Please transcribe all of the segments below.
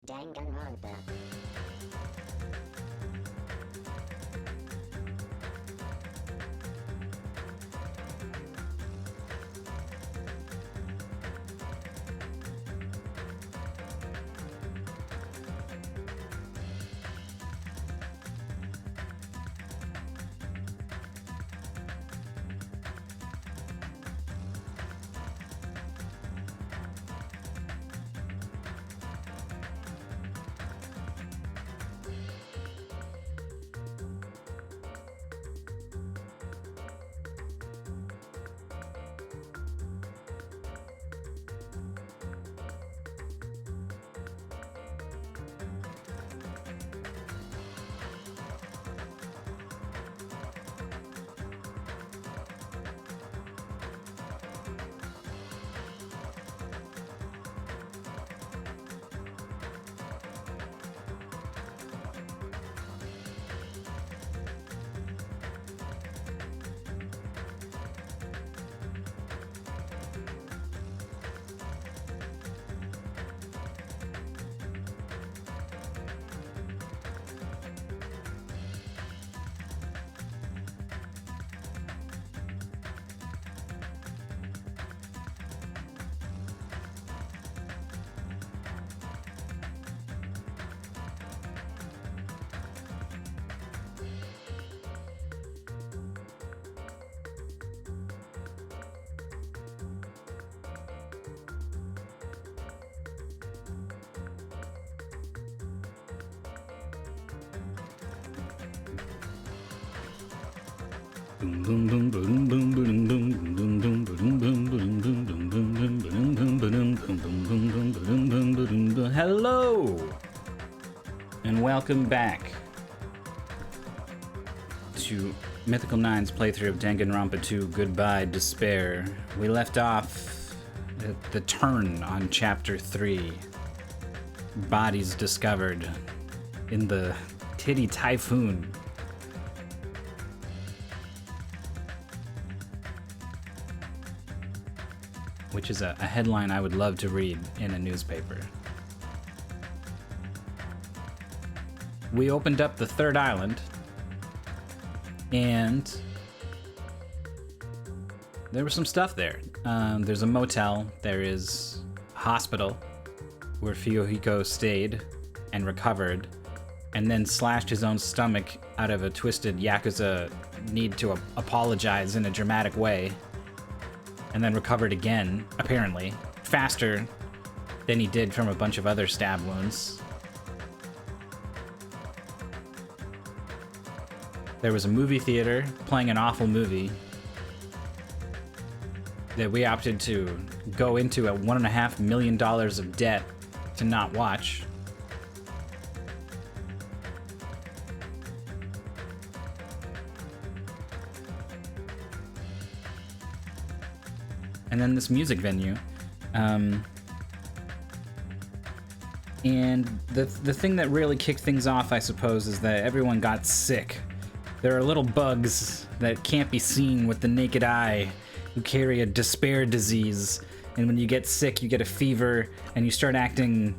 Danganronpa. Hello, and welcome back to Mythical Nine's playthrough of Danganronpa 2 Goodbye Despair. We left off at the turn on Chapter 3. Bodies discovered in the Titty Typhoon. Which is a headline I would love to read in a newspaper. We opened up the third island, and there was some stuff there. There's a motel, there is a hospital where Fuyuhiko stayed and recovered, and then slashed his own stomach out of a twisted Yakuza need to apologize in a dramatic way, and then recovered again, apparently, faster than he did from a bunch of other stab wounds. There was a movie theater playing an awful movie that we opted to go into at $1.5 million of debt to not watch. And then this music venue. And the thing that really kicked things off, I suppose, is that everyone got sick. There are little bugs that can't be seen with the naked eye who carry a despair disease. And when you get sick, you get a fever, and you start acting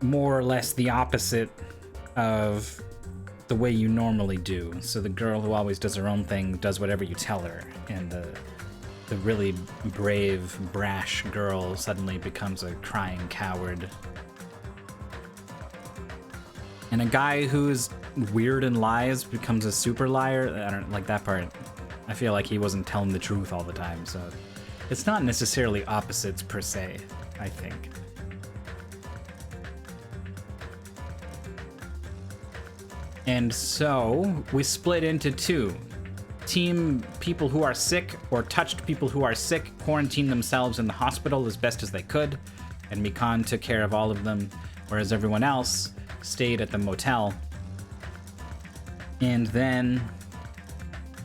more or less the opposite of the way you normally do. So the girl who always does her own thing does whatever you tell her, and the really brave, brash girl suddenly becomes a crying coward. And a guy who's weird and lies becomes a super liar. I don't like that part. I feel like he wasn't telling the truth all the time, so it's not necessarily opposites per se, I think. And so we split into two. Team people who are sick or touched people who are sick quarantined themselves in the hospital as best as they could, and Mikan took care of all of them, whereas everyone else stayed at the motel. And then,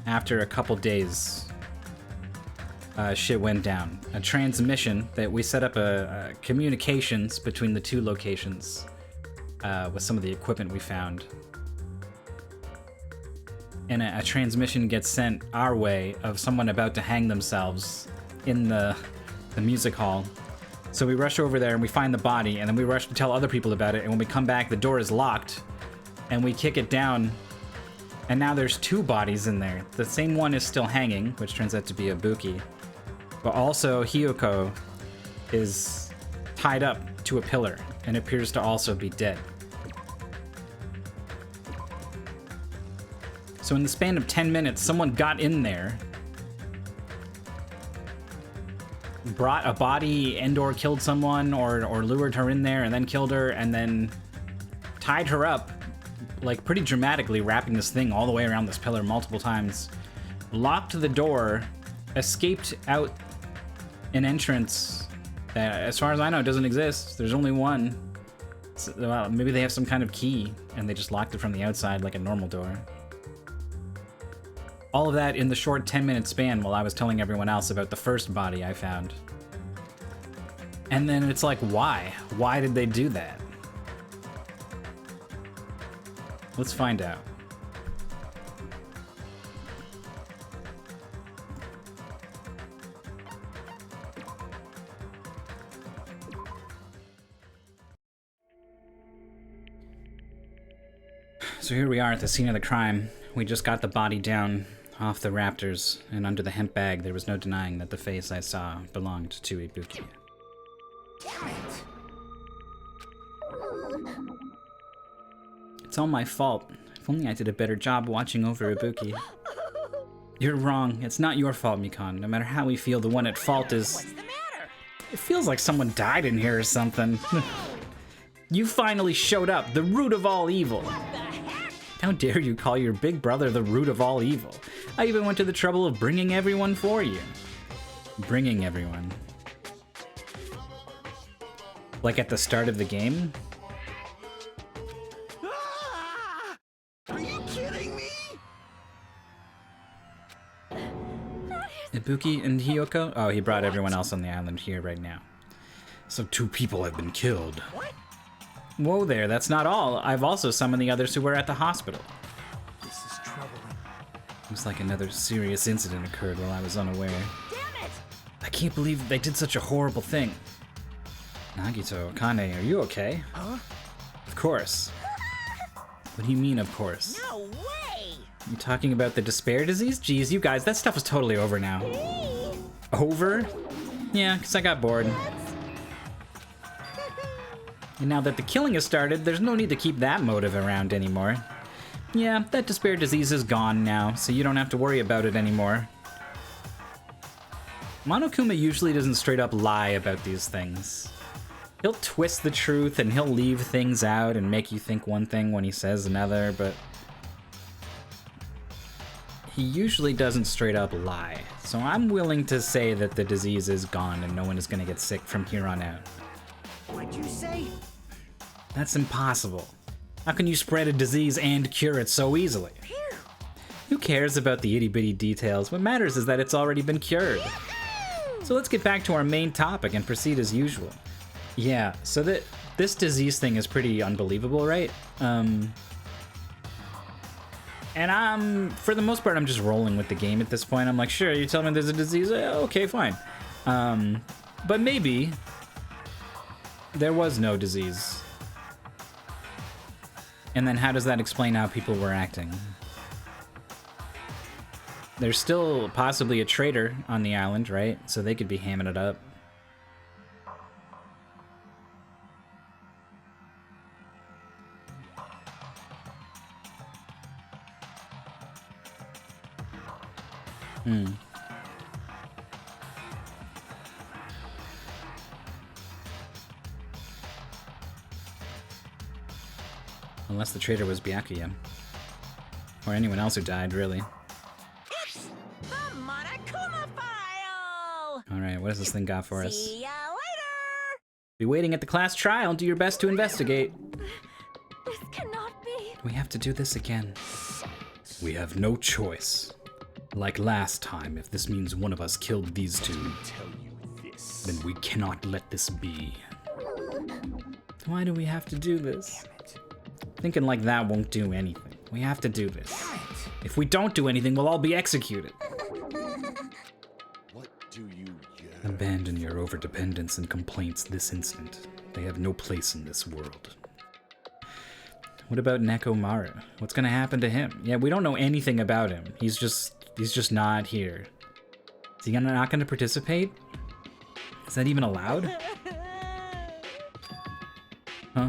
after a couple days, shit went down. A transmission that we set up a communications between the two locations with some of the equipment we found. And a transmission gets sent our way of someone about to hang themselves in the music hall. So we rush over there and we find the body, and then we rush to tell other people about it, and when we come back, the door is locked, and we kick it down, and now there's 2 bodies in there. The same one is still hanging, which turns out to be Ibuki, but also Hiyoko is tied up to a pillar and appears to also be dead. So in the span of 10 minutes, someone got in there, brought a body and/or killed someone, or lured her in there and then killed her, and then tied her up, like pretty dramatically, wrapping this thing all the way around this pillar multiple times, locked the door, escaped out an entrance that, as far as I know, doesn't exist. There's only one. So, well, maybe they have some kind of key and they just locked it from the outside like a normal door. All of that in the short 10-minute span while I was telling everyone else about the first body I found. And then it's like, why? Why did they do that? Let's find out. So here we are at the scene of the crime. We just got the body down off the raptors, and under the hemp bag there was no denying that the face I saw belonged to Ibuki. Damn it! It's all my fault. If only I did a better job watching over Ibuki. You're wrong. It's not your fault, Mikan. No matter how we feel, the one at fault is... What's the matter? It feels like someone died in here or something. You finally showed up, the root of all evil. What the heck? How dare you call your big brother the root of all evil? I even went to the trouble of bringing everyone for you. Bringing everyone. Like at the start of the game? Ah! Are you kidding me? Ibuki and Hiyoko? Oh, he brought everyone else on the island here right now. So 2 people have been killed. What? Whoa there, that's not all. I've also summoned the others who were at the hospital. This is troubling. Looks like another serious incident occurred while I was unaware. Damn it! I can't believe they did such a horrible thing. Nagito, Akane, are you okay? Huh? Of course. What do you mean, of course? No way! You talking about the despair disease? Geez, you guys, that stuff is totally over now. Me? Over? Yeah, because I got bored. And now that the killing has started, there's no need to keep that motive around anymore. Yeah, that despair disease is gone now, so you don't have to worry about it anymore. Monokuma usually doesn't straight up lie about these things. He'll twist the truth and he'll leave things out and make you think one thing when he says another, but he usually doesn't straight up lie. So I'm willing to say that the disease is gone and no one is going to get sick from here on out. What'd you say? That's impossible. How can you spread a disease and cure it so easily? Phew. Who cares about the itty-bitty details? What matters is that it's already been cured. So let's get back to our main topic and proceed as usual. Yeah, so this disease thing is pretty unbelievable, right? And for the most part, I'm just rolling with the game at this point. I'm like, sure, you tell me there's a disease? Okay, fine. But maybe there was no disease. And then how does that explain how people were acting? There's still possibly a traitor on the island, right? So they could be hamming it up. Unless the traitor was Byakuya. Or anyone else who died, really. It's the Monokuma file! Alright, what does this thing got for us? See ya later! Be waiting at the class trial. Do your best to investigate. This cannot be. We have to do this again. We have no choice. Like last time, if this means one of us killed these 2, then we cannot let this be. Why do we have to do this? Thinking like that won't do anything. We have to do this. If we don't do anything, we'll all be executed. What do you The get? Abandon your overdependence and complaints this instant. They have no place in this world. What about Nekomaru? What's gonna happen to him? Yeah, we don't know anything about him. He's just not here. Is he not gonna participate? Is that even allowed? Huh?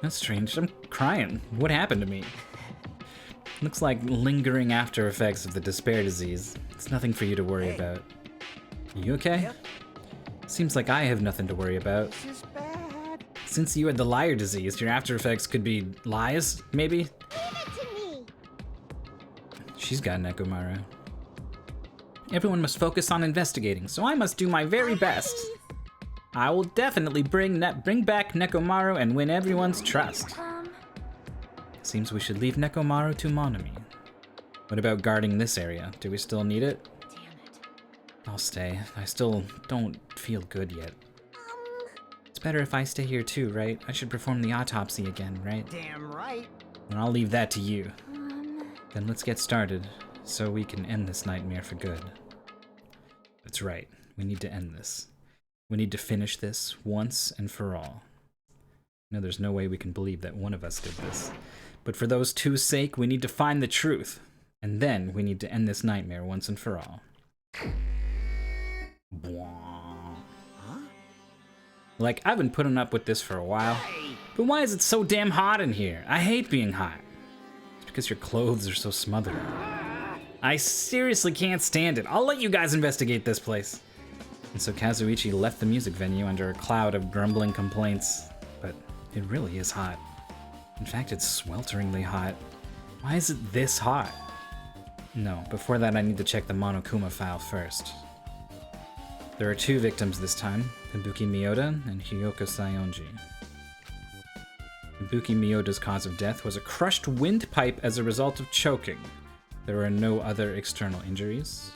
That's strange. I'm crying. What happened to me? Looks like lingering after effects of the despair disease. It's nothing for you to worry about. You okay? Yep. Seems like I have nothing to worry about. This is bad. Since you had the liar disease, your after effects could be lies, maybe? Give it to me. She's got Nekomaru. Everyone must focus on investigating, so I must do my very best. I will definitely bring back Nekomaru and win everyone's trust. Seems we should leave Nekomaru to Monami. What about guarding this area? Do we still need it? Damn it. I'll stay. I still don't feel good yet. It's better if I stay here too, right? I should perform the autopsy again, right? Damn right. And I'll leave that to you. Then let's get started, so we can end this nightmare for good. That's right. We need to end this. We need to finish this once and for all. No, there's no way we can believe that one of us did this. But for those two's sake, we need to find the truth. And then we need to end this nightmare once and for all. Huh? Like, I've been putting up with this for a while. But why is it so damn hot in here? I hate being hot. It's because your clothes are so smothered. I seriously can't stand it. I'll let you guys investigate this place. And so Kazuichi left the music venue under a cloud of grumbling complaints. But it really is hot. In fact, it's swelteringly hot. Why is it this hot? No, before that I need to check the Monokuma file first. There are two victims this time, Ibuki Miyoda and Hiyoko Sayonji. Ibuki Miyoda's cause of death was a crushed windpipe as a result of choking. There are no other external injuries.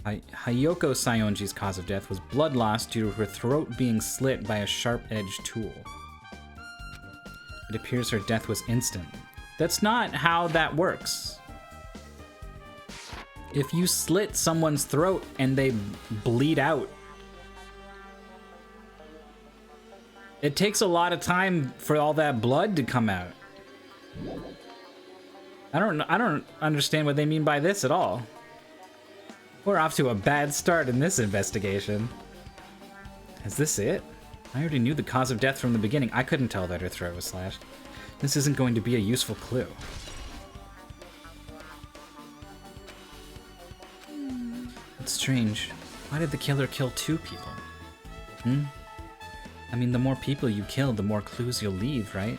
Hiyoko Sayonji's cause of death was blood loss due to her throat being slit by a sharp-edged tool. It appears her death was instant. That's not how that works. If you slit someone's throat and they bleed out, it takes a lot of time for all that blood to come out. I don't understand what they mean by this at all. We're off to a bad start in this investigation. Is this it? I already knew the cause of death from the beginning. I couldn't tell that her throat was slashed. This isn't going to be a useful clue. It's strange. Why did the killer kill two people? I mean, the more people you kill, the more clues you'll leave, right?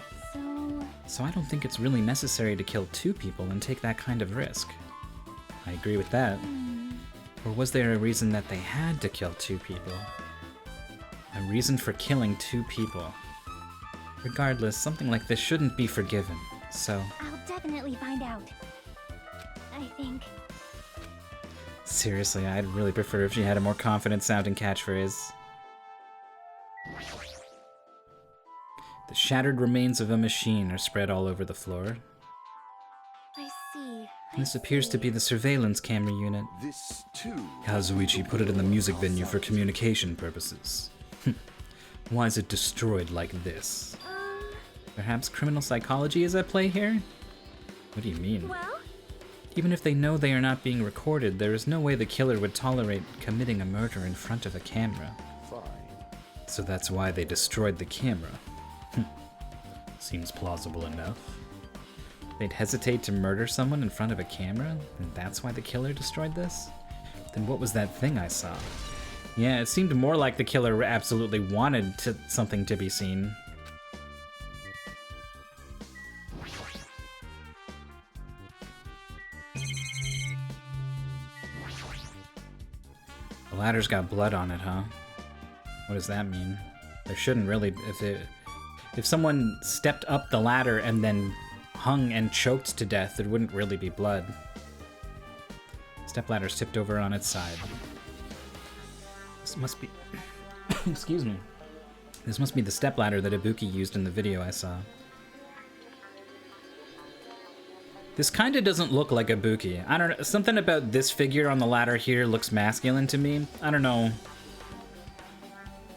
So I don't think it's really necessary to kill two people and take that kind of risk. I agree with that. Or was there a reason that they had to kill two people? A reason for killing two people. Regardless, something like this shouldn't be forgiven, so... I'll definitely find out. I think. Seriously, I'd really prefer if she had a more confident-sounding catchphrase. The shattered remains of a machine are spread all over the floor. I see. This appears to be the surveillance camera unit. This too. Kazuichi put it in the music venue for communication purposes. Why is it destroyed like this? Perhaps criminal psychology is at play here? What do you mean? Well, Even if they know they are not being recorded, there is no way the killer would tolerate committing a murder in front of a camera. Fine. So that's why they destroyed the camera. Seems plausible enough. They'd hesitate to murder someone in front of a camera, and that's why the killer destroyed this? Then what was that thing I saw? Yeah, it seemed more like the killer absolutely wanted something to be seen. The ladder's got blood on it, huh? What does that mean? There shouldn't really... If someone stepped up the ladder and then hung and choked to death, there wouldn't really be blood. Stepladder's tipped over on its side. This must be... Excuse me. This must be the stepladder that Ibuki used in the video I saw. This kind of doesn't look like a Buki. I don't know. Something about this figure on the ladder here looks masculine to me. I don't know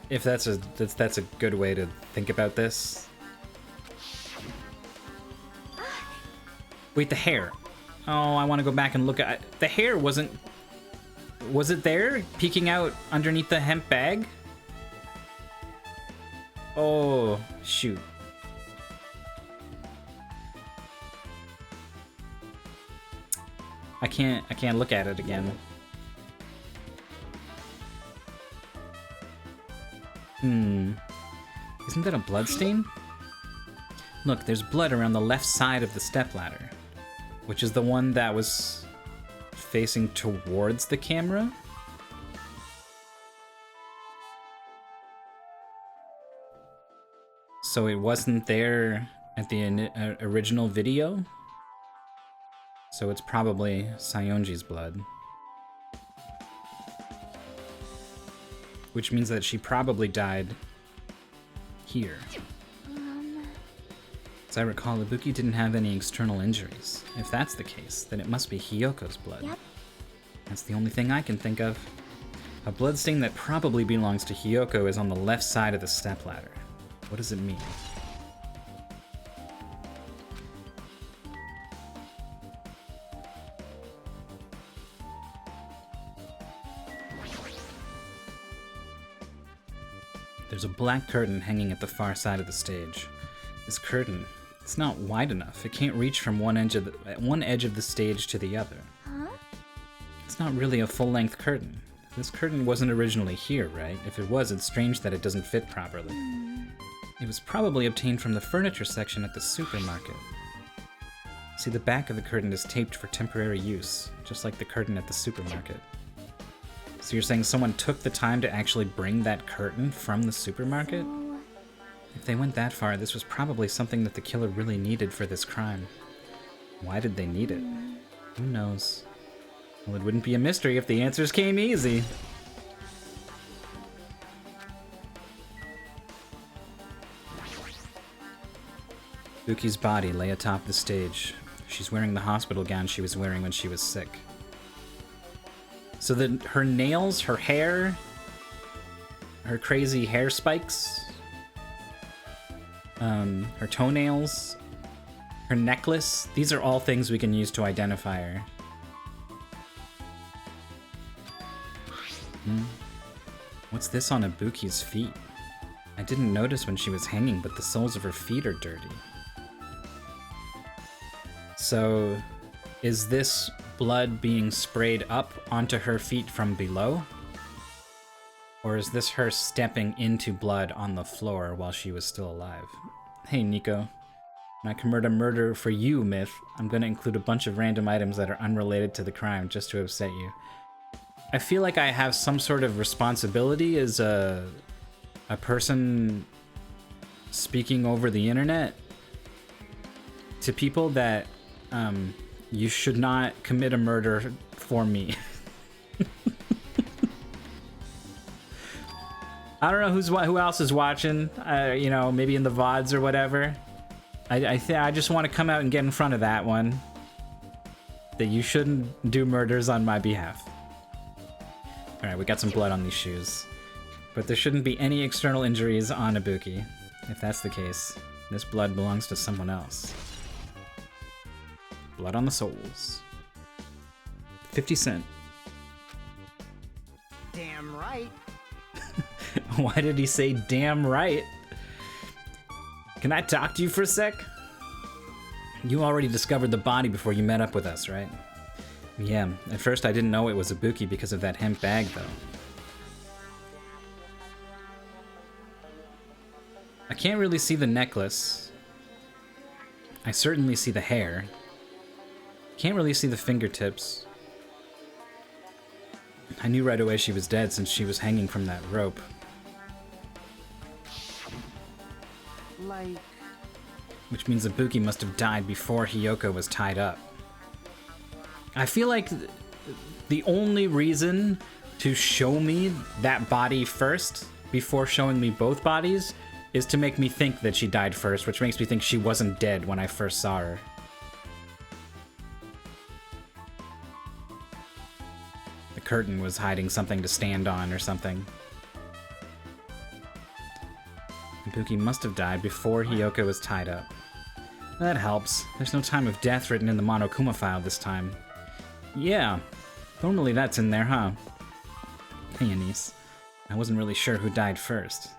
if that's a good way to think about this. Wait, the hair. Oh, I want to go back and look at the hair. Was it there peeking out underneath the hemp bag? Oh, shoot. I can't look at it again. Isn't that a blood stain? Look, there's blood around the left side of the stepladder, which is the one that was facing towards the camera. So it wasn't there at the original video? So it's probably Sayonji's blood. Which means that she probably died here. As I recall, Ibuki didn't have any external injuries. If that's the case, then it must be Hiyoko's blood. Yep. That's the only thing I can think of. A bloodstain that probably belongs to Hiyoko is on the left side of the stepladder. What does it mean? There's a black curtain hanging at the far side of the stage. This curtain, it's not wide enough. It can't reach from one edge of the stage to the other. Huh? It's not really a full-length curtain. This curtain wasn't originally here, right? If it was, it's strange that it doesn't fit properly. It was probably obtained from the furniture section at the supermarket. See, the back of the curtain is taped for temporary use, just like the curtain at the supermarket. So you're saying someone took the time to actually bring that curtain from the supermarket? So, If they went that far, this was probably something that the killer really needed for this crime. Why did they need it? Who knows? Well, it wouldn't be a mystery if the answers came easy. Buki's body lay atop the stage. She's wearing the hospital gown she was wearing when she was sick. So her nails, her hair, her crazy hair spikes, her toenails, her necklace, these are all things we can use to identify her. What's this on Ibuki's feet? I didn't notice when she was hanging, but the soles of her feet are dirty. So, is this blood being sprayed up onto her feet from below? Or is this her stepping into blood on the floor while she was still alive? Hey, Nico. When I commit a murder for you, Myth, I'm gonna include a bunch of random items that are unrelated to the crime just to upset you. I feel like I have some sort of responsibility as a person speaking over the internet to people that you should not commit a murder for me. I don't know who else is watching, you know, maybe in the VODs or whatever. I just want to come out and get in front of that one. That you shouldn't do murders on my behalf. Alright, we got some blood on these shoes. But there shouldn't be any external injuries on Ibuki. If that's the case, this blood belongs to someone else. Blood on the soles. 50 cent. Damn right. Why did he say damn right? Can I talk to you for a sec? You already discovered the body before you met up with us, right? Yeah, at first I didn't know it was Ibuki because of that hemp bag, though. I can't really see the necklace. I certainly see the hair. Can't really see the fingertips. I knew right away she was dead since she was hanging from that rope. Like, Which means Ibuki must have died before Hiyoko was tied up. I feel like the only reason to show me that body first, before showing me both bodies, is to make me think that she died first, which makes me think she wasn't dead when I first saw her. curtain was hiding something to stand on or something. Ibuki must have died before Hiyoko was tied up. That helps. There's no time of death written in the Monokuma file this time. Yeah, normally that's in there, huh? Hey, Anise. I wasn't really sure who died first.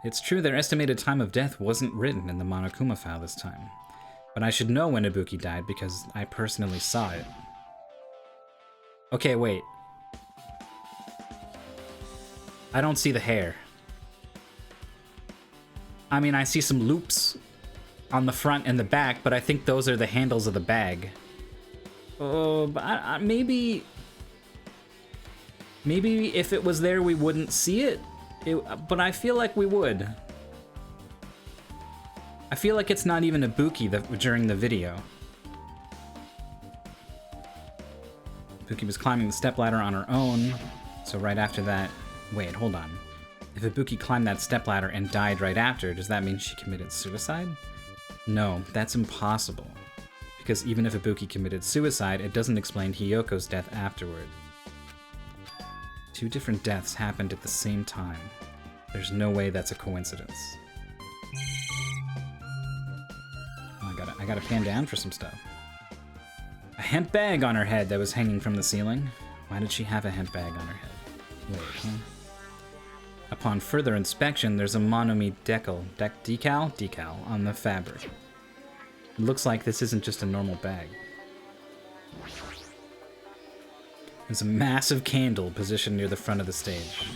It's true their estimated time of death wasn't written in the Monokuma file this time. But I should know when Ibuki died because I personally saw it. Okay, wait. I don't see the hair. I mean, I see some loops on the front and the back, but I think those are the handles of the bag. Oh, but maybe if it was there, we wouldn't see it. But I feel like we would. I feel like it's not even Ibuki during the video. Ibuki was climbing the stepladder on her own, so right after that... Wait, hold on. If Ibuki climbed that stepladder and died right after, does that mean she committed suicide? No, that's impossible. Because even if Ibuki committed suicide, it doesn't explain Hiyoko's death afterward. 2 different deaths happened at the same time. There's no way that's a coincidence. Oh, I gotta pan down for some stuff. A hemp bag on her head that was hanging from the ceiling. Why did she have a hemp bag on her head? Wait, huh? Upon further inspection, there's a Monomi decal on the fabric. It looks like this isn't just a normal bag. There's a massive candle positioned near the front of the stage.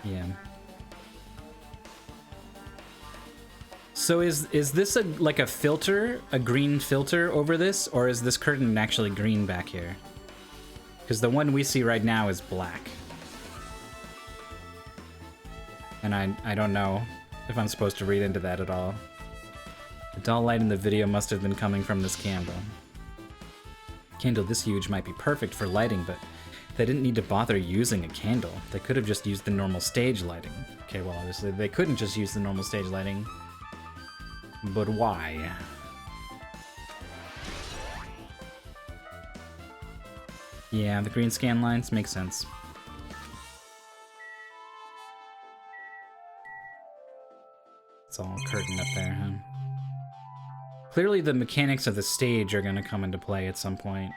Yeah. So is this like a filter, a green filter over this, or is this curtain actually green back here? Because the one we see right now is black. And I don't know if I'm supposed to read into that at all. The dull light in the video must have been coming from this candle. A candle this huge might be perfect for lighting, but they didn't need to bother using a candle. They could have just used the normal stage lighting. Okay, well, obviously they couldn't just use the normal stage lighting. But why? Yeah, the green scan lines make sense. It's all curtain up there, huh? Clearly the mechanics of the stage are gonna come into play at some point.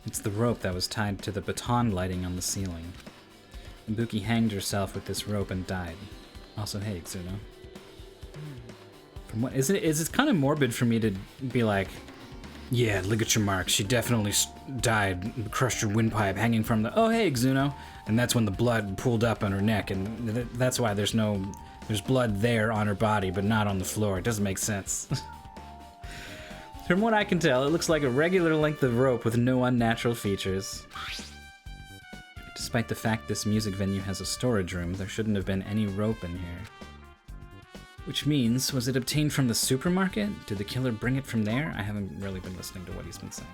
It's the rope that was tied to the baton lighting on the ceiling. Ibuki hanged herself with this rope and died. Also, hey, Tsuno. From what is it kind of morbid for me to be like, yeah, ligature marks. She definitely died, crushed her windpipe hanging from the... Oh, hey, Xuno. And that's when the blood pooled up on her neck, and that's why there's blood there on her body, but not on the floor. It doesn't make sense. From what I can tell, it looks like a regular length of rope with no unnatural features. Despite the fact this music venue has a storage room, there shouldn't have been any rope in here. Which means, was it obtained from the supermarket? Did the killer bring it from there? I haven't really been listening to what he's been saying.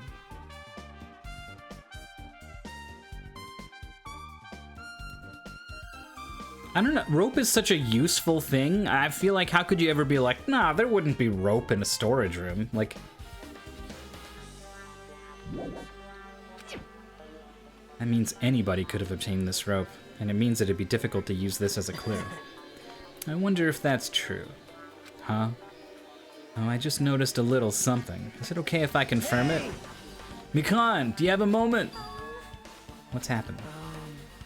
I don't know, rope is such a useful thing. I feel like, how could you ever be like, nah, there wouldn't be rope in a storage room? Like... That means anybody could have obtained this rope, and it means that it'd be difficult to use this as a clue. I wonder if that's true. Huh? Oh, I just noticed a little something. Is it okay if I confirm it? Mikan, do you have a moment? What's happening?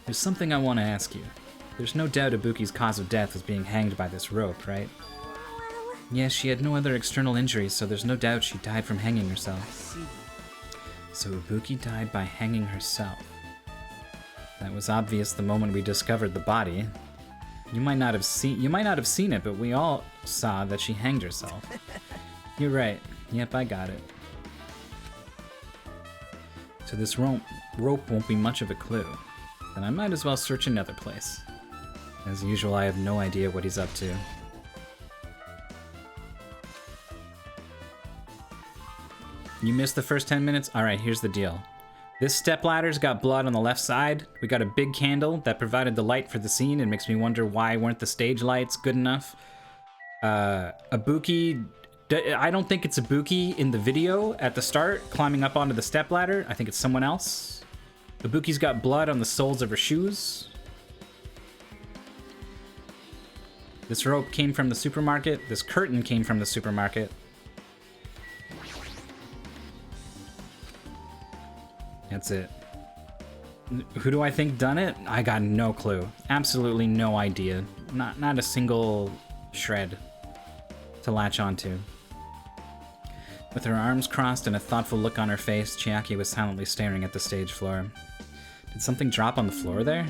There's something I want to ask you. There's no doubt Ibuki's cause of death was being hanged by this rope, right? Yes, she had no other external injuries, so there's no doubt she died from hanging herself. So Ibuki died by hanging herself. That was obvious the moment we discovered the body. You might not have seen it, but we all saw that she hanged herself. You're right. Yep, I got it. So this rope won't be much of a clue. Then I might as well search another place. As usual, I have no idea what he's up to. You missed the first 10 minutes? Alright, here's the deal. This stepladder's got blood on the left side. We got a big candle that provided the light for the scene. It makes me wonder why weren't the stage lights good enough. Ibuki I don't think it's Ibuki in the video at the start, climbing up onto the stepladder. I think it's someone else. Ibuki's got blood on the soles of her shoes. This rope came from the supermarket. This curtain came from the supermarket. That's it. Who do I think done it? I got no clue. Absolutely no idea. Not a single shred to latch onto. With her arms crossed and a thoughtful look on her face, Chiaki was silently staring at the stage floor. Did something drop on the floor there?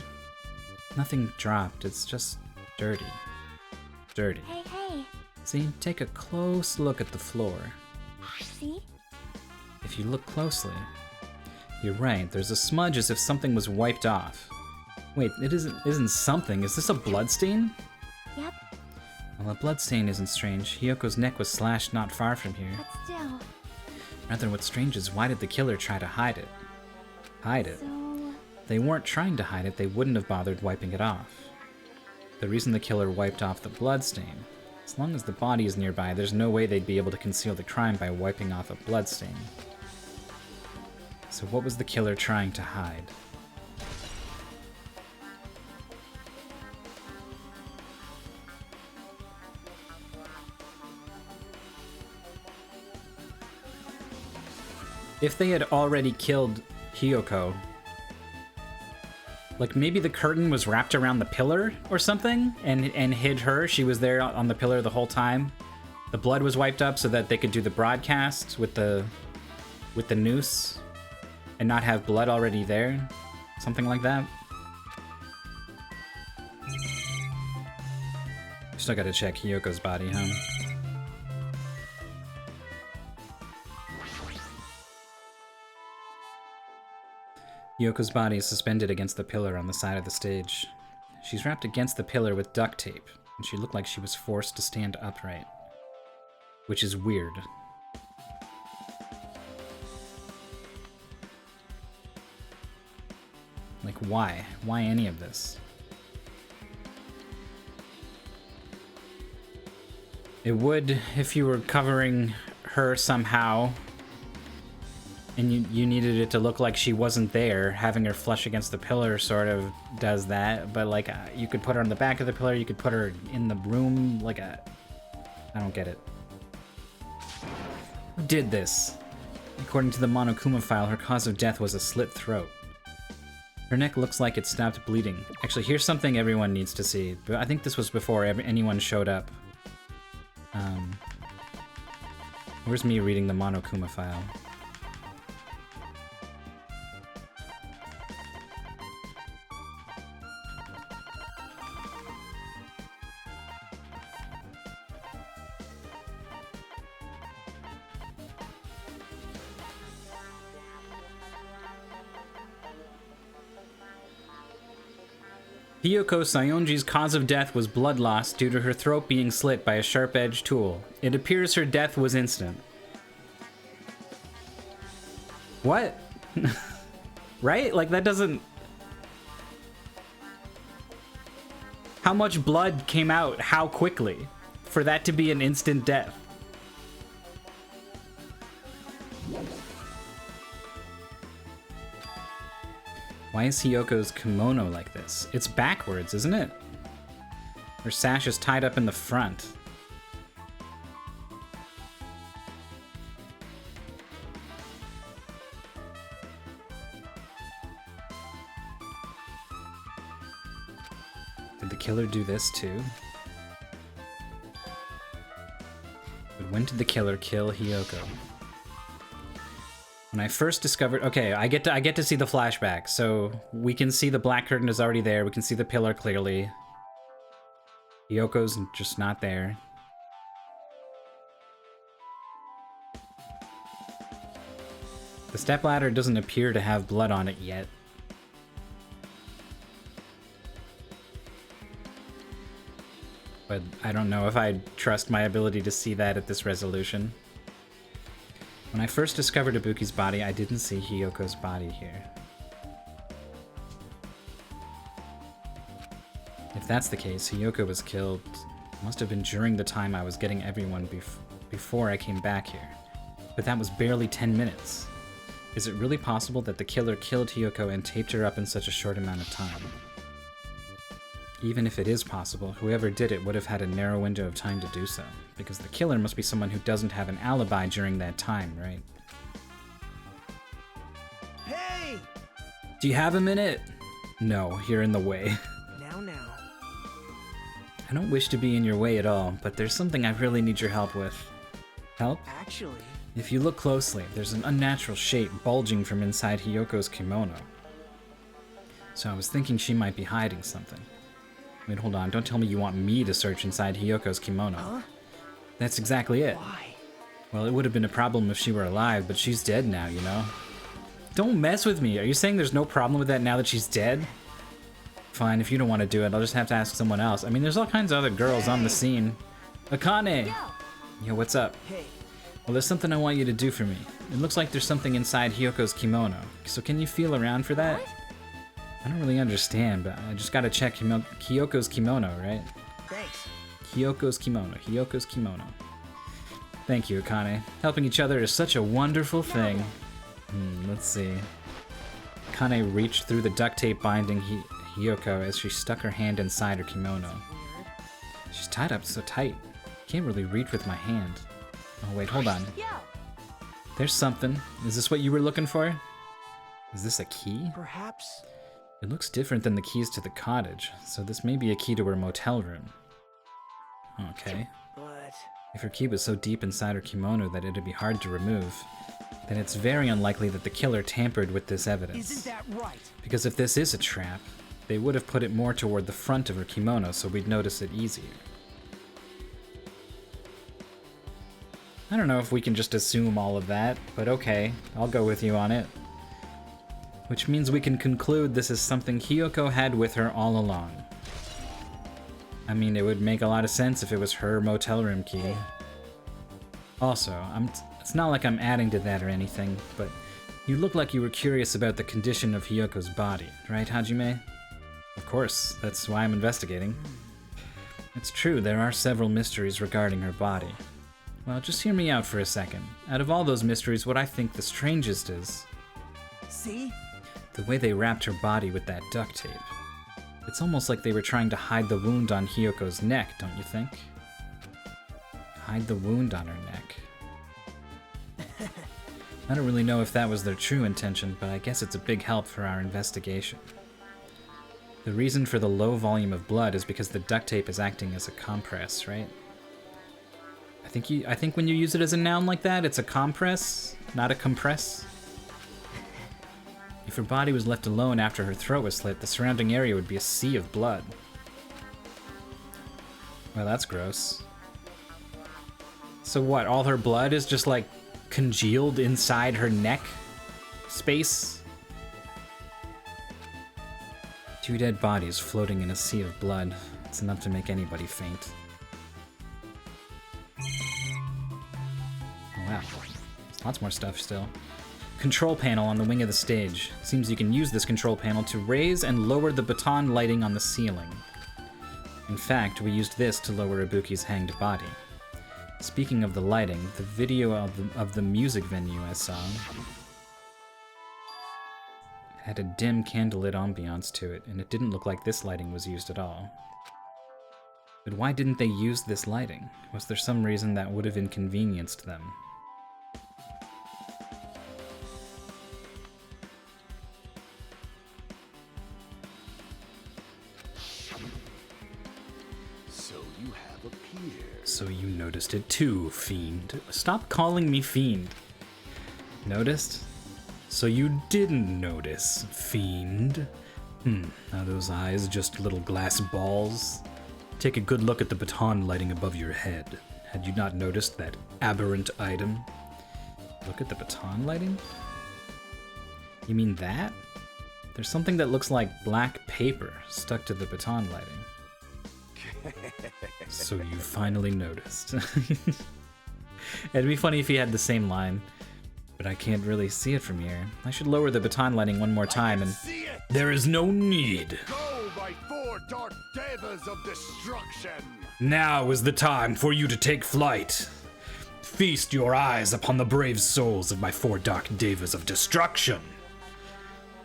Nothing dropped. It's just dirty. Dirty. Hey. See? Take a close look at the floor. See? If you look closely, you're right. There's a smudge as if something was wiped off. Wait, it isn't something. Is this a bloodstain? Yep. Well, a bloodstain isn't strange. Hiyoko's neck was slashed not far from here. But still. Rather, what's strange is why did the killer try to hide it? Hide it? So... If they weren't trying to hide it, they wouldn't have bothered wiping it off. The reason the killer wiped off the bloodstain. As long as the body is nearby, there's no way they'd be able to conceal the crime by wiping off a bloodstain. So what was the killer trying to hide? If they had already killed Hiyoko, like maybe the curtain was wrapped around the pillar or something and hid her. She was there on the pillar the whole time. The blood was wiped up so that they could do the broadcast with the noose and not have blood already there. Something like that. Still gotta check Hiyoko's body, huh? Hiyoko's body is suspended against the pillar on the side of the stage. She's wrapped against the pillar with duct tape, and she looked like she was forced to stand upright. Which is weird. Like, why? Why any of this? It would if you were covering her somehow, and you needed it to look like she wasn't there. Having her flush against the pillar sort of does that, but like you could put her on the back of the pillar, you could put her in the room, like I don't get it. Who did this? According to the Monokuma file, her cause of death was a slit throat. Her neck looks like it stopped bleeding. Actually, here's something everyone needs to see. I think this was before anyone showed up. Where's me reading the Monokuma file? Hiyoko Sayonji's cause of death was blood loss due to her throat being slit by a sharp-edged tool. It appears her death was instant. What? Right? Like, that doesn't... How much blood came out how quickly for that to be an instant death? Why is Hiyoko's kimono like this? It's backwards, isn't it? Her sash is tied up in the front. Did the killer do this too? But when did the killer kill Hiyoko? When I first discovered, okay, I get to see the flashback, so we can see the black curtain is already there. We can see the pillar clearly. Hiyoko's just not there. The stepladder doesn't appear to have blood on it yet. But I don't know if I trust my ability to see that at this resolution. When I first discovered Ibuki's body, I didn't see Hiyoko's body here. If that's the case, Hiyoko was killed. It must have been during the time I was getting everyone before I came back here. But that was barely 10 minutes. Is it really possible that the killer killed Hiyoko and taped her up in such a short amount of time? Even if it is possible, whoever did it would have had a narrow window of time to do so, because the killer must be someone who doesn't have an alibi during that time, right? Hey! Do you have a minute? No, you're in the way. Now. I don't wish to be in your way at all, but there's something I really need your help with. Help? Actually, If you look closely, there's an unnatural shape bulging from inside Hiyoko's kimono. So I was thinking she might be hiding something. Wait, hold on, don't tell me you want me to search inside Hiyoko's kimono. huh? That's exactly it. Why? Well, it would have been a problem if she were alive, but she's dead now, you know? Don't mess with me. Are you saying there's no problem with that now that she's dead? Fine, if you don't want to do it, I'll just have to ask someone else. I mean, there's all kinds of other girls on the scene. Akane! Yo, what's up? Hey, Well, there's something I want you to do for me. It looks like there's something inside Hiyoko's kimono. So can you feel around for that? I don't really understand, but I just gotta check Hiyoko's kimono, right? thanks. Hiyoko's kimono. Thank you, Akane. Helping each other is such a wonderful thing. Let's see. Akane reached through the duct tape binding Hiyoko as she stuck her hand inside her kimono. She's tied up so tight. Can't really reach with my hand. Oh wait, hold on. There's something. Is this what you were looking for? Is this a key? Perhaps. It looks different than the keys to the cottage, so this may be a key to her motel room. Okay. But If her key was so deep inside her kimono that it'd be hard to remove, then it's very unlikely that the killer tampered with this evidence. isn't that right? Because if this is a trap, they would have put it more toward the front of her kimono so we'd notice it easier. I don't know if we can just assume all of that, but okay, I'll go with you on it. Which means we can conclude this is something Hiyoko had with her all along. I mean, it would make a lot of sense if it was her motel room key. Also, it's not like I'm adding to that or anything, but you look like you were curious about the condition of Hiyoko's body, right, Hajime? Of course, that's why I'm investigating. It's true, there are several mysteries regarding her body. Well, just hear me out for a second. Out of all those mysteries, what I think the strangest is See? the way they wrapped her body with that duct tape. It's almost like they were trying to hide the wound on Hiyoko's neck, don't you think? Hide the wound on her neck. I don't really know if that was their true intention, but I guess it's a big help for our investigation. The reason for the low volume of blood is because the duct tape is acting as a compress, right? I think when you use it as a noun like that, it's a compress, not a compress. If her body was left alone after her throat was slit, the surrounding area would be a sea of blood. Well, that's gross. So what, all her blood is just like congealed inside her neck space? Two dead bodies floating in a sea of blood. It's enough to make anybody faint. Oh wow, there's lots more stuff still. Control panel on the wing of the stage. Seems you can use this control panel to raise and lower the baton lighting on the ceiling. In fact, we used this to lower Ibuki's hanged body. Speaking of the lighting, the video of the music venue I saw had a dim candlelit ambiance to it, and it didn't look like this lighting was used at all. But why didn't they use this lighting? Was there some reason that would have inconvenienced them? So you noticed it too, fiend. Stop calling me fiend. Noticed? So you didn't notice, fiend. Are those eyes just little glass balls? Take a good look at the baton lighting above your head. Had you not noticed that aberrant item? Look at the baton lighting? You mean that? There's something that looks like black paper stuck to the baton lighting. So you finally noticed. It'd be funny if he had the same line, but I can't really see it from here. I should lower the baton lighting one more time and... There is no need! Go by four dark devas of destruction! Now is the time for you to take flight. feast your eyes upon the brave souls of my 4 dark devas of destruction.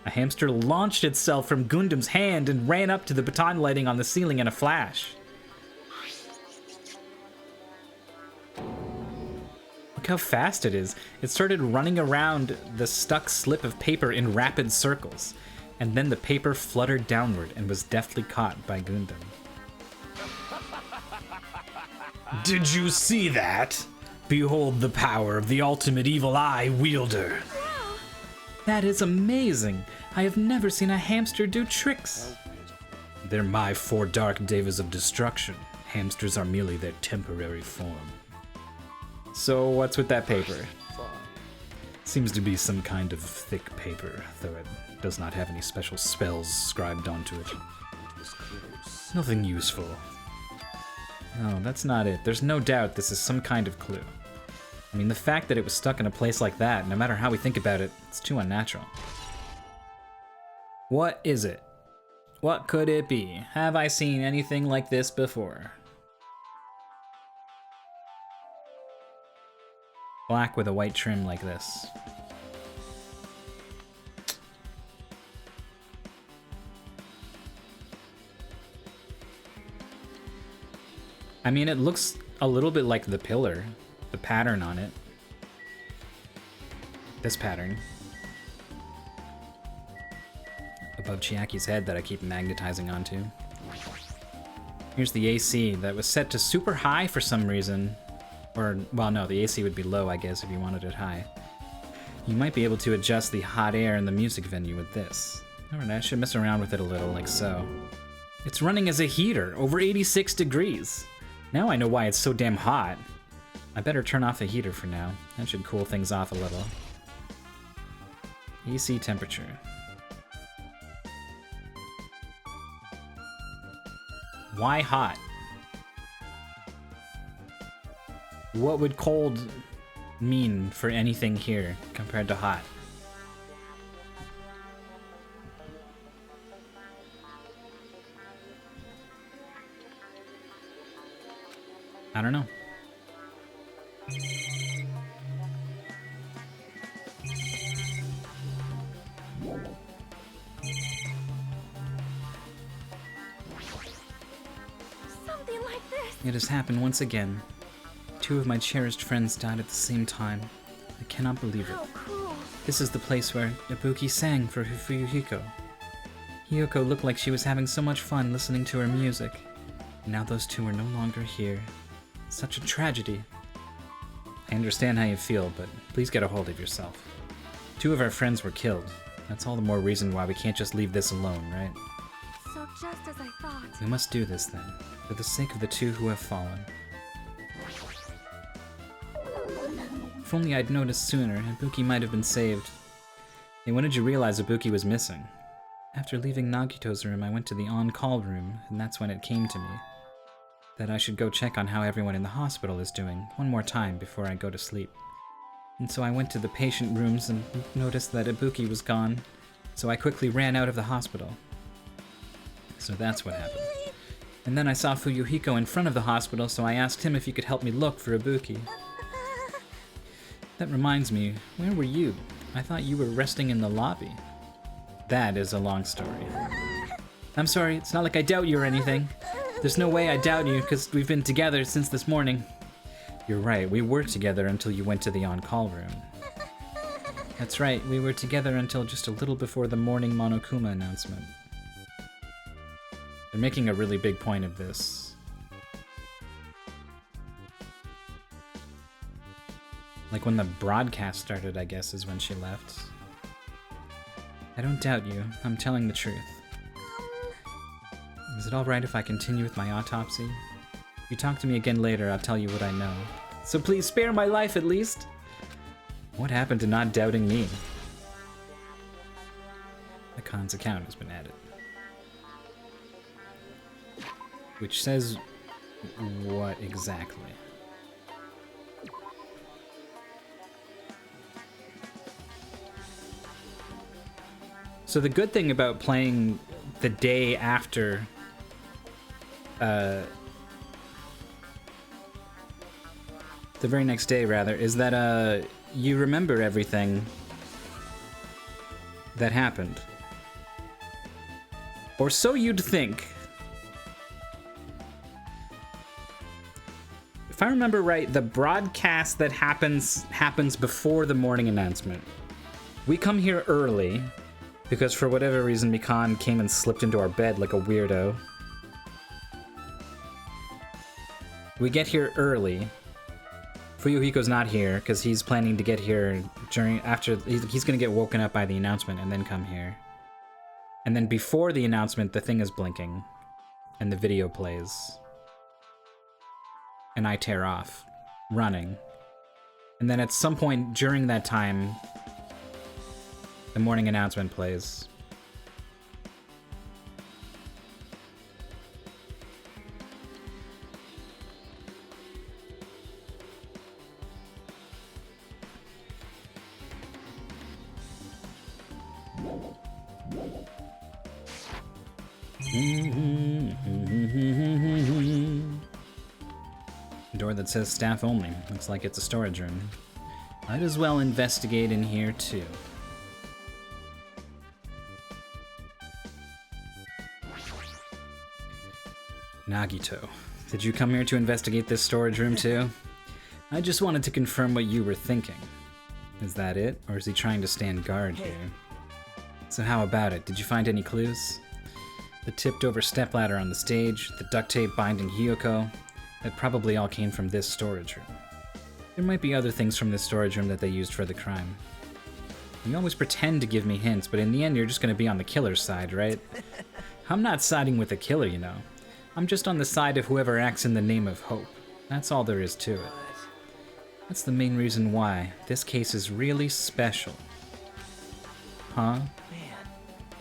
A hamster launched itself from Gundam's hand and ran up to the baton lighting on the ceiling in a flash. Look how fast it is. It started running around the stuck slip of paper in rapid circles, and then the paper fluttered downward and was deftly caught by Gundam. Did you see that? Behold the power of the ultimate evil eye wielder. That is amazing. I have never seen a hamster do tricks. They're my 4 dark devas of destruction. Hamsters are merely their temporary form. So what's with that paper? Seems to be some kind of thick paper, though it does not have any special spells scribed onto it. Nothing useful. No, that's not it. There's no doubt this is some kind of clue. I mean, the fact that it was stuck in a place like that, no matter how we think about it, it's too unnatural. What is it? What could it be? Have I seen anything like this before? Black with a white trim like this. I mean, it looks a little bit like the pillar, the pattern on it. This pattern. Above Chiaki's head that I keep magnetizing onto. Here's the AC that was set to super high for some reason. Or, well, no, the AC would be low, I guess, if you wanted it high. You might be able to adjust the hot air in the music venue with this. Alright, I should mess around with it a little, like so. It's running as a heater, over 86 degrees. Now I know why it's so damn hot. I better turn off the heater for now. That should cool things off a little. AC temperature. Why hot? What would cold mean for anything here compared to hot? I don't know. Something like this. It has happened once again. 2 of my cherished friends died at the same time. I cannot believe it. How cruel. This is the place where Ibuki sang for Fuyuhiko. Hiyoko looked like she was having so much fun listening to her music. And now those 2 are no longer here. Such a tragedy. I understand how you feel, but please get a hold of yourself. 2 of our friends were killed. That's all the more reason why we can't just leave this alone, right? So just as I thought. We must do this then, for the sake of the 2 who have fallen. If only I'd noticed sooner, Ibuki might have been saved. Hey, when did you realize Ibuki was missing? After leaving Nagito's room, I went to the on-call room, and that's when it came to me. That I should go check on how everyone in the hospital is doing, one more time before I go to sleep. And so I went to the patient rooms and noticed that Ibuki was gone, so I quickly ran out of the hospital. So that's what happened. And then I saw Fuyuhiko in front of the hospital, so I asked him if he could help me look for Ibuki. That reminds me, where were you? I thought you were resting in the lobby. That is a long story. I'm sorry, it's not like I doubt you or anything. There's no way I doubt you, because we've been together since this morning. You're right, we were together until you went to the on-call room. That's right, we were together until just a little before the morning Monokuma announcement. They're making a really big point of this. Like when the broadcast started, I guess, is when she left. I don't doubt you, I'm telling the truth. Is it alright if I continue with my autopsy? If you talk to me again later, I'll tell you what I know. So please spare my life at least! What happened to not doubting me? The Khan's account has been added. Which says what exactly? So the good thing about playing the day after the very next day rather, is that you remember everything that happened. Or so you'd think. If I remember right, the broadcast that happens before the morning announcement. We come here early because for whatever reason Mikan came and slipped into our bed like a weirdo. We get here early. Fuyuhiko's not here because he's planning to get here he's gonna get woken up by the announcement and then come here. And then before the announcement, the thing is blinking and the video plays. And I tear off, running. And then at some point during that time, the morning announcement plays. Door that says staff only. Looks like it's a storage room. Might as well investigate in here too. Nagito, did you come here to investigate this storage room too? I just wanted to confirm what you were thinking. Is that it, or is he trying to stand guard here? So how about it? Did you find any clues? The tipped over stepladder on the stage, the duct tape binding Hiyoko, that probably all came from this storage room. There might be other things from this storage room that they used for the crime. You always pretend to give me hints, but in the end you're just gonna be on the killer's side, right? I'm not siding with the killer, you know. I'm just on the side of whoever acts in the name of hope. That's all there is to it. That's the main reason why this case is really special. Huh? Man.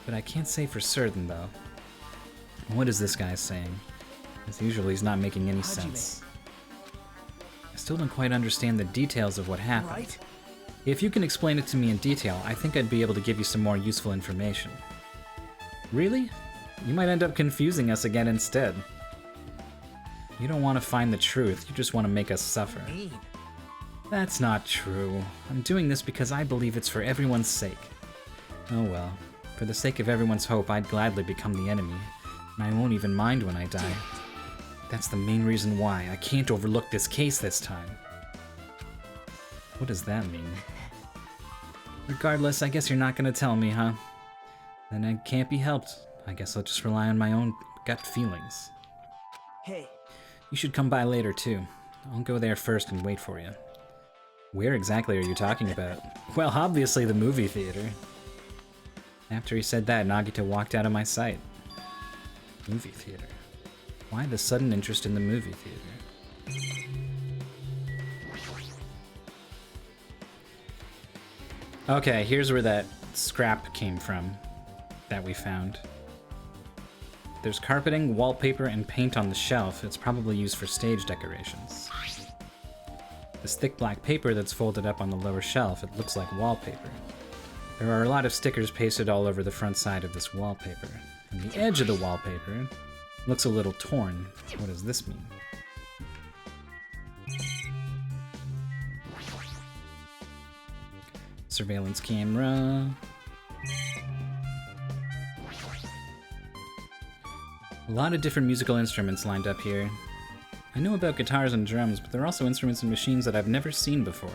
But I can't say for certain, though. What is this guy saying? As usual, he's not making any sense. I still don't quite understand the details of what happened. Right? If you can explain it to me in detail, I think I'd be able to give you some more useful information. Really? You might end up confusing us again instead. You don't want to find the truth, you just want to make us suffer. Mean. That's not true. I'm doing this because I believe it's for everyone's sake. Oh well. For the sake of everyone's hope, I'd gladly become the enemy. And I won't even mind when I die. That's the main reason why I can't overlook this case this time. What does that mean? Regardless, I guess you're not gonna tell me, huh? Then it can't be helped. I guess I'll just rely on my own gut feelings. Hey. You should come by later, too. I'll go there first and wait for you. Where exactly are you talking about? Well, obviously the movie theater. After he said that, Nagito walked out of my sight. Movie theater. Why the sudden interest in the movie theater? Okay, here's where that scrap came from that we found. There's carpeting, wallpaper, and paint on the shelf. It's probably used for stage decorations. This thick black paper that's folded up on the lower shelf, it looks like wallpaper. There are a lot of stickers pasted all over the front side of this wallpaper. And the edge of the wallpaper looks a little torn. What does this mean? Surveillance camera. A lot of different musical instruments lined up here. I know about guitars and drums, but there are also instruments and machines that I've never seen before.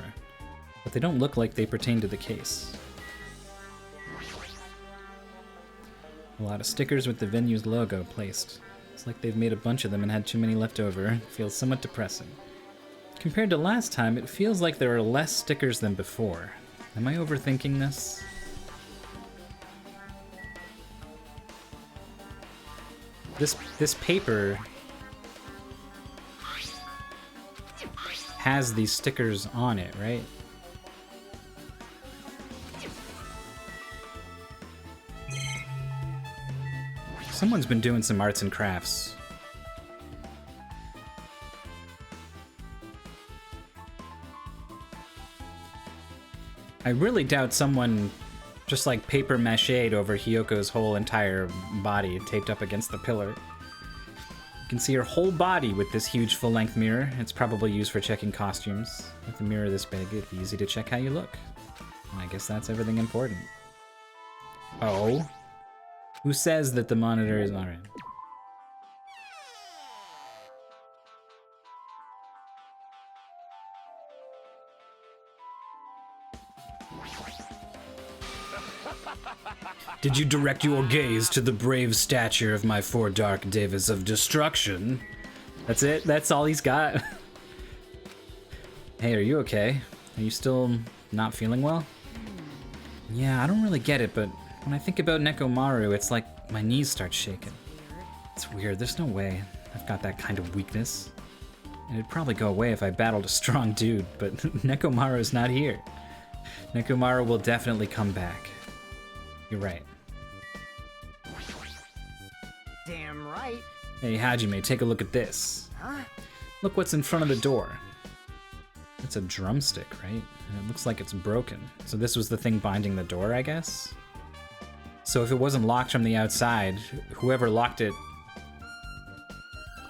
But they don't look like they pertain to the case. A lot of stickers with the venue's logo placed. It's like they've made a bunch of them and had too many left over. It feels somewhat depressing. Compared to last time, it feels like there are less stickers than before. Am I overthinking this? This paper has these stickers on it, right? Someone's been doing some arts and crafts. I really doubt someone just like paper mache'd over Hiyoko's whole entire body taped up against the pillar. You can see her whole body with this huge full-length mirror. It's probably used for checking costumes. With a mirror this big, it'd be easy to check how you look. And I guess that's everything important. Oh? Who says that the monitor is alright? Did you direct your gaze to the brave stature of my four dark devas of destruction? That's it? That's all he's got? Hey, are you okay? Are you still not feeling well? Yeah, I don't really get it, but when I think about Nekomaru, it's like my knees start shaking. It's weird, there's no way I've got that kind of weakness. And it'd probably go away if I battled a strong dude, but Nekomaru's not here. Nekomaru will definitely come back. You're right. Damn right. Hey, Hajime, take a look at this. Huh? Look what's in front of the door. It's a drumstick, right? And it looks like it's broken. So this was the thing binding the door, I guess? So if it wasn't locked from the outside, whoever locked it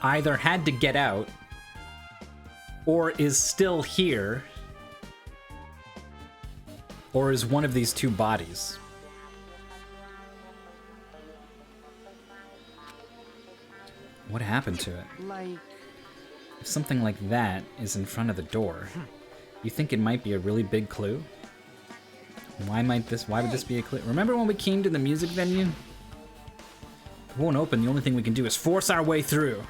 either had to get out or is still here or is one of these two bodies. What happened to it? Like, If something like that is in front of the door, you think it might be a really big clue? Why would this be a clue? Remember when we came to the music venue? If it won't open, the only thing we can do is force our way through.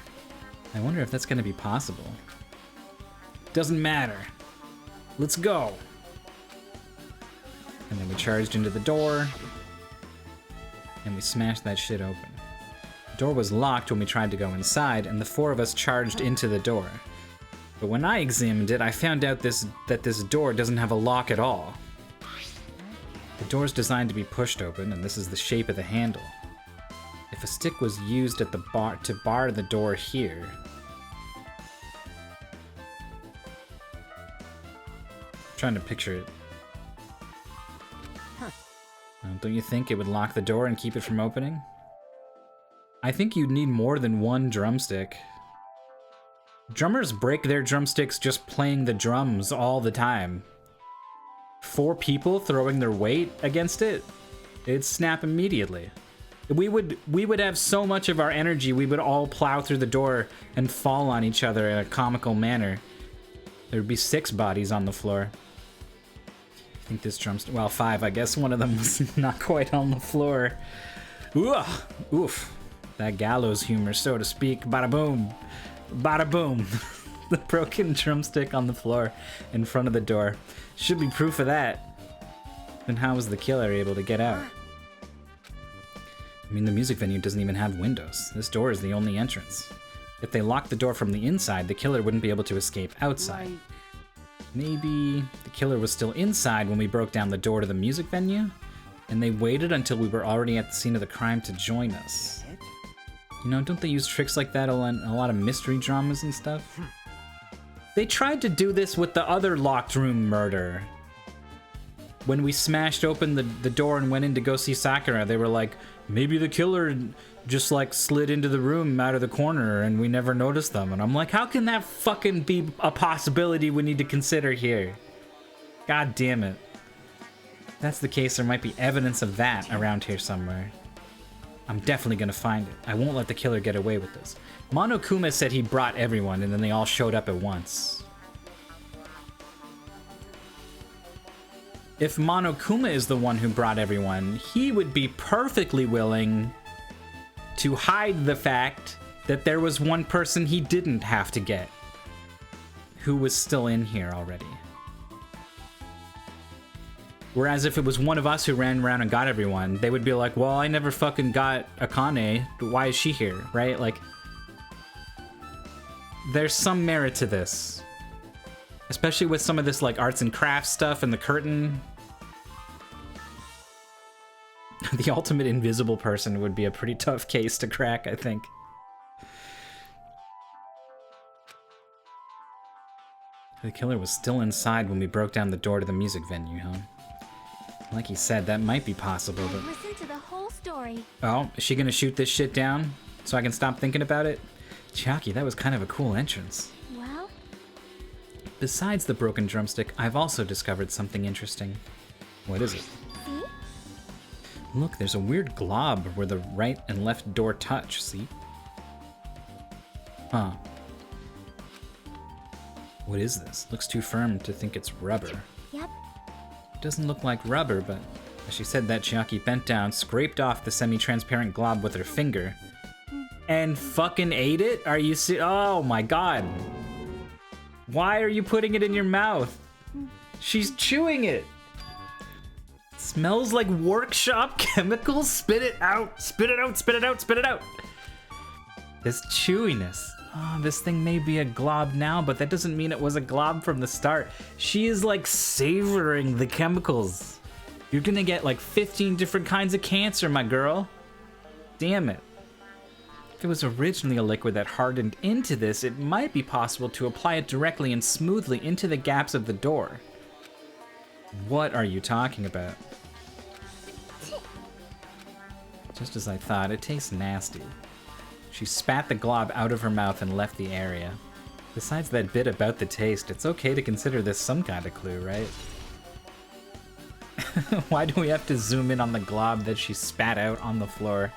I wonder if that's gonna be possible. Doesn't matter. Let's go. And then we charged into the door, and we smashed that shit open. The door was locked when we tried to go inside, and the four of us charged into the door. But when I examined it, I found out that this door doesn't have a lock at all. The door's designed to be pushed open, and this is the shape of the handle. If a stick was used at the bar to bar the door here, I'm trying to picture it. Don't you think it would lock the door and keep it from opening? I think you'd need more than one drumstick. Drummers break their drumsticks just playing the drums all the time. 4 people throwing their weight against it, it'd snap immediately. We would have so much of our energy, we would all plow through the door and fall on each other in a comical manner. There'd be 6 bodies on the floor. I think this drumstick, well, 5, I guess one of them was not quite on the floor. Oof. That gallows humor, so to speak. Bada boom. Bada boom. The broken drumstick on the floor in front of the door. Should be proof of that. Then how was the killer able to get out? I mean, the music venue doesn't even have windows. This door is the only entrance. If they locked the door from the inside, the killer wouldn't be able to escape outside. like, Maybe the killer was still inside when we broke down the door to the music venue, and they waited until we were already at the scene of the crime to join us. You know, don't they use tricks like that in a lot of mystery dramas and stuff? They tried to do this with the other locked room murder. When we smashed open the door and went in to go see Sakura, they were like, maybe the killer just like slid into the room out of the corner and we never noticed them. And I'm like, how can that fucking be a possibility we need to consider here? God damn it. If that's the case, there might be evidence of that around here somewhere. I'm definitely gonna find it. I won't let the killer get away with this. Monokuma said he brought everyone and then they all showed up at once. If Monokuma is the one who brought everyone, he would be perfectly willing to hide the fact that there was one person he didn't have to get, who was still in here already. Whereas if it was one of us who ran around and got everyone, they would be like, well, I never fucking got Akane, why is she here, right? Like, there's some merit to this. Especially with some of this like arts and crafts stuff and the curtain. The ultimate invisible person would be a pretty tough case to crack, I think. The killer was still inside when we broke down the door to the music venue, huh? Like he said, that might be possible, but... Listen to the whole story. Oh, is she gonna shoot this shit down so I can stop thinking about it? Chiaki, that was kind of a cool entrance. Well, Besides the broken drumstick, I've also discovered something interesting. What is it? see? Look, there's a weird glob where the right and left door touch, see? Huh. What is this? Looks too firm to think it's rubber. Yep. It doesn't look like rubber, but as she said that, Chiaki bent down, scraped off the semi-transparent glob with her finger, and fucking ate it? Are you oh my god. Why are you putting it in your mouth? She's chewing it. Smells like workshop chemicals. Spit it out. Spit it out. Spit it out. Spit it out. This chewiness. Oh, this thing may be a glob now, but that doesn't mean it was a glob from the start. She is like savoring the chemicals. You're gonna get like 15 different kinds of cancer, my girl. Damn it. If it was originally a liquid that hardened into this, it might be possible to apply it directly and smoothly into the gaps of the door. What are you talking about? Just as I thought, it tastes nasty. She spat the glob out of her mouth and left the area. Besides that bit about the taste, it's okay to consider this some kind of clue, right? Why do we have to zoom in on the glob that she spat out on the floor?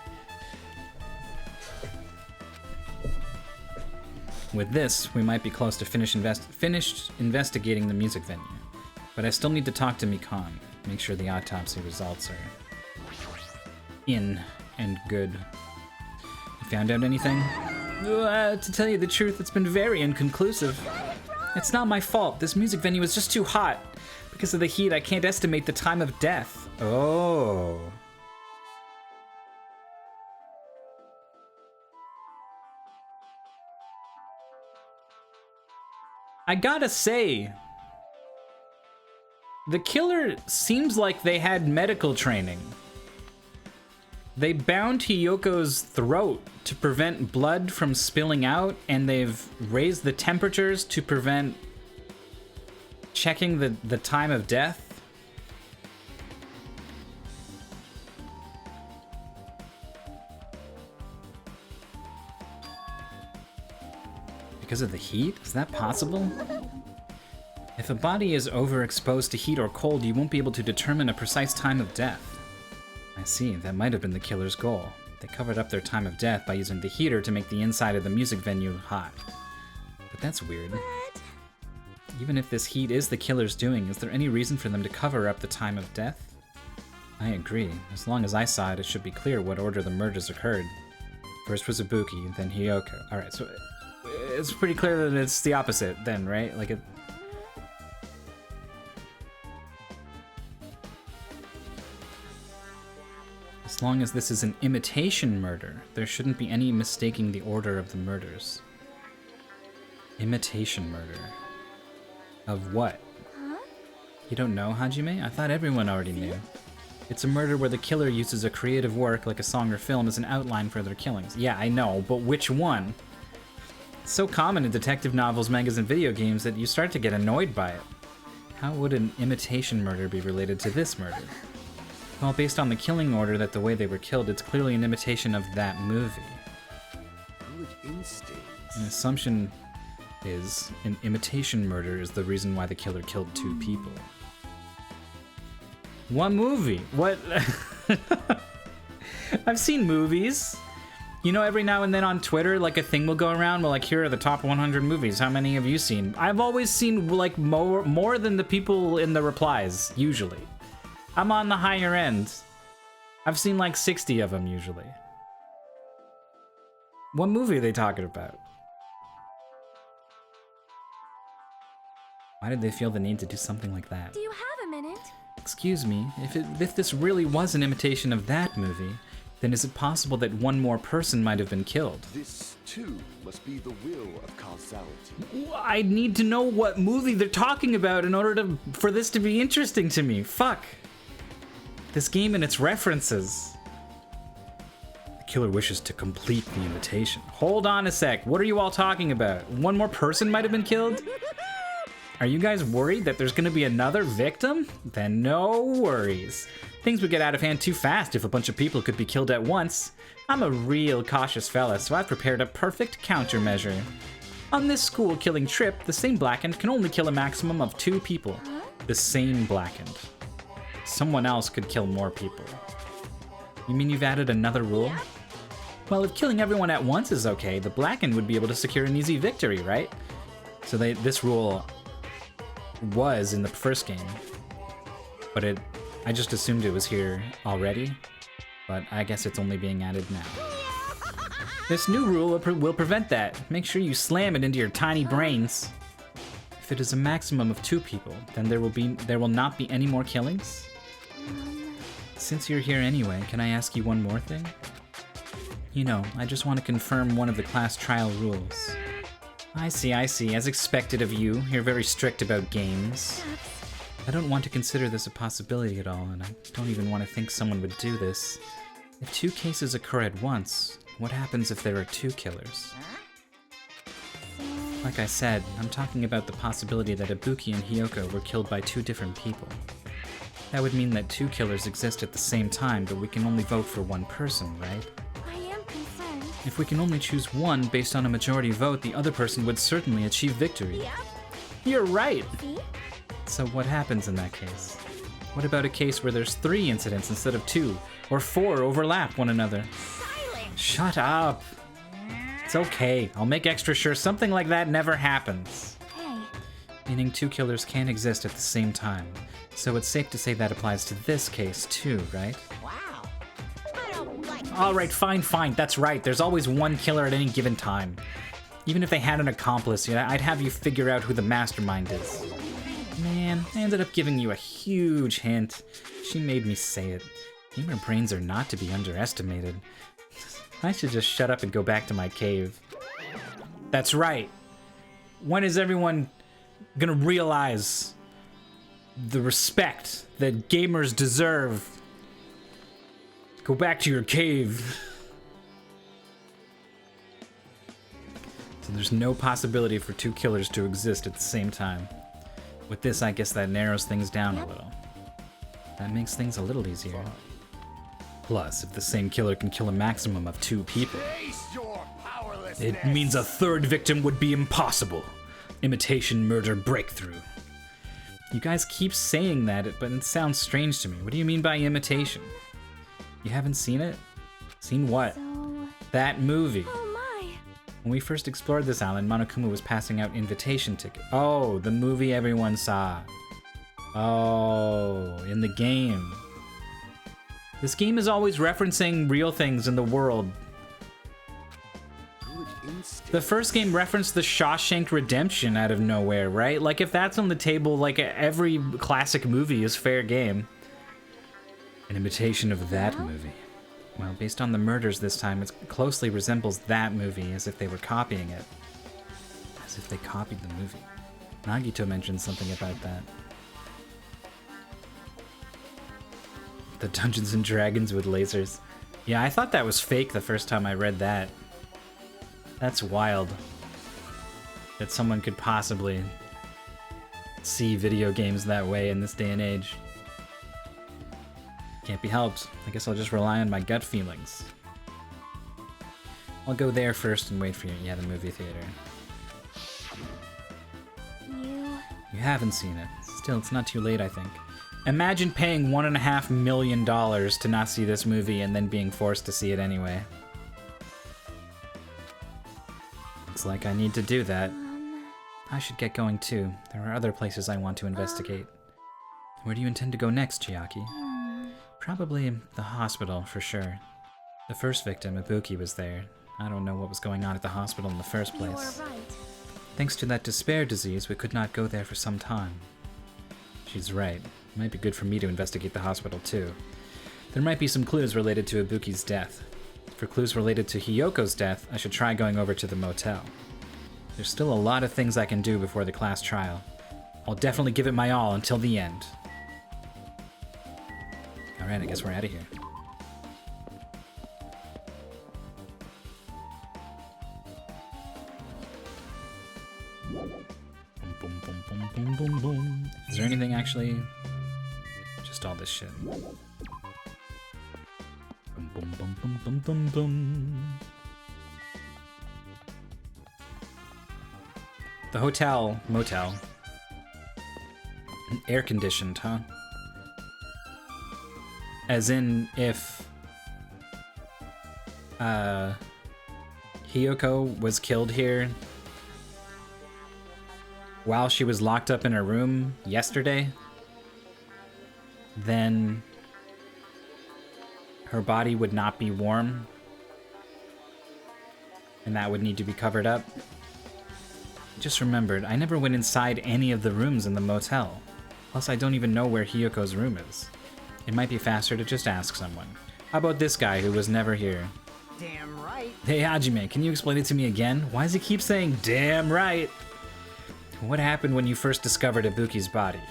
With this, we might be close to finished investigating the music venue. But I still need to talk to Mikan, make sure the autopsy results are in and good. You found out anything? To tell you the truth, it's been very inconclusive. It's not my fault. This music venue is just too hot. Because of the heat, I can't estimate the time of death. Oh. I gotta say, the killer seems like they had medical training. They bound Hiyoko's throat to prevent blood from spilling out, and they've raised the temperatures to prevent checking the time of death. Because of the heat? Is that possible? If a body is overexposed to heat or cold, you won't be able to determine a precise time of death. I see, that might have been the killer's goal. They covered up their time of death by using the heater to make the inside of the music venue hot. But that's weird. Even if this heat is the killer's doing, is there any reason for them to cover up the time of death? I agree. As long as I saw it, it should be clear what order the murders occurred. First was Ibuki, then Hiyoko. Alright, so it's pretty clear that it's the opposite then, right? Like it... As long as this is an imitation murder, there shouldn't be any mistaking the order of the murders. Imitation murder. Of what? Huh? You don't know, Hajime? I thought everyone already knew. It's a murder where the killer uses a creative work, like a song or film, as an outline for their killings. Yeah, I know, but which one? It's so common in detective novels, mangas, and video games that you start to get annoyed by it. How would an imitation murder be related to this murder? Well, based on the killing order that the way they were killed, it's clearly an imitation of that movie. Good instincts. An assumption is an imitation murder is the reason why the killer killed two people. What movie? What? I've seen movies. You know, every now and then on Twitter, like a thing will go around, well, like, here are the top 100 movies. How many have you seen? I've always seen, like, more than the people in the replies, usually. I'm on the higher end. I've seen like 60 of them, usually. What movie are they talking about? Why did they feel the need to do something like that? Do you have a minute? Excuse me, if this really was an imitation of that movie, then is it possible that one more person might have been killed? This, too, must be the will of causality. I need to know what movie they're talking about in order for this to be interesting to me. Fuck. This game and its references. The killer wishes to complete the imitation. Hold on a sec. What are you all talking about? One more person might have been killed? Are you guys worried that there's gonna be another victim? Then no worries. Things would get out of hand too fast if a bunch of people could be killed at once. I'm a real cautious fella, so I've prepared a perfect countermeasure. On this school killing trip, the same Blackened can only kill a maximum of 2 people. The same Blackened. Someone else could kill more people. You mean you've added another rule? Well, if killing everyone at once is okay, the Blackened would be able to secure an easy victory, right? So this rule was in the first game, but I just assumed it was here already, but I guess it's only being added now. This new rule will prevent that. Make sure you slam it into your tiny brains. If it is a maximum of 2 people, then there will not be any more killings? Since you're here anyway, can I ask you one more thing? You know, I just want to confirm one of the class trial rules. I see. As expected of you, you're very strict about games. I don't want to consider this a possibility at all, and I don't even want to think someone would do this. If 2 cases occur at once, what happens if there are 2 killers? Like I said, I'm talking about the possibility that Ibuki and Hiyoko were killed by 2 different people. That would mean that 2 killers exist at the same time, but we can only vote for 1 person, right? I am concerned. If we can only choose 1 based on a majority vote, the other person would certainly achieve victory. Yep. You're right! See? So what happens in that case? What about a case where there's 3 incidents instead of 2, or 4 overlap one another? Silence. Shut up! It's okay, I'll make extra sure something like that never happens. Hey. Meaning 2 killers can't exist at the same time. So it's safe to say that applies to this case too, right? Wow. I don't like this. Alright, fine, that's right. There's always 1 killer at any given time. Even if they had an accomplice, I'd have you figure out who the mastermind is. Man, I ended up giving you a huge hint. She made me say it. Gamer brains are not to be underestimated. I should just shut up and go back to my cave. That's right. When is everyone gonna realize the respect that gamers deserve? Go back to your cave. So there's no possibility for 2 killers to exist at the same time. With this, I guess that narrows things down a little. That makes things a little easier. Plus, if the same killer can kill a maximum of 2 people, Face your powerlessness. it means a 3rd victim would be impossible. Imitation murder breakthrough. You guys keep saying that, but it sounds strange to me. What do you mean by imitation? You haven't seen it? Seen what? So... That movie. Oh my. When we first explored this island, Monokuma was passing out invitation tickets. Oh, the movie everyone saw. Oh, in the game. This game is always referencing real things in the world. Good instinct. The first game referenced the Shawshank Redemption out of nowhere, right? Like, if that's on the table, like, every classic movie is fair game. An imitation of that movie. Well, based on the murders this time, it closely resembles that movie, as if they were copying it. As if they copied the movie. Nagito mentioned something about that. The Dungeons and Dragons with lasers. Yeah, I thought that was fake the first time I read that. That's wild. That someone could possibly see video games that way in this day and age. Can't be helped. I guess I'll just rely on my gut feelings. I'll go there first and wait for you. Yeah, the movie theater. You haven't seen it. Still, it's not too late, I think. Imagine paying $1.5 million to not see this movie and then being forced to see it anyway. Looks like I need to do that. I should get going too. There are other places I want to investigate. Where do you intend to go next, Chiaki? Probably the hospital, for sure. The first victim, Ibuki, was there. I don't know what was going on at the hospital in the first You are place. right. Thanks to that despair disease, we could not go there for some time. She's right. It might be good for me to investigate the hospital too. There might be some clues related to Ibuki's death. For clues related to Hiyoko's death, I should try going over to the motel. There's still a lot of things I can do before the class trial. I'll definitely give it my all until the end. Alright, I guess we're out of here. Boom, boom, boom, boom, boom, boom. Is there anything actually? Just all this shit. Boom, boom, boom, boom, boom, boom, boom. The hotel, motel. Air conditioned, huh? As in, if Hiyoko was killed here while she was locked up in her room yesterday, then her body would not be warm, and that would need to be covered up. I just remembered, I never went inside any of the rooms in the motel. Plus, I don't even know where Hiyoko's room is. It might be faster to just ask someone. How about this guy who was never here? Damn right. Hey Hajime, can you explain it to me again? Why does he keep saying, damn right? What happened when you first discovered Ibuki's body?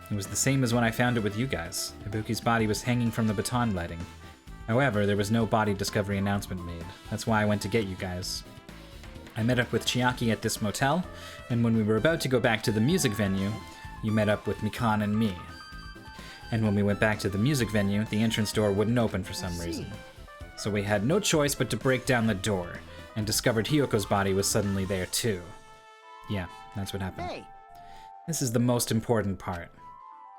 It was the same as when I found it with you guys. Ibuki's body was hanging from the baton lighting. However, there was no body discovery announcement made. That's why I went to get you guys. I met up with Chiaki at this motel, and when we were about to go back to the music venue, you met up with Mikan and me. And when we went back to the music venue, the entrance door wouldn't open for some reason. So we had no choice but to break down the door, and discovered Hiyoko's body was suddenly there too. Yeah, that's what happened. Hey, This is the most important part.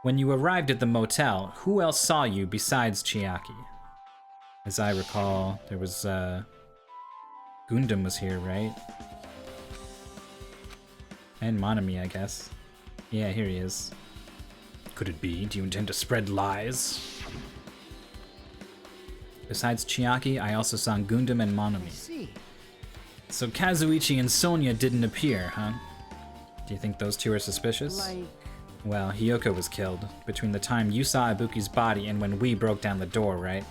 When you arrived at the motel, who else saw you besides Chiaki? As I recall, there was, Gundam was here, right? And Monami, I guess. Yeah, here he is. Could it be? Do you intend to spread lies? Besides Chiaki, I also saw Gundam and Monami. see. So Kazuichi and Sonia didn't appear, huh? Do you think those two are suspicious? Like, Well, Hiyoko was killed between the time you saw Ibuki's body and when we broke down the door, right?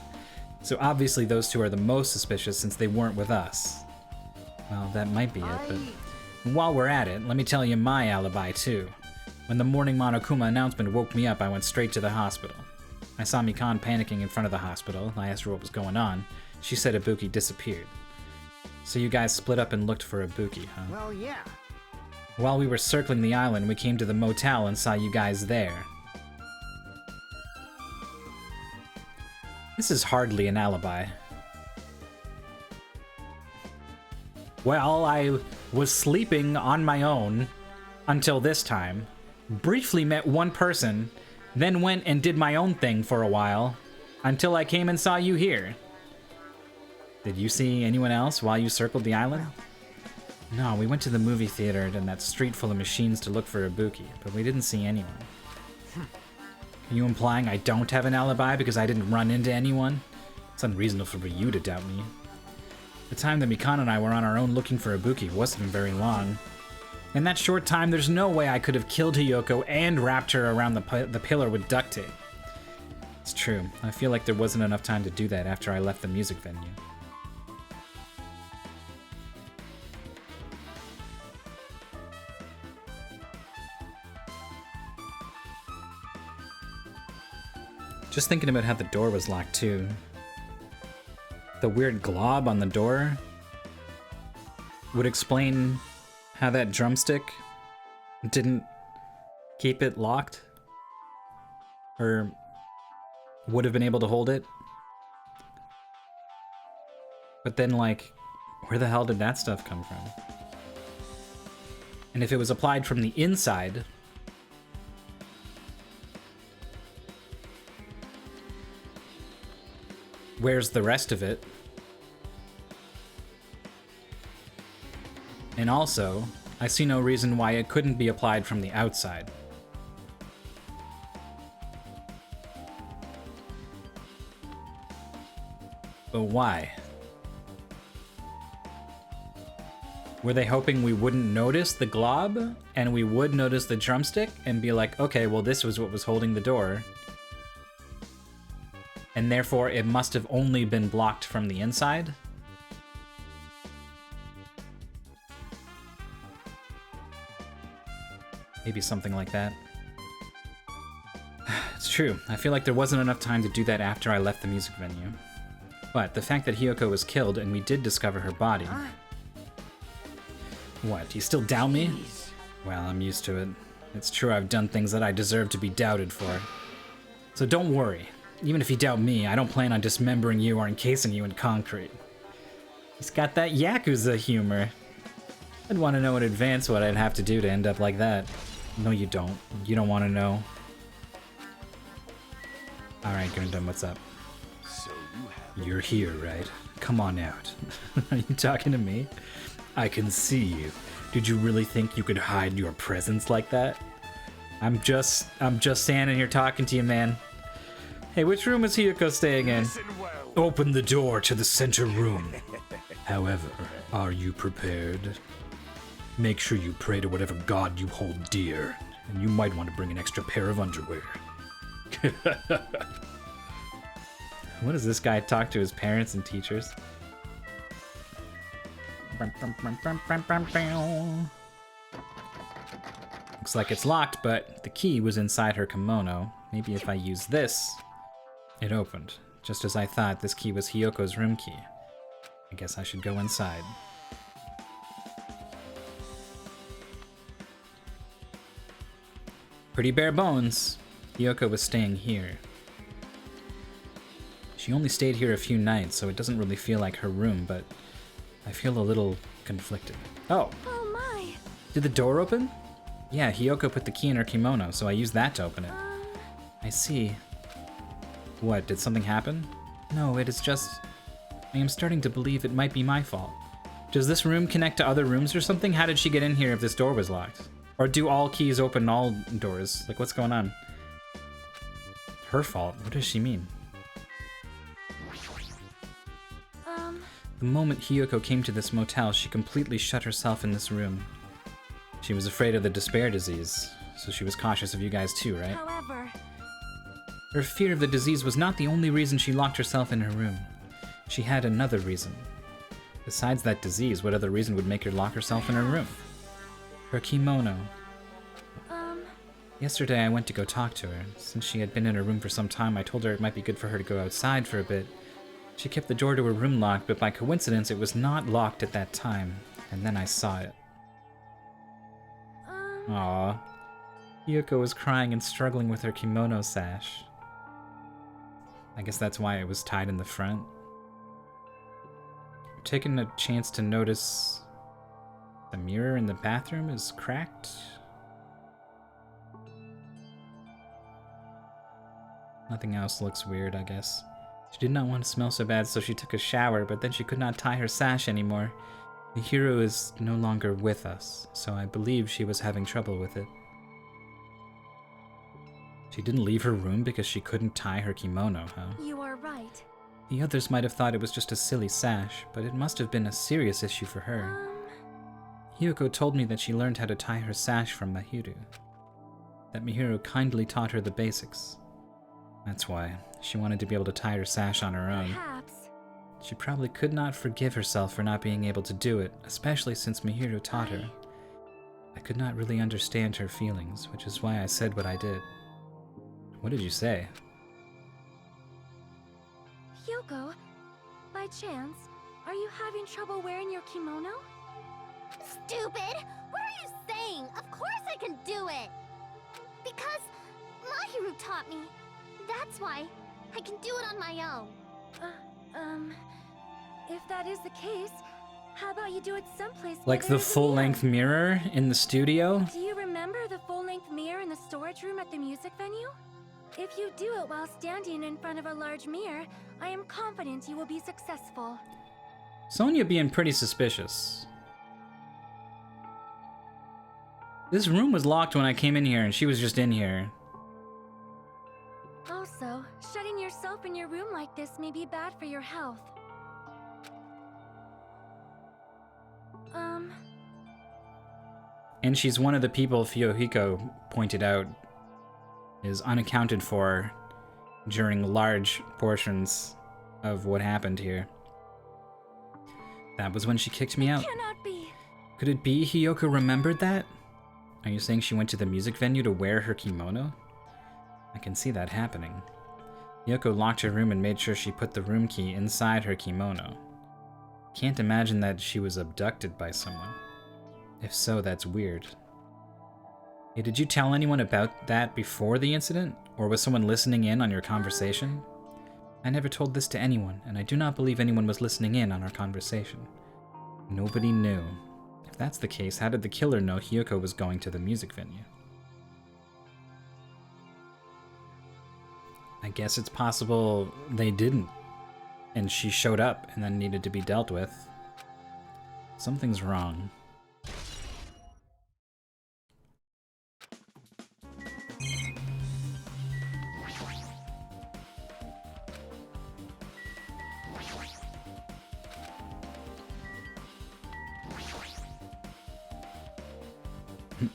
So obviously those two are the most suspicious since they weren't with us. Well, that might be it, but while we're at it, let me tell you my alibi too. When the morning Monokuma announcement woke me up, I went straight to the hospital. I saw Mikan panicking in front of the hospital. I asked her what was going on. She said Ibuki disappeared. So you guys split up and looked for Ibuki, huh? well, yeah. While we were circling the island, we came to the motel and saw you guys there. This is hardly an alibi. Well, I was sleeping on my own until this time. Briefly met one person, then went and did my own thing for a while, until I came and saw you here. Did you see anyone else while you circled the island? No, we went to the movie theater and that street full of machines to look for Ibuki, but we didn't see anyone. Are you implying I don't have an alibi because I didn't run into anyone? It's unreasonable for you to doubt me. The time that Mikan and I were on our own looking for Ibuki wasn't very long. In that short time, there's no way I could have killed Hiyoko and wrapped her around the pillar with duct tape. It's true. I feel like there wasn't enough time to do that after I left the music venue. Just thinking about how the door was locked too. The weird glob on the door would explain how that drumstick didn't keep it locked, or would have been able to hold it. But then, like, where the hell did that stuff come from? And if it was applied from the inside, where's the rest of it? And also, I see no reason why it couldn't be applied from the outside. But why? Were they hoping we wouldn't notice the glob, and we would notice the drumstick, and be like, okay, well this was what was holding the door, and therefore it must have only been blocked from the inside? Maybe something like that. It's true. I feel like there wasn't enough time to do that after I left the music venue. But the fact that Hiyoko was killed and we did discover her body... What, do you still doubt me? Well, I'm used to it. It's true I've done things that I deserve to be doubted for. So don't worry. Even if you doubt me, I don't plan on dismembering you or encasing you in concrete. He's got that Yakuza humor. I'd want to know in advance what I'd have to do to end up like that. No, you don't. You don't want to know. Alright, Gundam, what's up? So you have You're here, right? Come on out. Are you talking to me? I can see you. Did you really think you could hide your presence like that? I'm just standing here talking to you, man. Hey, which room is Hiyoko staying in? listen well. Open the door to the center room. However, are you prepared? Make sure you pray to whatever god you hold dear, and you might want to bring an extra pair of underwear. What does this guy talk to his parents and teachers? Looks like it's locked, but the key was inside her kimono. Maybe if I use this, it opened. Just as I thought, this key was Hiyoko's room key. I guess I should go inside. Pretty bare bones. Hiyoko was staying here. She only stayed here a few nights, so it doesn't really feel like her room, but I feel a little conflicted. Oh, Oh my. did the door open? Yeah, Hiyoko put the key in her kimono, so I used that to open it. I see. What, did something happen? No, it is just... I am starting to believe it might be my fault. Does this room connect to other rooms or something? How did she get in here if this door was locked? Or do all keys open all doors? Like, what's going on? Her fault? What does she mean? The moment Hiyoko came to this motel, she completely shut herself in this room. She was afraid of the despair disease, so she was cautious of you guys too, right? However, Her fear of the disease was not the only reason she locked herself in her room. She had another reason. Besides that disease, what other reason would make her lock herself in her room? Her kimono. Yesterday I went to go talk to her. Since she had been in her room for some time, I told her it might be good for her to go outside for a bit. She kept the door to her room locked, but by coincidence it was not locked at that time, and then I saw it. Aww. Hiyoko was crying and struggling with her kimono sash. I guess that's why it was tied in the front. I've taken a chance to notice the mirror in the bathroom is cracked. Nothing else looks weird, I guess. She did not want to smell so bad, so she took a shower, but then she could not tie her sash anymore. The hero is no longer with us, so I believe she was having trouble with it. She didn't leave her room because she couldn't tie her kimono, huh? you are right. The others might have thought it was just a silly sash, but it must have been a serious issue for her. Hiyoko told me that she learned how to tie her sash from Mahiru. That Mihiru kindly taught her the basics. That's why. She wanted to be able to tie her sash on her own. Perhaps. She probably could not forgive herself for not being able to do it, especially since Mihiru taught her. I could not really understand her feelings, which is why I said what I did. What did you say? Hyoko, by chance, are you having trouble wearing your kimono? Stupid! What are you saying? Of course I can do it! Because Mahiru taught me. That's why I can do it on my own. If that is the case, how about you do it someplace where Like the there's a full-length mirror in the studio? Do you remember the full-length mirror in the storage room at the music venue? If you do it while standing in front of a large mirror, I am confident you will be successful. Sonya being pretty suspicious. This room was locked when I came in here and she was just in here. Also, shutting yourself in your room like this may be bad for your health. And she's one of the people Fuyuhiko pointed out is unaccounted for during large portions of what happened here. That was when she kicked me out. Cannot be. Could it be Hiyoko remembered that? Are you saying she went to the music venue to wear her kimono? I can see that happening. Hiyoko locked her room and made sure she put the room key inside her kimono. Can't imagine that she was abducted by someone. If so, that's weird. Hey, did you tell anyone about that before the incident? Or was someone listening in on your conversation? I never told this to anyone, and I do not believe anyone was listening in on our conversation. Nobody knew. If that's the case, how did the killer know Hiyoko was going to the music venue? I guess it's possible they didn't, and she showed up and then needed to be dealt with. Something's wrong.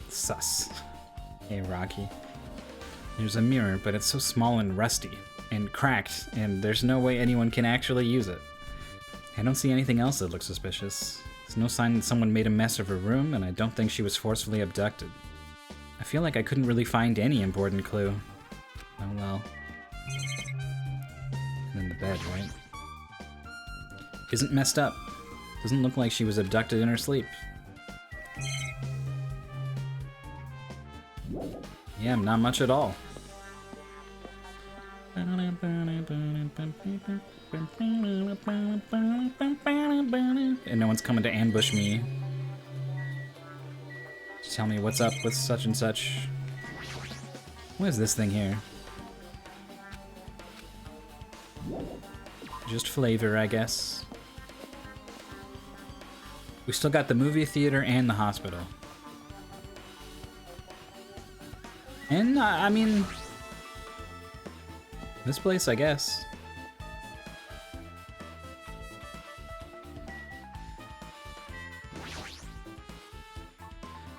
Sus. Hey, Rocky. There's a mirror, but it's so small and rusty and cracked, and there's no way anyone can actually use it. I don't see anything else that looks suspicious. There's no sign that someone made a mess of her room, and I don't think she was forcefully abducted. I feel like I couldn't really find any important clue. Oh well. And in the bed, right? Isn't messed up. Doesn't look like she was abducted in her sleep. Yeah, not much at all. And no one's coming to ambush me. Just tell me what's up with such and such. What is this thing here? Just flavor, I guess. We still got the movie theater and the hospital. And, I mean, this place, I guess.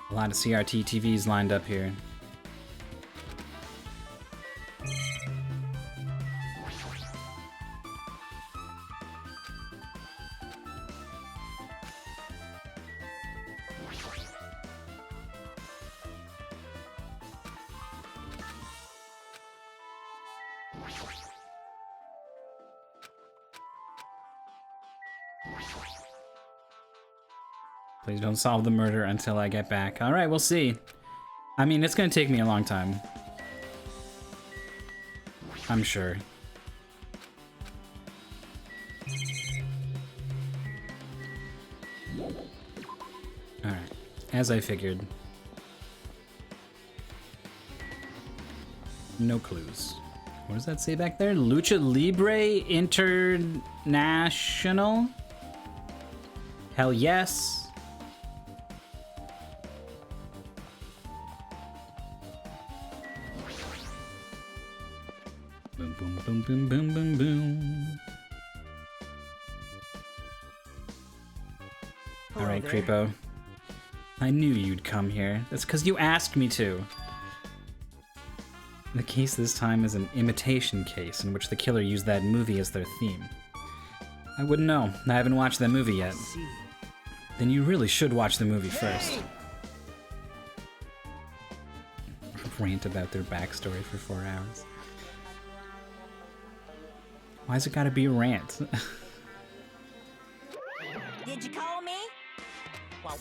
A lot of CRT TVs lined up here. Please don't solve the murder until I get back. Alright, we'll see. I mean, it's gonna take me a long time. I'm sure. Alright, as I figured. No clues. What does that say back there? Lucha Libre International? Hell yes. Boom, boom, boom, boom, boom, boom, boom. All right, Creepo. I knew you'd come here. That's because you asked me to. The case this time is an imitation case in which the killer used that movie as their theme. I wouldn't know. I haven't watched that movie yet. Then you really should watch the movie first. Rant about their backstory for 4 hours. Why's it gotta be a rant? Did you call me? What?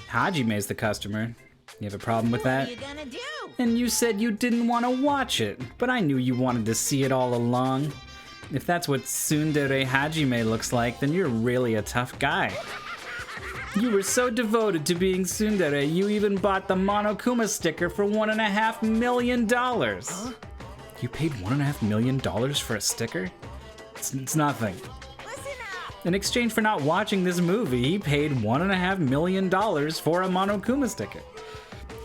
Hajime's the customer. You have a problem with that? What are you gonna do? And you said you didn't want to watch it, but I knew you wanted to see it all along. If that's what Tsundere Hajime looks like, then you're really a tough guy. You were so devoted to being Tsundere, you even bought the Monokuma sticker for $1.5 million. Huh? You paid $1.5 million for a sticker? It's nothing. Listen up. In exchange for not watching this movie, he paid $1.5 million for a Monokuma sticker.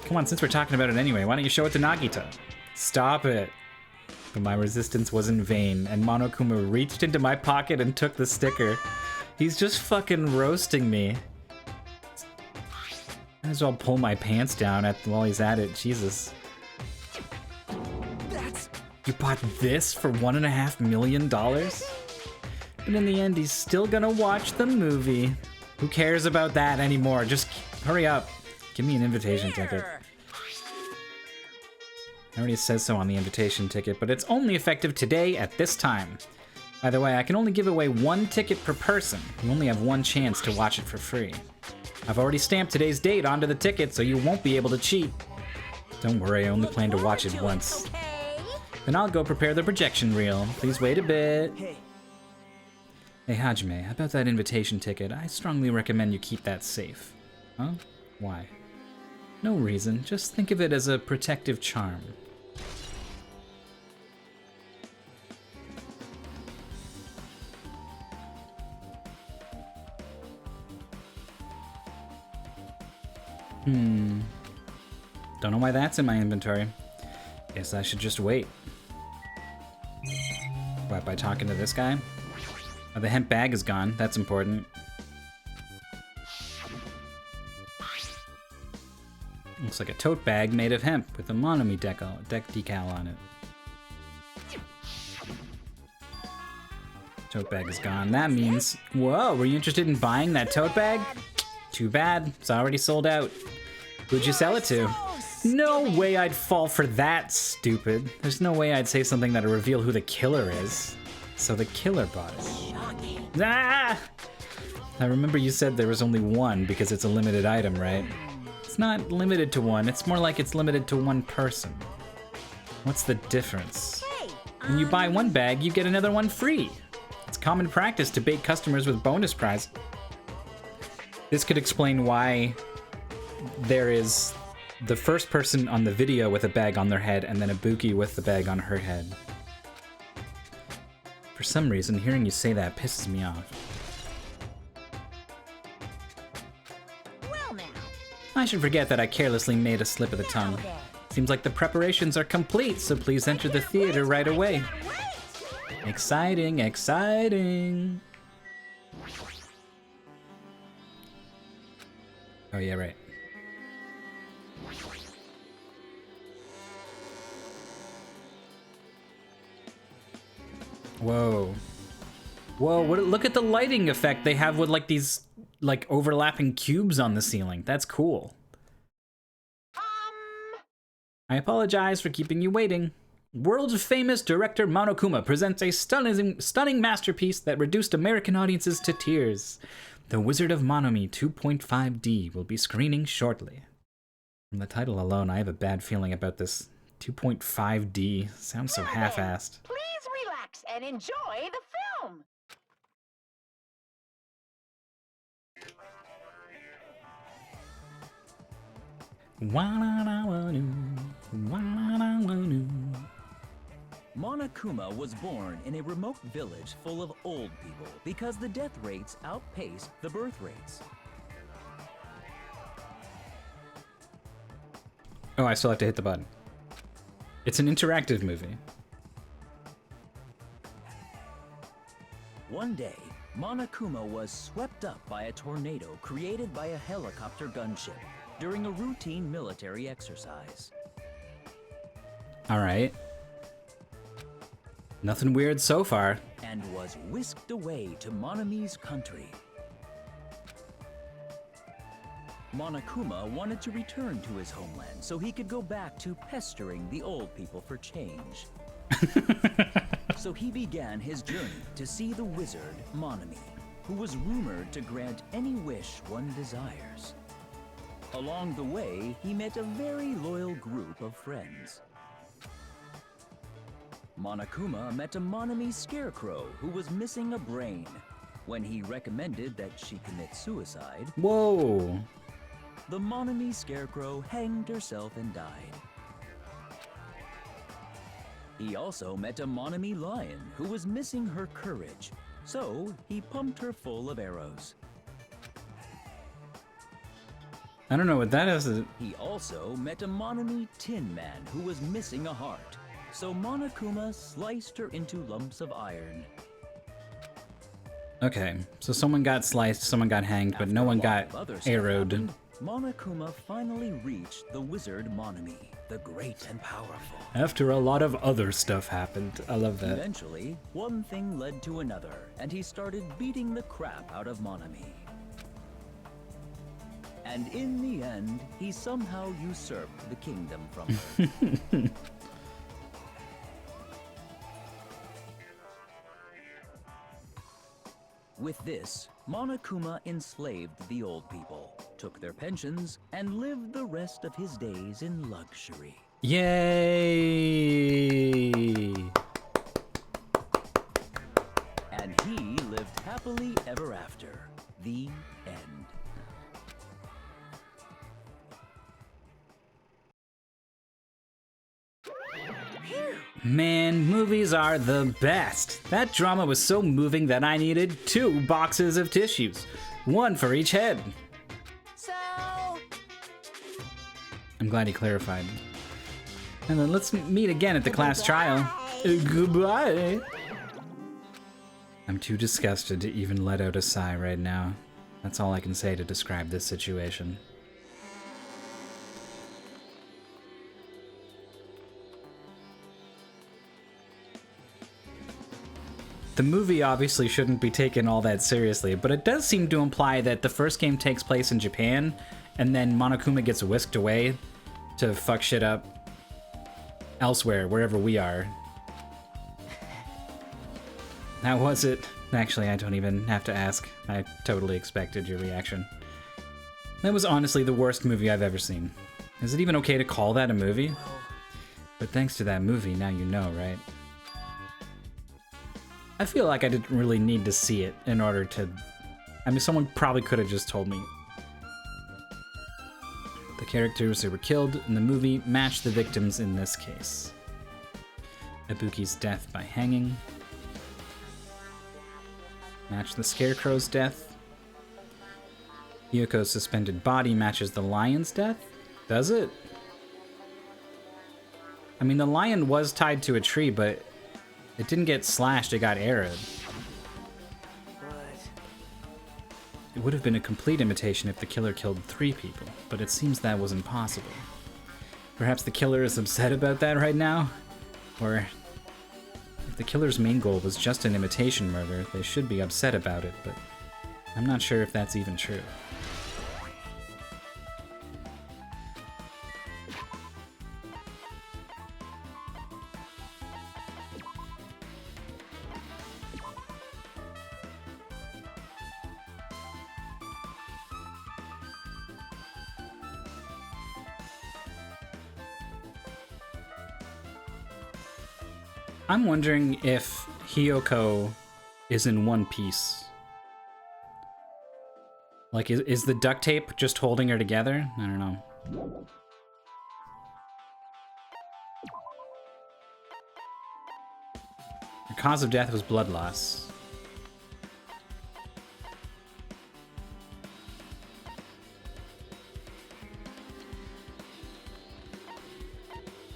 Come on, since we're talking about it anyway, why don't you show it to Nagita? Stop it. But my resistance was in vain, and Monokuma reached into my pocket and took the sticker. He's just fucking roasting me. Might as well pull my pants down while he's at it, Jesus. You bought this for $1.5 million? But in the end, he's still gonna watch the movie. Who cares about that anymore? Just hurry up. Give me an invitation ticket. It already says so on the invitation ticket, but it's only effective today at this time. By the way, I can only give away 1 ticket per person. You only have 1 chance to watch it for free. I've already stamped today's date onto the ticket, so you won't be able to cheat. Don't worry, I only plan to watch it once. Okay. Then I'll go prepare the projection reel. Please wait a bit. Hey, Hey Hajime, about that invitation ticket, I strongly recommend you keep that safe. Huh? Why? No reason, just think of it as a protective charm. Don't know why that's in my inventory. Guess I should just wait. What, by talking to this guy? Oh, the hemp bag is gone. That's important. Looks like a tote bag made of hemp with a Monomi decal on it. Tote bag is gone. That means... Whoa, were you interested in buying that tote bag? Too bad. It's already sold out. Who'd you sell it to? No way I'd fall for that, stupid. There's no way I'd say something that'll reveal who the killer is. So the killer bought it. Ah! I remember you said there was only one because it's a limited item, right? It's not limited to one, it's more like it's limited to one person. What's the difference? When you buy one bag, you get another one free. It's common practice to bait customers with bonus prize. This could explain why there is the first person on the video with a bag on their head and then a Buki with the bag on her head. For some reason, hearing you say that pisses me off. Well now. I should forget that I carelessly made a slip of the tongue. Seems like the preparations are complete, so please enter the theater right away. Exciting, exciting. Oh yeah, right. Whoa. Whoa, look at the lighting effect they have with like these like overlapping cubes on the ceiling. That's cool. I apologize for keeping you waiting. World famous director Monokuma presents a stunning masterpiece that reduced American audiences to tears. The Wizard of Monomi 2.5D will be screening shortly. From the title alone, I have a bad feeling about this 2.5D. Sounds so half-assed. Please relax and enjoy the film. Monokuma was born in a remote village full of old people because the death rates outpaced the birth rates. Oh, I still have to hit the button. It's an interactive movie. One day, Monokuma was swept up by a tornado created by a helicopter gunship during a routine military exercise. All right. Nothing weird so far. And was whisked away to Monomi's country. Monokuma wanted to return to his homeland so he could go back to pestering the old people for change. So he began his journey to see the wizard Monomi, who was rumored to grant any wish one desires. Along the way, he met a very loyal group of friends. Monokuma met a Monomi scarecrow who was missing a brain. When he recommended that she commit suicide, Whoa. the Monomi scarecrow hanged herself and died. He also met a Monomi lion who was missing her courage, so he pumped her full of arrows. I don't know what that is. He also met a Monomi tin man who was missing a heart, so Monokuma sliced her into lumps of iron. Okay, so someone got sliced, someone got hanged, but no one got arrowed. Happened, Monokuma finally reached the wizard Monomi, the great and powerful. After a lot of other stuff happened. I love that. Eventually, one thing led to another, and he started beating the crap out of Monomi. And in the end, he somehow usurped the kingdom from her. With this, Monokuma enslaved the old people, took their pensions, and lived the rest of his days in luxury. Yay! And he lived happily ever after. The end. Man, movies are the best. That drama was so moving that I needed 2 boxes of tissues, 1 for each head. So, I'm glad he clarified. And then let's meet again at the class trial. Goodbye. I'm too disgusted to even let out a sigh right now. That's all I can say to describe this situation. The movie obviously shouldn't be taken all that seriously, but it does seem to imply that the first game takes place in Japan, and then Monokuma gets whisked away to fuck shit up elsewhere, wherever we are. How was it? Actually, I don't even have to ask. I totally expected your reaction. That was honestly the worst movie I've ever seen. Is it even okay to call that a movie? But thanks to that movie, now you know, right? I feel like I didn't really need to see it in order to... I mean, someone probably could have just told me. The characters who were killed in the movie match the victims in this case. Ibuki's death by hanging. Match the Scarecrow's death. Hyoko's suspended body matches the lion's death? Does it? I mean, the lion was tied to a tree, but it didn't get slashed, it got arrowed. But It would have been a complete imitation if the killer killed 3 people, but it seems that was impossible. Perhaps the killer is upset about that right now? Or if the killer's main goal was just an imitation murder, they should be upset about it, but I'm not sure if that's even true. I'm wondering if Hyoko is in one piece. Like, is the duct tape just holding her together? I don't know. Her cause of death was blood loss.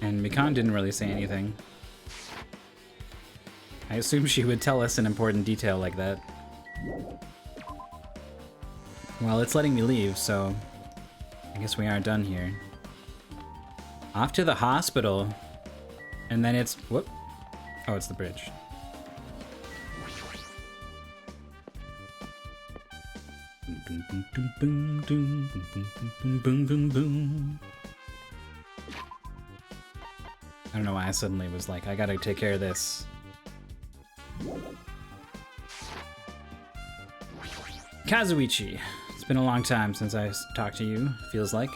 And Mikan didn't really say anything. I assume she would tell us an important detail like that. Well, it's letting me leave, so I guess we are done here. Off to the hospital. And then it's... whoop. Oh, it's the bridge. Boom, boom, boom, boom, boom, boom, boom, boom, boom. I don't know why I suddenly was like, I gotta take care of this. Kazuichi, it's been a long time since I talked to you, feels like.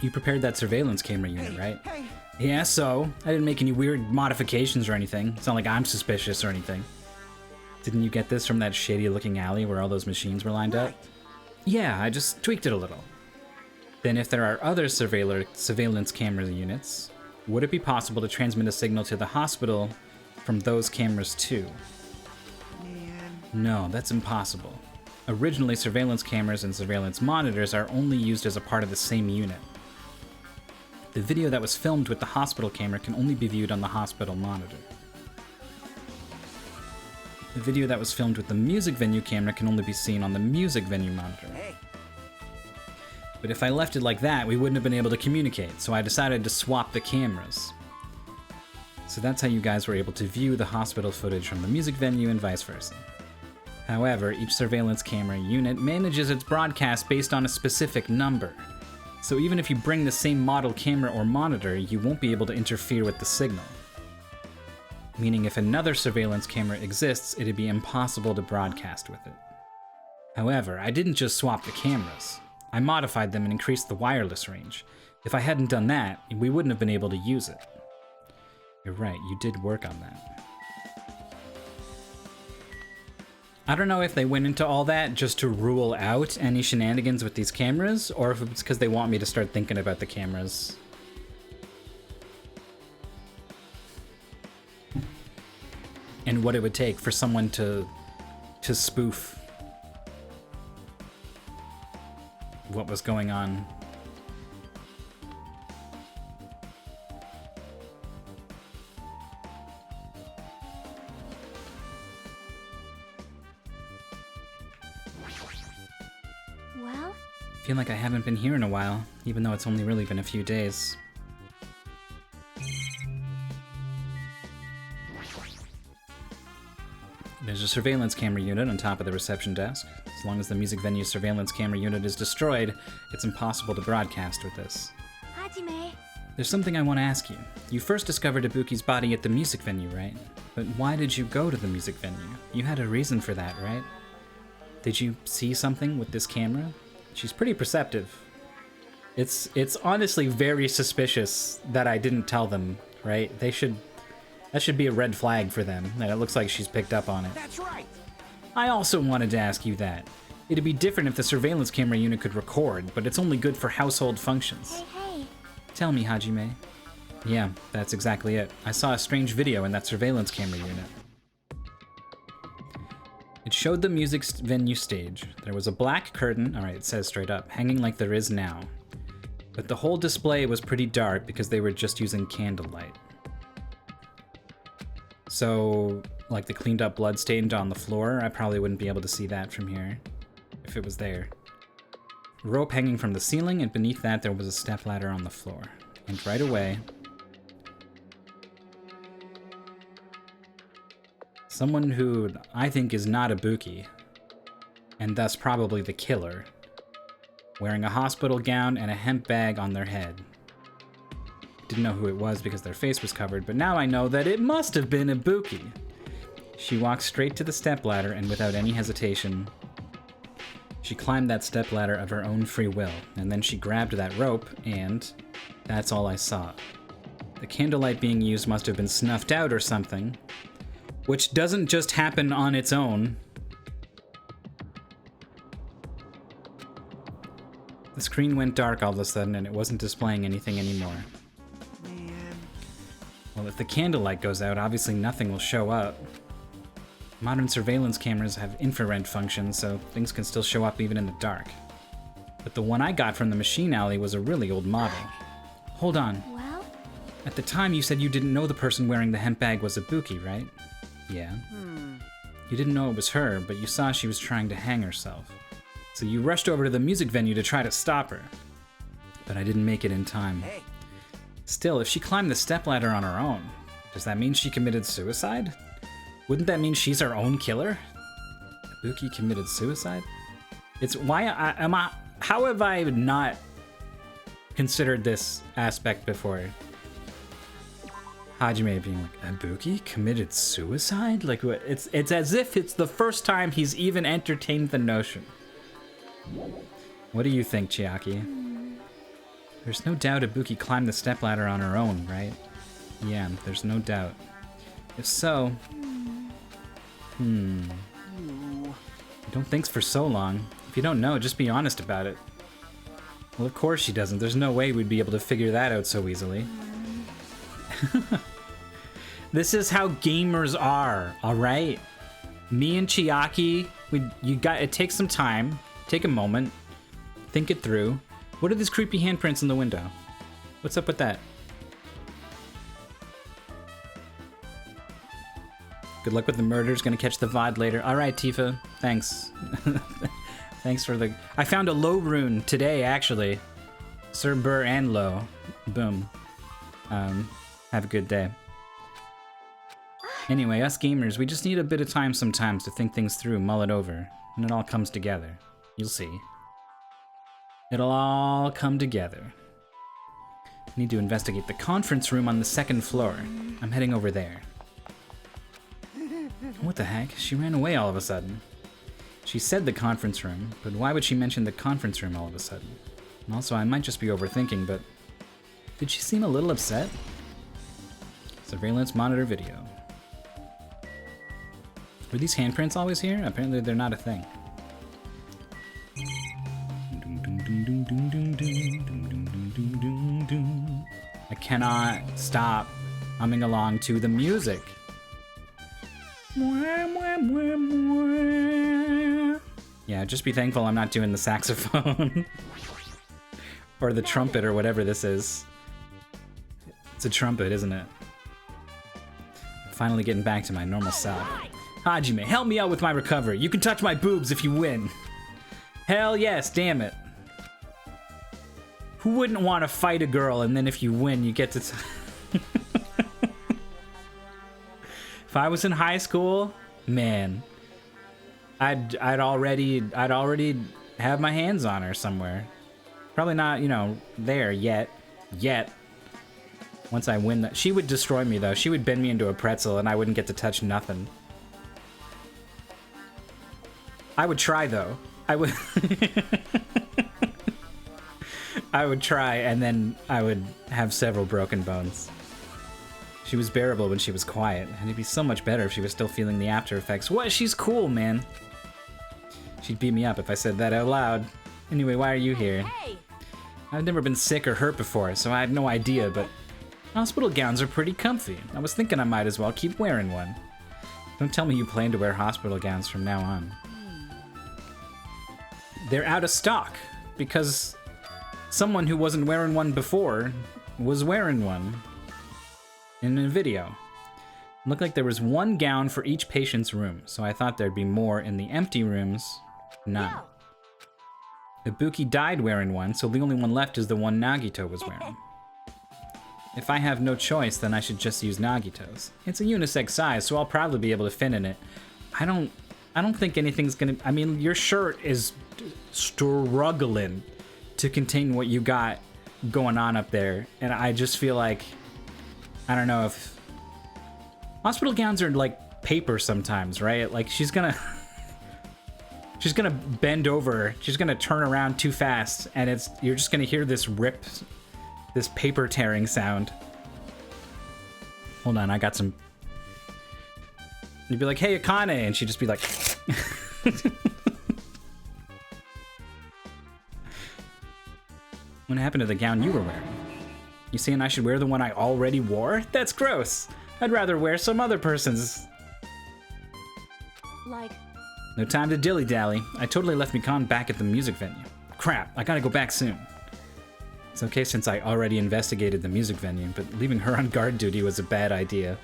You prepared that surveillance camera unit, right? Hey! Yeah, so? I didn't make any weird modifications or anything. It's not like I'm suspicious or anything. Didn't you get this from that shady-looking alley where all those machines were lined up? Yeah, I just tweaked it a little. Then if there are other surveillance camera units, would it be possible to transmit a signal to the hospital from those cameras too? Man. No, that's impossible. Originally, surveillance cameras and surveillance monitors are only used as a part of the same unit. The video that was filmed with the hospital camera can only be viewed on the hospital monitor. The video that was filmed with the music venue camera can only be seen on the music venue monitor. Hey! But if I left it like that, we wouldn't have been able to communicate, so I decided to swap the cameras. So that's how you guys were able to view the hospital footage from the music venue and vice versa. However, each surveillance camera unit manages its broadcast based on a specific number. So even if you bring the same model camera or monitor, you won't be able to interfere with the signal. meaning if another surveillance camera exists, it'd be impossible to broadcast with it. However, I didn't just swap the cameras. I modified them and increased the wireless range. If I hadn't done that, we wouldn't have been able to use it. You're right, you did work on that. I don't know if they went into all that just to rule out any shenanigans with these cameras, or if it's because they want me to start thinking about the cameras. And what it would take for someone to spoof what was going on. Well? I feel like I haven't been here in a while, even though it's only really been a few days. There's a surveillance camera unit on top of the reception desk. As long as the music venue's surveillance camera unit is destroyed, it's impossible to broadcast with this. Hajime. There's something I want to ask you. You first discovered Ibuki's body at the music venue, right? But why did you go to the music venue? You had a reason for that, right? Did you see something with this camera? She's pretty perceptive. It's honestly very suspicious that I didn't tell them, right? That should be a red flag for them, and it looks like she's picked up on it. That's right. I also wanted to ask you that. It'd be different if the surveillance camera unit could record, but it's only good for household functions. Hey. Tell me, Hajime. Yeah, that's exactly it. I saw a strange video in that surveillance camera unit. It showed the music venue stage. There was a black curtain, alright, it says straight up, hanging like there is now. But the whole display was pretty dark because they were just using candlelight. So, like the cleaned up blood stained on the floor, I probably wouldn't be able to see that from here, if it was there. Rope hanging from the ceiling, and beneath that there was a stepladder on the floor. And right away, someone who I think is not Ibuki, and thus probably the killer, wearing a hospital gown and a hemp bag on their head. Didn't know who it was because their face was covered, but now I know that it must have been Ibuki. She walked straight to the stepladder, and without any hesitation, she climbed that stepladder of her own free will, and then she grabbed that rope, and that's all I saw. The candlelight being used must have been snuffed out or something, which doesn't just happen on its own. The screen went dark all of a sudden, and it wasn't displaying anything anymore. Man. Well, if the candlelight goes out, obviously nothing will show up. Modern surveillance cameras have infrared functions, so things can still show up even in the dark. But the one I got from the machine alley was a really old model. Hold on. Well? At the time you said you didn't know the person wearing the hemp bag was Ibuki, right? Yeah. You didn't know it was her, but you saw she was trying to hang herself. So you rushed over to the music venue to try to stop her. But I didn't make it in time. Hey. Still, if she climbed the stepladder on her own, does that mean she committed suicide? Wouldn't that mean she's her own killer? Ibuki committed suicide? It's why how have I not considered this aspect before? Hajime being like, Ibuki committed suicide? Like, what? It's as if it's the first time he's even entertained the notion. What do you think, Chiaki? There's no doubt Ibuki climbed the stepladder on her own, right? Yeah, there's no doubt. If so... Don't think for so long. If you don't know, just be honest about it. Well, of course she doesn't. There's no way we'd be able to figure that out so easily. This is how gamers are, alright? Me and Chiaki, it takes some time. Take a moment. Think it through. What are these creepy handprints in the window? What's up with that? Good luck with the murders. Gonna catch the VOD later. Alright, Tifa. Thanks. Thanks for the... I found a low rune today, actually. Sir Burr and low. Boom. Have a good day. Anyway, us gamers, we just need a bit of time sometimes to think things through, mull it over, and it all comes together. You'll see. It'll all come together. I need to investigate the conference room on the second floor. I'm heading over there. What the heck? She ran away all of a sudden. She said the conference room, but why would she mention the conference room all of a sudden? And also, I might just be overthinking, but did she seem a little upset? Surveillance monitor video. Were these handprints always here? Apparently they're not a thing. I cannot stop humming along to the music. Yeah, just be thankful I'm not doing the saxophone. Or the trumpet or whatever this is. It's a trumpet, isn't it? Finally getting back to my normal self. Hajime, help me out with my recovery. You can touch my boobs if you win. Hell yes, damn it. Who wouldn't want to fight a girl and then if you win, you get to... If I was in high school, man, I'd already have my hands on her somewhere. Probably not, you know, there yet. Once I win that, she would destroy me though. She would bend me into a pretzel and I wouldn't get to touch nothing. I would try though. I would I would try and then I would have several broken bones. She was bearable when she was quiet, and it'd be so much better if she was still feeling the after effects. What? She's cool, man. She'd beat me up if I said that out loud. Anyway, why are you here? Hey! I've never been sick or hurt before, so I had no idea, but hospital gowns are pretty comfy. I was thinking I might as well keep wearing one. Don't tell me you plan to wear hospital gowns from now on. They're out of stock, because someone who wasn't wearing one before was wearing one in a video. It looked like there was one gown for each patient's room, so I thought there'd be more in the empty rooms. None. Ibuki died wearing one, so the only one left is the one Nagito was wearing. If I have no choice, then I should just use Nagito's. It's a unisex size, so I'll probably be able to fit in it. I don't think anything's gonna... I mean, your shirt is struggling to contain what you got going on up there, and I just feel like... I don't know if... Hospital gowns are like paper sometimes, right? Like, she's gonna... she's gonna bend over, she's gonna turn around too fast, and you're just gonna hear this rip... this paper tearing sound. Hold on, I got some... You'd be like, hey, Akane, and she'd just be like... What happened to the gown you were wearing? You saying I should wear the one I already wore? That's gross. I'd rather wear some other person's. Like, No time to dilly-dally. I totally left Mikan back at the music venue. Crap, I gotta go back soon. It's okay since I already investigated the music venue, but leaving her on guard duty was a bad idea.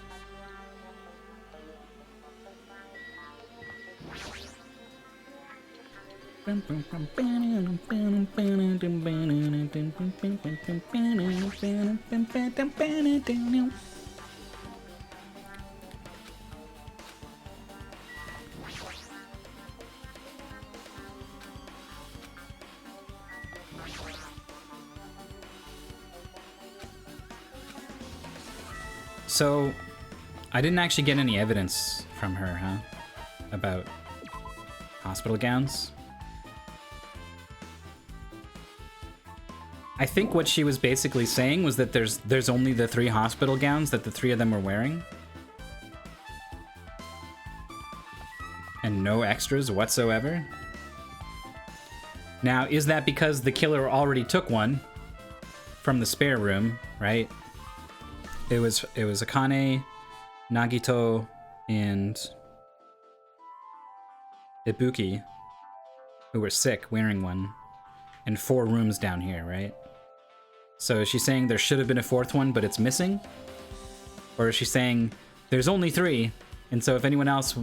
So, I didn't actually get any evidence from her, huh? About hospital gowns? I think what she was basically saying was that there's only the 3 hospital gowns that the 3 of them were wearing. And no extras whatsoever. Now, is that because the killer already took one from the spare room, right? It was Akane, Nagito, and Ibuki who were sick wearing one, and 4 rooms down here, right? So is she saying there should have been a 4th one, but it's missing? Or is she saying there's only 3, and so if anyone else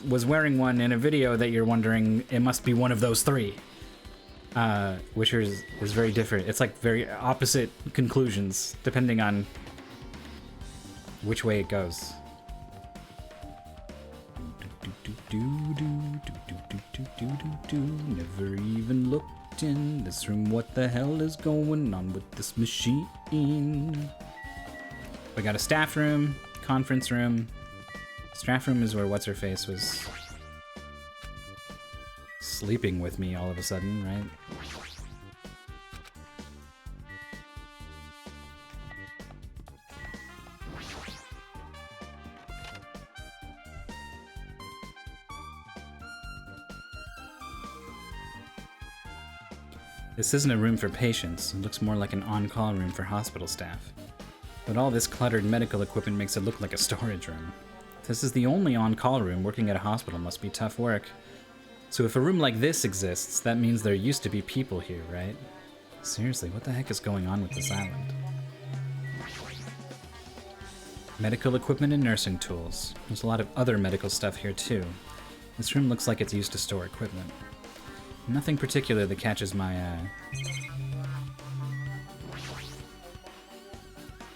was wearing one in a video that you're wondering, it must be one of those 3? Which is very different. It's like very opposite conclusions, depending on which way it goes. Never even looked in this room. What the hell is going on with this machine? We got a staff room, conference room, Staff room is where what's-her-face was sleeping with me all of a sudden, right? This isn't a room for patients. It looks more like an on-call room for hospital staff. But all this cluttered medical equipment makes it look like a storage room. If this is the only on-call room, working at a hospital must be tough work. So if a room like this exists, that means there used to be people here, right? Seriously, what the heck is going on with this island? Medical equipment and nursing tools. There's a lot of other medical stuff here too. This room looks like it's used to store equipment. Nothing particular that catches my eye.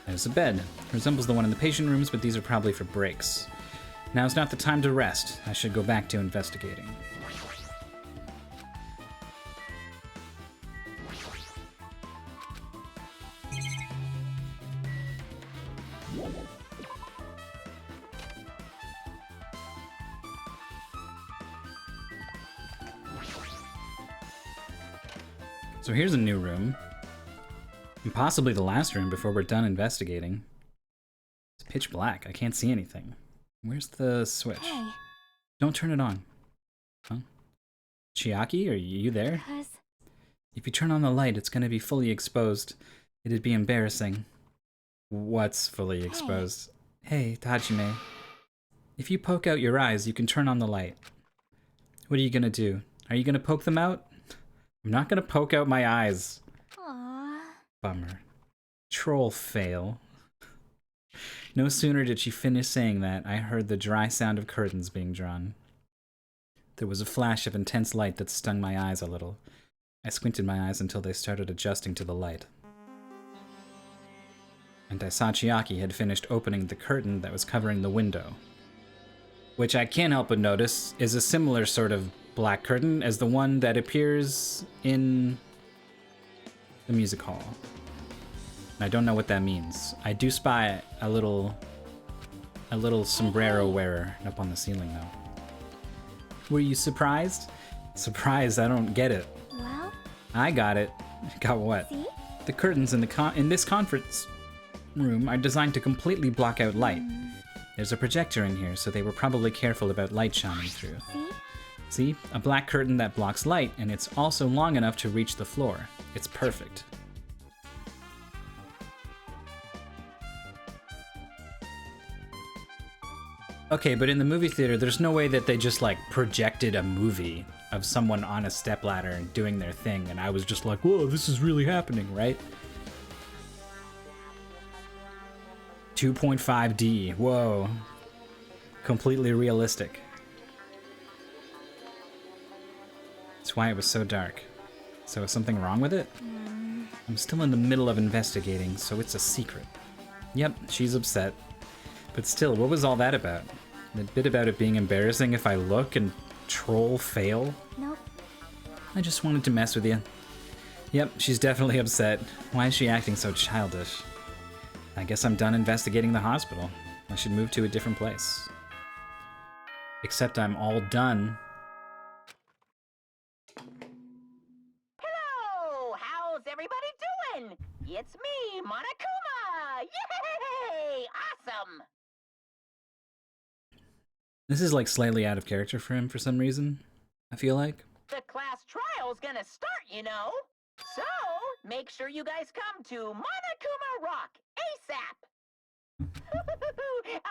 There's a bed. It resembles the one in the patient rooms, but these are probably for breaks. Now's not the time to rest. I should go back to investigating. So here's a new room. And possibly the last room before we're done investigating. It's pitch black. I can't see anything. Where's the switch? Hey. Don't turn it on. Huh? Chiaki, are you there? Because If you turn on the light, it's going to be fully exposed. It'd be embarrassing. What's fully exposed? Hey, Tajime. If you poke out your eyes, you can turn on the light. What are you going to do? Are you going to poke them out? I'm not going to poke out my eyes. Aww. Bummer. Troll fail. No sooner did she finish saying that, I heard the dry sound of curtains being drawn. There was a flash of intense light that stung my eyes a little. I squinted my eyes until they started adjusting to the light. And I saw Chiaki had finished opening the curtain that was covering the window. Which I can't help but notice is a similar sort of black curtain as the one that appears in the music hall. I don't know what that means. I do spy a little sombrero wearer up on the ceiling though. Were you surprised? Surprised I don't get it. Well, I got it. Got what? see? The curtains in this conference room are designed to completely block out light. There's a projector in here, so they were probably careful about light shining through. See? See? A black curtain that blocks light, and it's also long enough to reach the floor. It's perfect. Okay, but in the movie theater, there's no way that they just, like, projected a movie of someone on a stepladder and doing their thing, and I was just like, whoa, this is really happening, right? 2.5D, whoa. Completely realistic. That's why it was so dark. So is something wrong with it? I'm still in the middle of investigating, so it's a secret. Yep, she's upset. But still, what was all that about? The bit about it being embarrassing if I look and troll fail? Nope. I just wanted to mess with you. Yep, she's definitely upset. Why is she acting so childish? I guess I'm done investigating the hospital. I should move to a different place. Except I'm all done. Hello! How's everybody doing? It's me, Monokuma! Yay! Awesome! This is like slightly out of character for him for some reason, I feel like. The class trial's gonna start, you know? So, make sure you guys come to Monokuma Rock ASAP!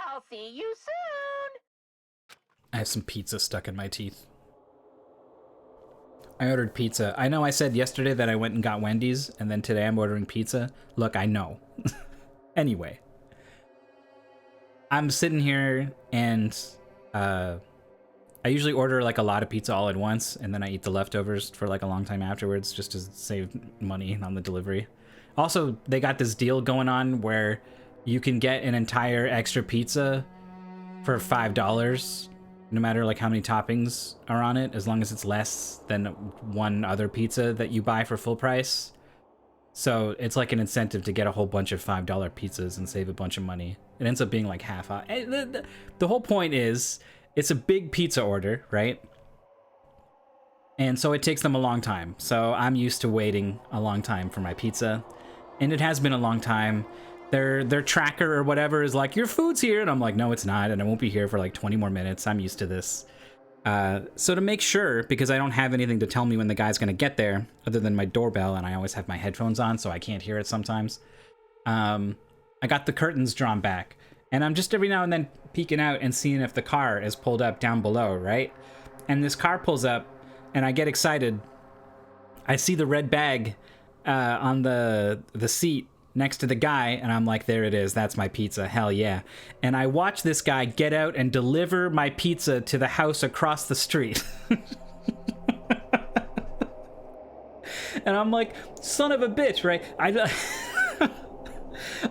I'll see you soon! I have some pizza stuck in my teeth. I ordered pizza. I know I said yesterday that I went and got Wendy's, and then today I'm ordering pizza. Look, I know. Anyway. I'm sitting here and I usually order like a lot of pizza all at once, and then I eat the leftovers for like a long time afterwards just to save money on the delivery. Also, they got this deal going on where you can get an entire extra pizza for $5, no matter like how many toppings are on it, as long as it's less than one other pizza that you buy for full price. So it's like an incentive to get a whole bunch of $5 pizzas and save a bunch of money. It ends up being like half off. The whole point is it's a big pizza order, right? And so it takes them a long time. So I'm used to waiting a long time for my pizza. And it has been a long time. Their tracker or whatever is like, your food's here. And I'm like, no, it's not. And I won't be here for like 20 more minutes. I'm used to this. So to make sure, because I don't have anything to tell me when the guy's going to get there, other than my doorbell, and I always have my headphones on, so I can't hear it sometimes, I got the curtains drawn back. And I'm just every now and then peeking out and seeing if the car is pulled up down below, right? And this car pulls up, and I get excited. I see the red bag on the seat next to the guy, and I'm like, there it is, that's my pizza, hell yeah. And I watch this guy get out and deliver my pizza to the house across the street. And I'm like, son of a bitch, right?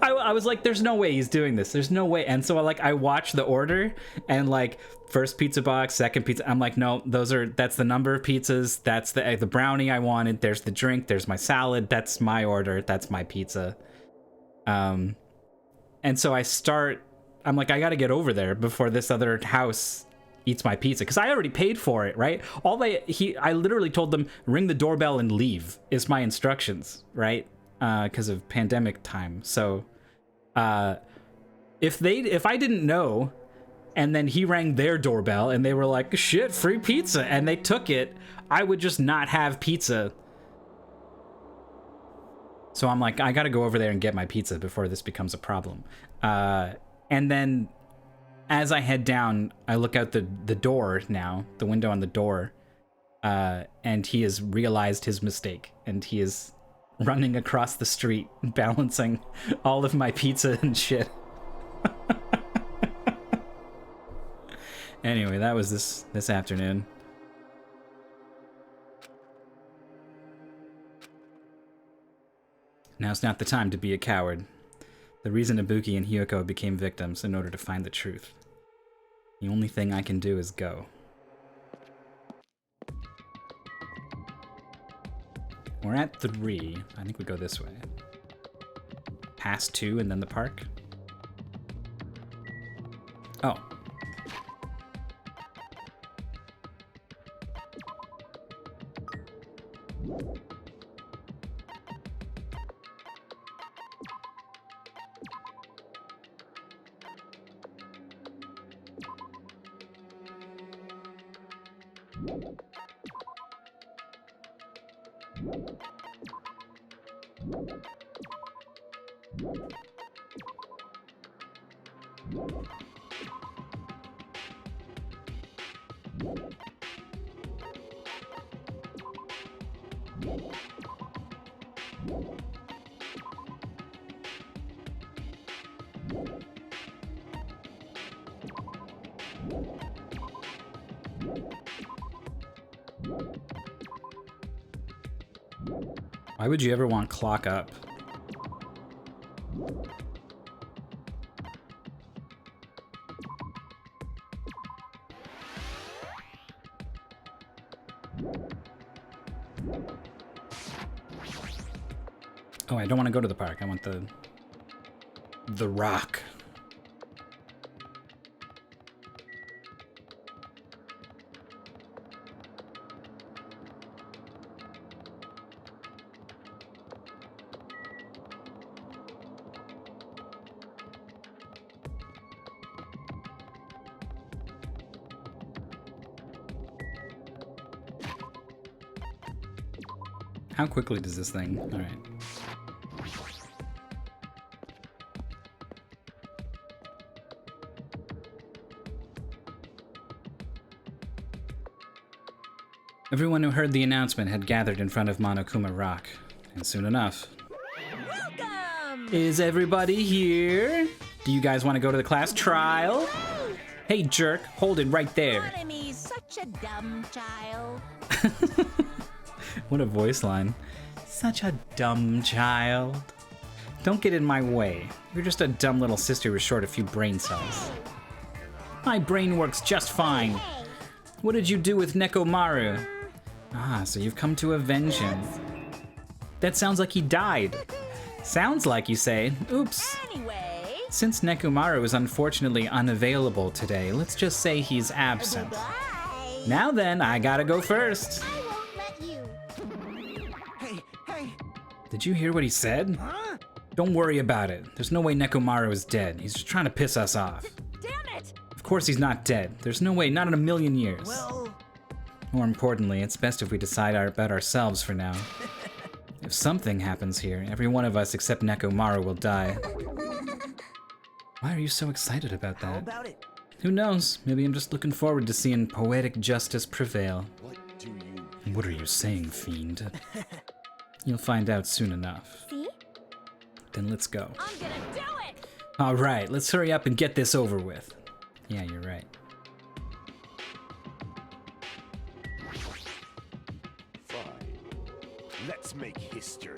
I was like, there's no way he's doing this, there's no way. And so I watch the order, and like, first pizza box, second pizza, I'm like, no, that's the number of pizzas, that's the brownie I wanted, there's the drink, there's my salad, that's my order, that's my pizza. And so I'm like, I gotta get over there before this other house eats my pizza, because I already paid for it, right? I literally told them, ring the doorbell and leave is my instructions, right? Because of pandemic time. So if I didn't know, and then he rang their doorbell and they were like, shit, free pizza, and they took it, I would just not have pizza. So I'm like, I gotta go over there and get my pizza before this becomes a problem. And then as I head down, I look out the door now, the window on the door, and he has realized his mistake, and he is running across the street, balancing all of my pizza and shit. Anyway, that was this afternoon. Now's not the time to be a coward. The reason Ibuki and Hyoko became victims in order to find the truth. The only thing I can do is go. We're at 3. I think we go this way. Past 2 and then the park. Oh. Why would you ever want clock up? Oh, I don't want to go to the park. I want the rock. How quickly does this thing? All right. Everyone who heard the announcement had gathered in front of Monokuma Rock, and soon enough. Welcome! Is everybody here? Do you guys want to go to the class trial? Hey jerk, hold it right there. Monomi's such a dumb child. What a voice line. Such a dumb child. Don't get in my way. You're just a dumb little sister who's short a few brain cells. My brain works just fine. What did you do with Nekomaru? Ah, so you've come to avenge him. That sounds like he died. Sounds like you say. Oops. Anyway, Since Nekomaru is unfortunately unavailable today, let's just say he's absent. Bye. Now then, I gotta go first. I won't let you. Hey, Did you hear what he said? huh? Don't worry about it. There's no way Nekomaru is dead. He's just trying to piss us off. damn it! Of course he's not dead. There's no way, not in a million years. Well, More importantly, it's best if we decide about ourselves for now. If something happens here, every one of us except Nekomaru will die. Why are you so excited about how that? about it? Who knows? Maybe I'm just looking forward to seeing poetic justice prevail. What do you... What are you saying, fiend? You'll find out soon enough. See? Then let's go. I'm gonna do it! Alright, let's hurry up and get this over with. Yeah, you're right. Fine. Let's make history.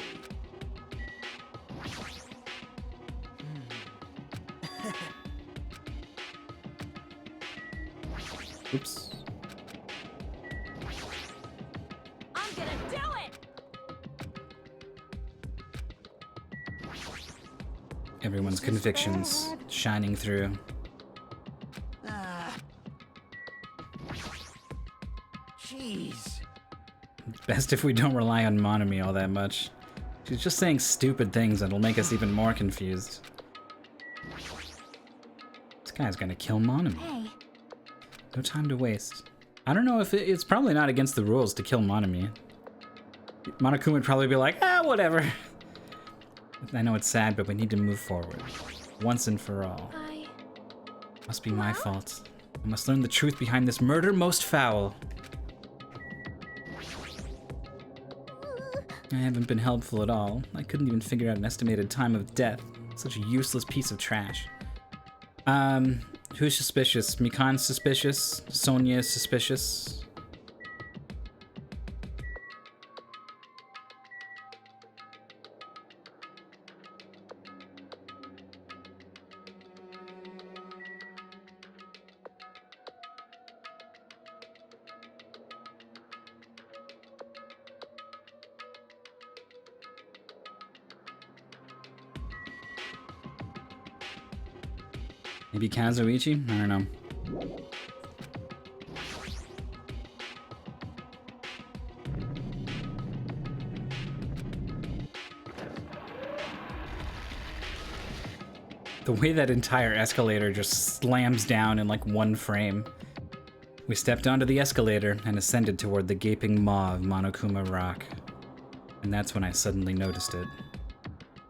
Oops. I'm gonna do it! Everyone's convictions shining through. Ah. Jeez. Best if we don't rely on Monami all that much. She's just saying stupid things that'll make us even more confused. This guy's gonna kill Monami. Hey. No time to waste. I don't know if it's probably not against the rules to kill Monami. Monokuma would probably be like, ah, whatever. I know it's sad, but we need to move forward. Once and for all. Must be my fault. I must learn the truth behind this murder most foul. I haven't been helpful at all. I couldn't even figure out an estimated time of death. Such a useless piece of trash. Who's suspicious? Mikan's suspicious? Sonia's suspicious? Maybe Kazuichi? I don't know. The way that entire escalator just slams down in like one frame. We stepped onto the escalator and ascended toward the gaping maw of Monokuma Rock. And that's when I suddenly noticed it.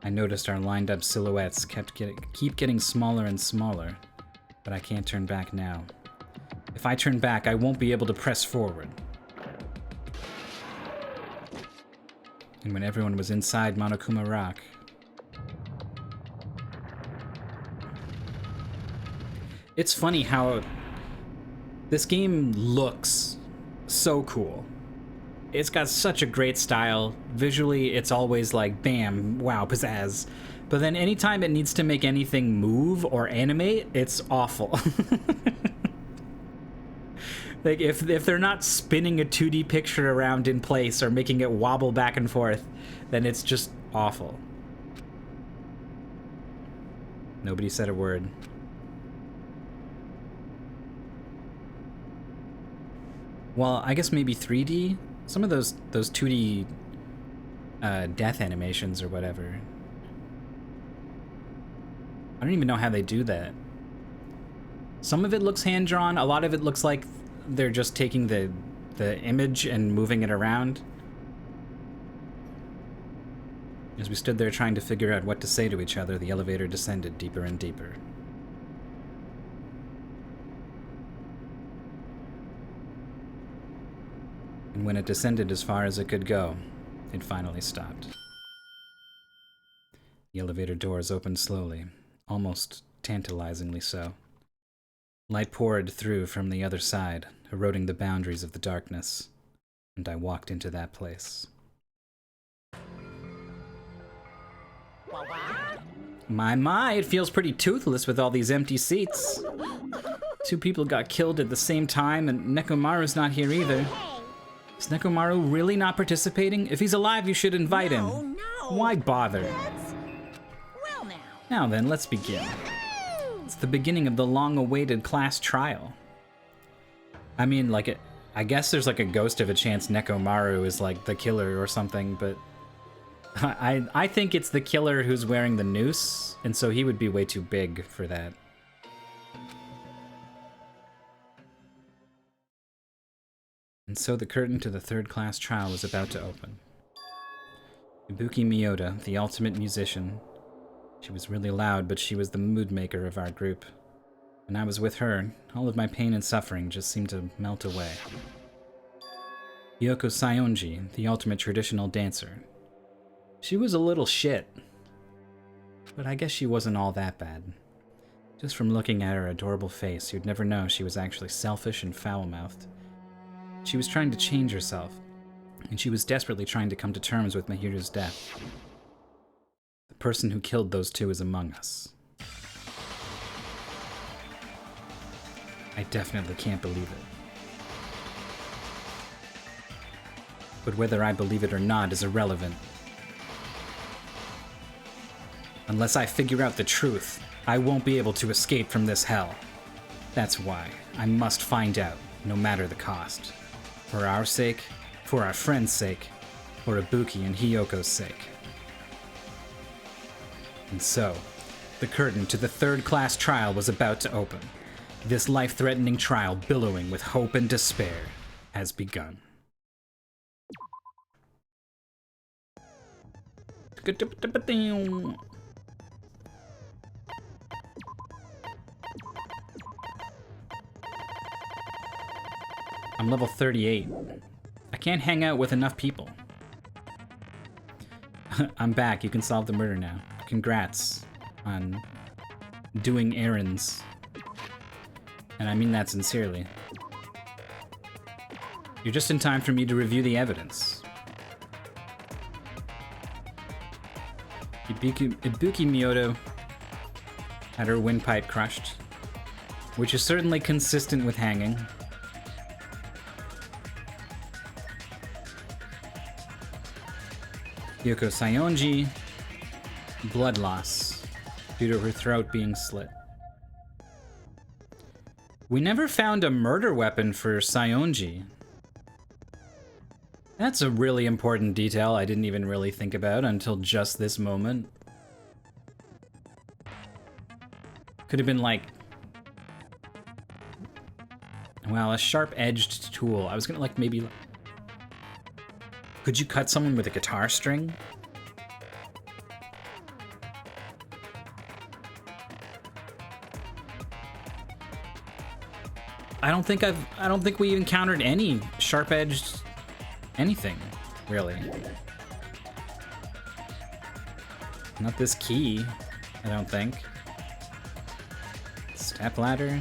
I noticed our lined up silhouettes keep getting smaller and smaller, but I can't turn back now. If I turn back, I won't be able to press forward. And when everyone was inside Monokuma Rock, it's funny how this game looks so cool. It's got such a great style. Visually, it's always like, bam, wow, pizzazz. But then anytime it needs to make anything move or animate, it's awful. Like, if they're not spinning a 2D picture around in place or making it wobble back and forth, then it's just awful. Nobody said a word. Well, I guess maybe 3D? Some of those 2D death animations or whatever. I don't even know how they do that. Some of it looks hand-drawn, a lot of it looks like they're just taking the image and moving it around. As we stood there trying to figure out what to say to each other, the elevator descended deeper and deeper. And when it descended as far as it could go, it finally stopped. The elevator doors opened slowly, almost tantalizingly so. Light poured through from the other side, eroding the boundaries of the darkness, and I walked into that place. My, it feels pretty toothless with all these empty seats. 2 people got killed at the same time, and Nekomaru's not here either. Is Nekomaru really not participating? If he's alive, you should invite him. No. Why bother? Well now. Now then, let's begin. It's the beginning of the long-awaited class trial. I mean, like, I guess there's like a ghost of a chance Nekomaru is like the killer or something, but I think it's the killer who's wearing the noose, and so he would be way too big for that. And so the curtain to the third class trial was about to open. Ibuki Miyota, the ultimate musician. She was really loud, but she was the mood maker of our group. When I was with her, all of my pain and suffering just seemed to melt away. Yoko Sayonji, the ultimate traditional dancer. She was a little shit, but I guess she wasn't all that bad. Just from looking at her adorable face, you'd never know she was actually selfish and foul-mouthed. She was trying to change herself, and she was desperately trying to come to terms with Mahiru's death. The person who killed those two is among us. I definitely can't believe it. But whether I believe it or not is irrelevant. Unless I figure out the truth, I won't be able to escape from this hell. That's why I must find out, no matter the cost. For our sake, for our friend's sake, for Ibuki and Hiyoko's sake. And so, the curtain to the third class trial was about to open. This life-threatening trial, billowing with hope and despair, has begun. I'm level 38. I can't hang out with enough people. I'm back. You can solve the murder now. Congrats on doing errands. And I mean that sincerely. You're just in time for me to review the evidence. Ibuki Miyota had her windpipe crushed, which is certainly consistent with hanging. Yoko Sayonji, blood loss due to her throat being slit. We never found a murder weapon for Sayonji. That's a really important detail I didn't even really think about until just this moment. Could have been like, well, a sharp-edged tool. I was gonna like maybe, could you cut someone with a guitar string? I don't think we encountered any sharp-edged anything, really. Not this key, I don't think. Step ladder.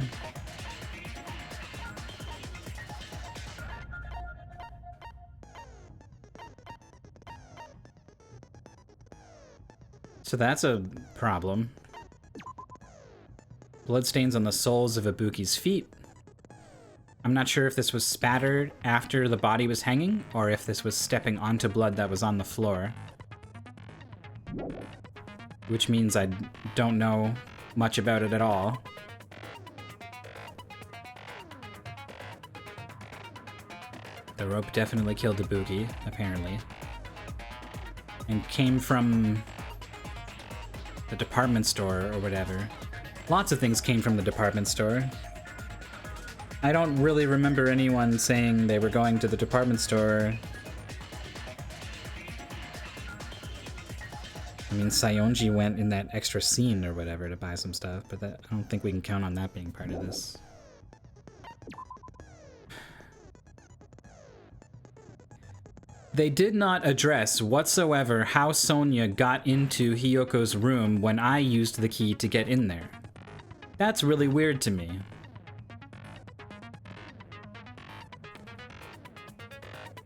So that's a problem. Bloodstains on the soles of Ibuki's feet. I'm not sure if this was spattered after the body was hanging, or if this was stepping onto blood that was on the floor. Which means I don't know much about it at all. The rope definitely killed Ibuki, apparently. And came from the department store or whatever. Lots of things came from the department store. I don't really remember anyone saying they were going to the department store. I mean, Sayonji went in that extra scene or whatever to buy some stuff, but I don't think we can count on that being part of this. They did not address whatsoever how Sonia got into Hiyoko's room when I used the key to get in there. That's really weird to me.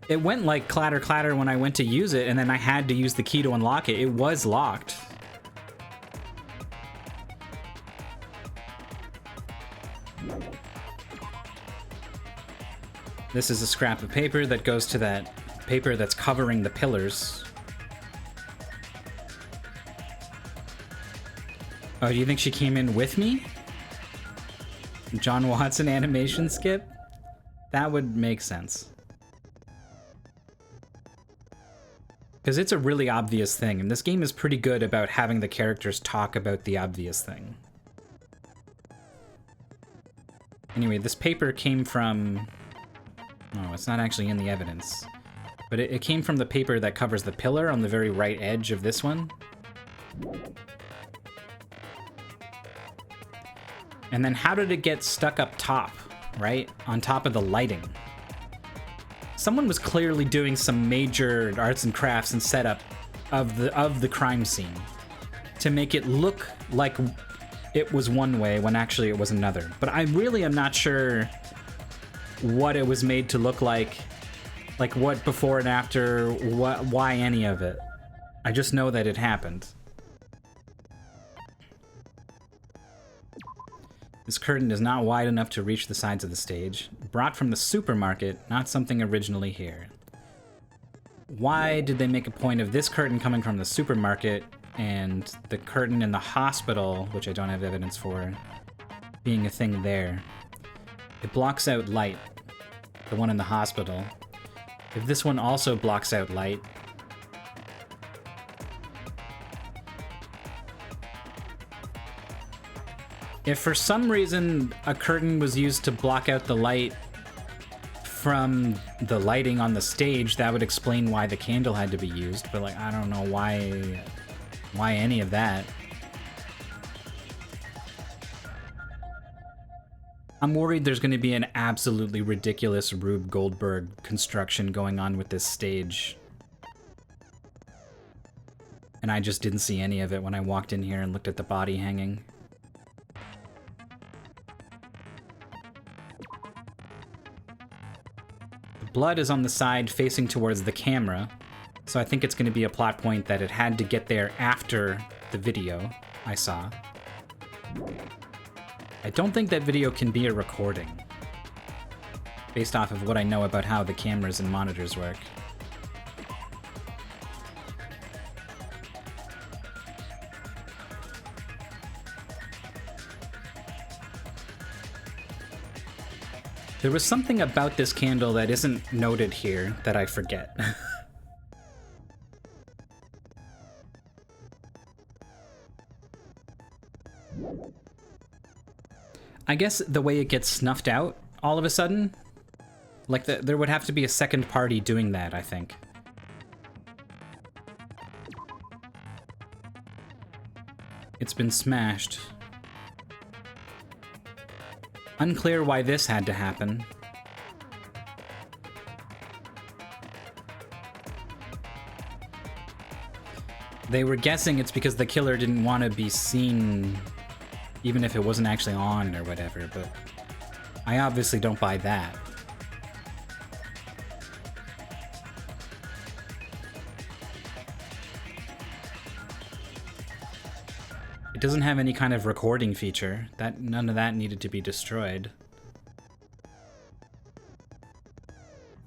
It went like clatter clatter when I went to use it, and then I had to use the key to unlock it. It was locked. This is a scrap of paper that goes to that paper that's covering the pillars. Oh, do you think she came in with me? John Watson animation skip? That would make sense. Because it's a really obvious thing, and this game is pretty good about having the characters talk about the obvious thing. Anyway, this paper came from... Oh, it's not actually in the evidence. But it came from the paper that covers the pillar on the very right edge of this one. And then how did it get stuck up top, right? On top of the lighting? Someone was clearly doing some major arts and crafts and setup of the crime scene to make it look like it was one way when actually it was another. But I really am not sure what it was made to look like what before and after, why any of it. I just know that it happened. This curtain is not wide enough to reach the sides of the stage. Brought from the supermarket, not something originally here. Why did they make a point of this curtain coming from the supermarket and the curtain in the hospital, which I don't have evidence for, being a thing there? It blocks out light, the one in the hospital. If this one also blocks out light, if for some reason a curtain was used to block out the light from the lighting on the stage, that would explain why the candle had to be used, but like, I don't know why any of that. I'm worried there's going to be an absolutely ridiculous Rube Goldberg construction going on with this stage. And I just didn't see any of it when I walked in here and looked at the body hanging. Blood is on the side facing towards the camera, so I think it's going to be a plot point that it had to get there after the video I saw. I don't think that video can be a recording, based off of what I know about how the cameras and monitors work. There was something about this candle that isn't noted here that I forget. I guess the way it gets snuffed out all of a sudden, like there would have to be a second party doing that, I think. It's been smashed. Unclear why this had to happen. They were guessing it's because the killer didn't want to be seen, even if it wasn't actually on or whatever, but I obviously don't buy that. It doesn't have any kind of recording feature. None of that needed to be destroyed.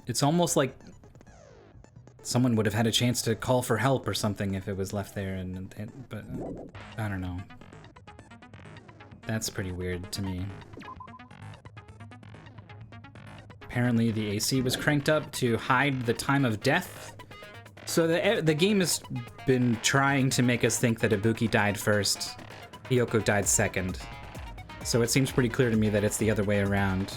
It's almost like someone would have had a chance to call for help or something if it was left there, but I don't know. That's pretty weird to me. Apparently the AC was cranked up to hide the time of death. So the game has been trying to make us think that Ibuki died first, Hiyoko died second. So it seems pretty clear to me that it's the other way around.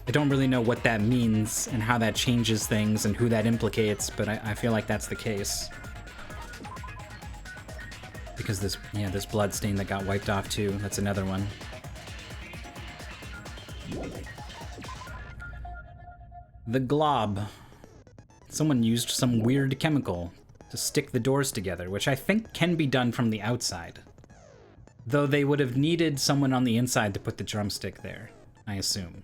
I don't really know what that means and how that changes things and who that implicates, but I feel like that's the case. Because this blood stain that got wiped off too, that's another one. The glob. Someone used some weird chemical to stick the doors together, which I think can be done from the outside. Though they would have needed someone on the inside to put the drumstick there, I assume.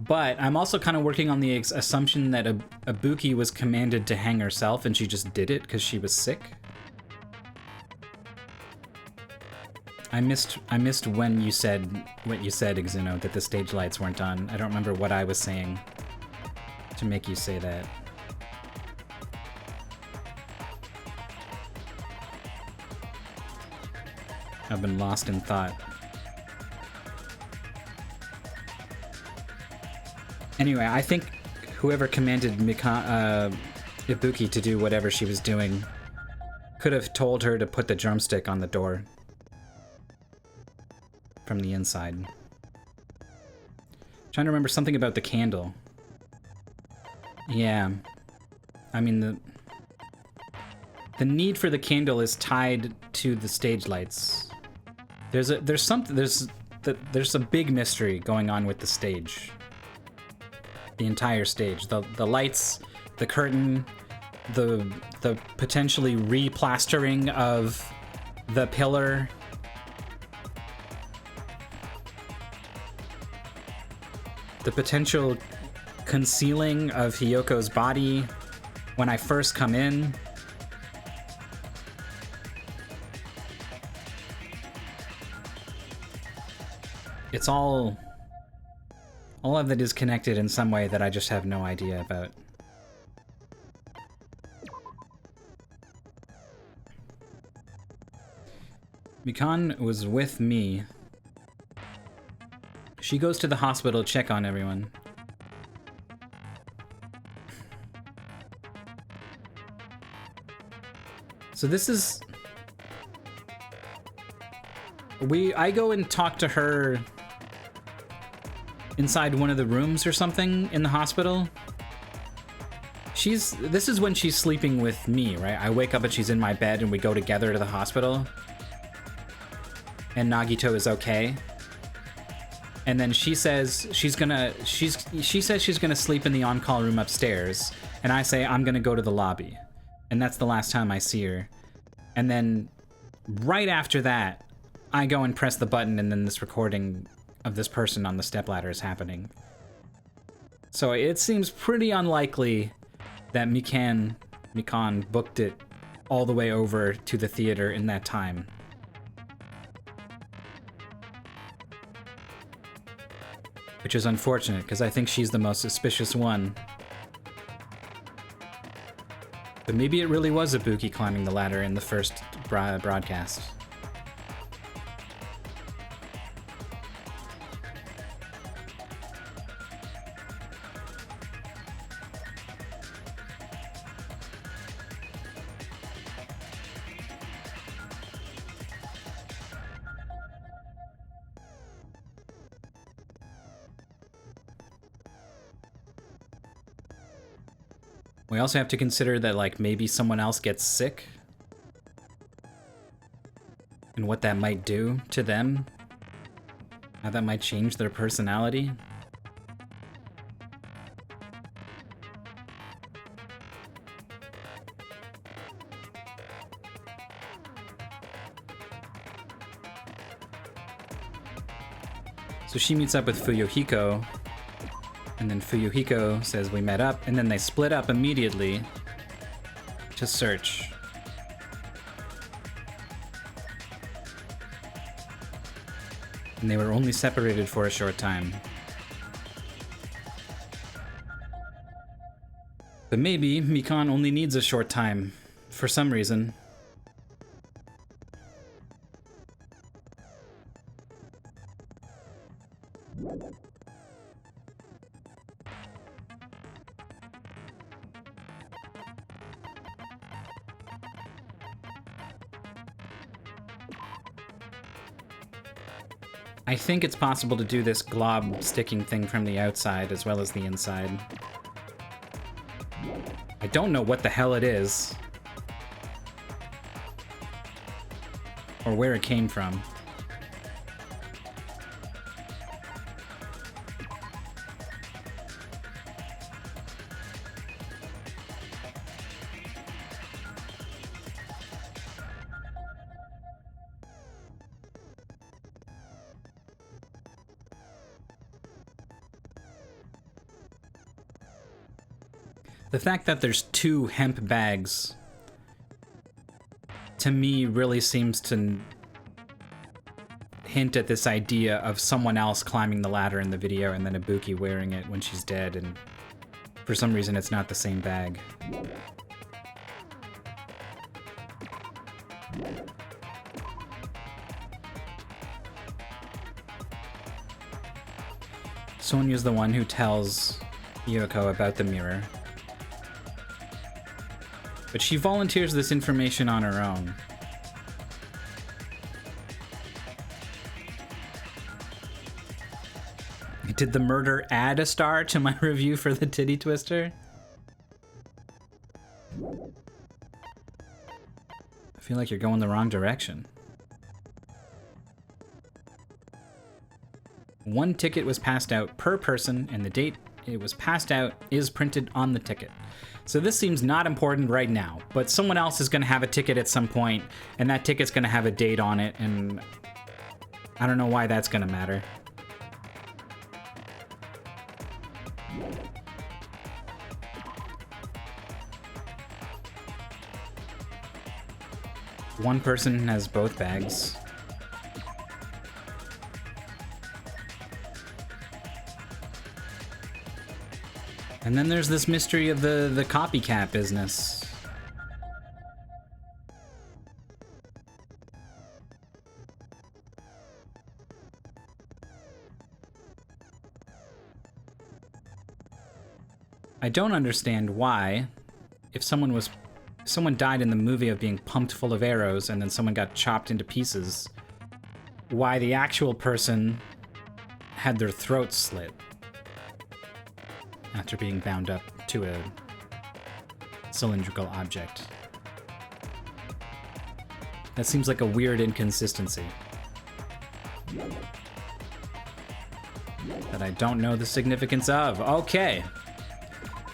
But I'm also kind of working on the assumption that Ibuki was commanded to hang herself and she just did it because she was sick. I missed when you said what you said, Exuno, that the stage lights weren't on. I don't remember what I was saying to make you say that. I've been lost in thought. Anyway, I think whoever commanded Ibuki to do whatever she was doing could have told her to put the drumstick on the door from the inside. Trying to remember something about the candle. Yeah. I mean, the need for the candle is tied to the stage lights. There's a big mystery going on with the stage. The entire stage. The lights, the curtain, the potentially replastering of the pillar. The potential concealing of Hiyoko's body when I first come in. It's all of that is connected in some way that I just have no idea about. Mikan was with me. She goes to the hospital to check on everyone. So this is... I go and talk to her inside one of the rooms or something in the hospital. This is when she's sleeping with me, right? I wake up and she's in my bed and we go together to the hospital. And Nagito is okay. And then she says she's gonna sleep in the on-call room upstairs. And I say I'm gonna go to the lobby. And that's the last time I see her. And then right after that, I go and press the button and then this recording of this person on the stepladder is happening. So it seems pretty unlikely that Mikan booked it all the way over to the theater in that time. Which is unfortunate, because I think she's the most suspicious one. But maybe it really was Ibuki climbing the ladder in the first broadcast. We also have to consider that, like, maybe someone else gets sick. And what that might do to them. How that might change their personality. So she meets up with Fuyuhiko. And then Fuyuhiko says we met up, and then they split up immediately to search. And they were only separated for a short time. But maybe Mikan only needs a short time, for some reason. I think it's possible to do this glob sticking thing from the outside as well as the inside. I don't know what the hell it is. Or where it came from. The fact that there's 2 hemp bags, to me, really seems to hint at this idea of someone else climbing the ladder in the video and then Ibuki wearing it when she's dead, and for some reason it's not the same bag. Sonya's the one who tells Yoko about the mirror. But she volunteers this information on her own. Did the murder add a star to my review for the titty twister? I feel like you're going the wrong direction. One ticket was passed out per person, and the date it was passed out is printed on the ticket. So this seems not important right now, but someone else is going to have a ticket at some point, and that ticket's going to have a date on it, and I don't know why that's going to matter. One person has both bags. And then there's this mystery of the copycat business. I don't understand why, if someone died in the movie of being pumped full of arrows and then someone got chopped into pieces, why the actual person had their throat slit after being bound up to a cylindrical object. That seems like a weird inconsistency that I don't know the significance of. Okay.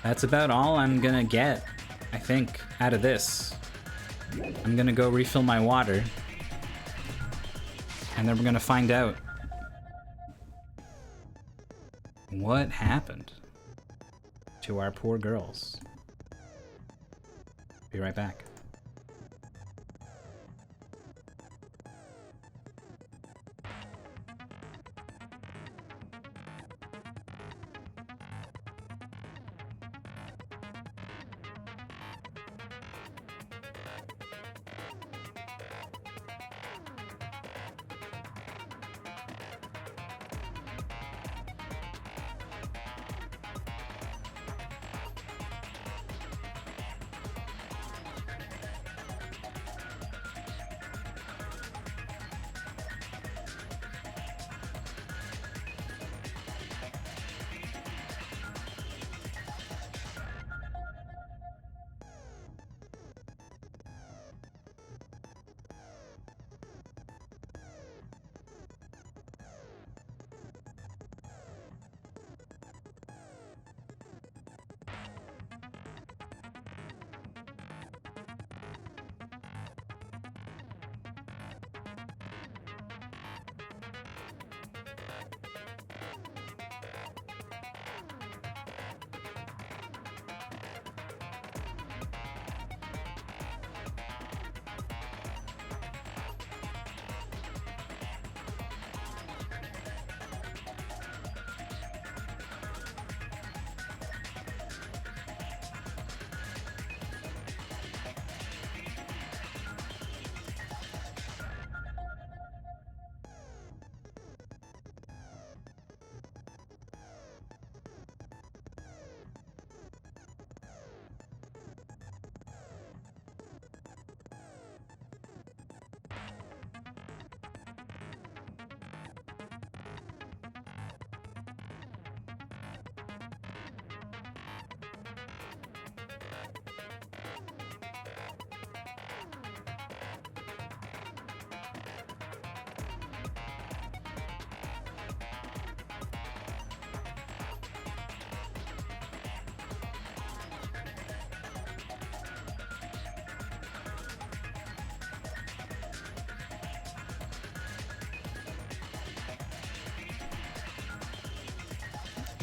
That's about all I'm gonna get, I think, out of this. I'm gonna go refill my water, and then we're gonna find out what happened to our poor girls. Be right back.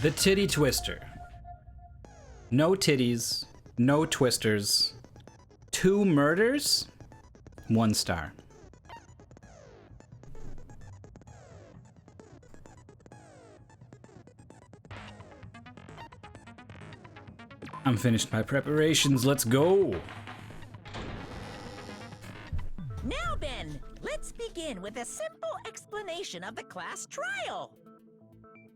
The Titty Twister. No titties, no twisters, 2 murders, 1 star. I'm finished my preparations. Let's go. Now then, let's begin with a simple explanation of the class trial.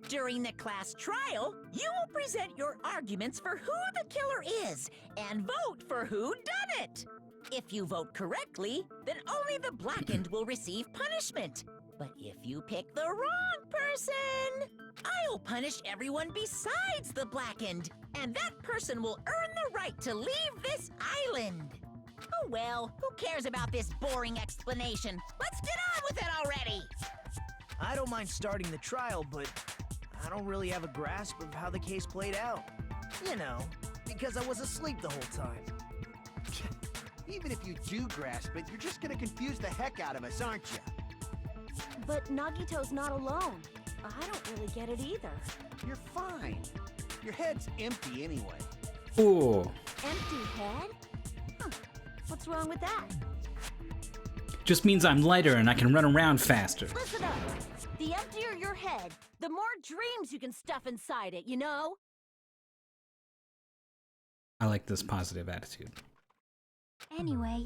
During the class trial, you will present your arguments for who the killer is and vote for who done it. If you vote correctly, then only the blackened will receive punishment. But if you pick the wrong person, I'll punish everyone besides the blackened, and that person will earn the right to leave this island. Oh well, who cares about this boring explanation? Let's get on with it already! I don't mind starting the trial, but I don't really have a grasp of how the case played out. You know, because I was asleep the whole time. Even if you do grasp it, you're just gonna confuse the heck out of us, aren't you? But Nagito's not alone. I don't really get it either. You're fine. Your head's empty anyway. Ooh. Empty head? Huh. What's wrong with that? Just means I'm lighter and I can run around faster. Listen up. The emptier your head, the more dreams you can stuff inside it, you know? I like this positive attitude. Anyway,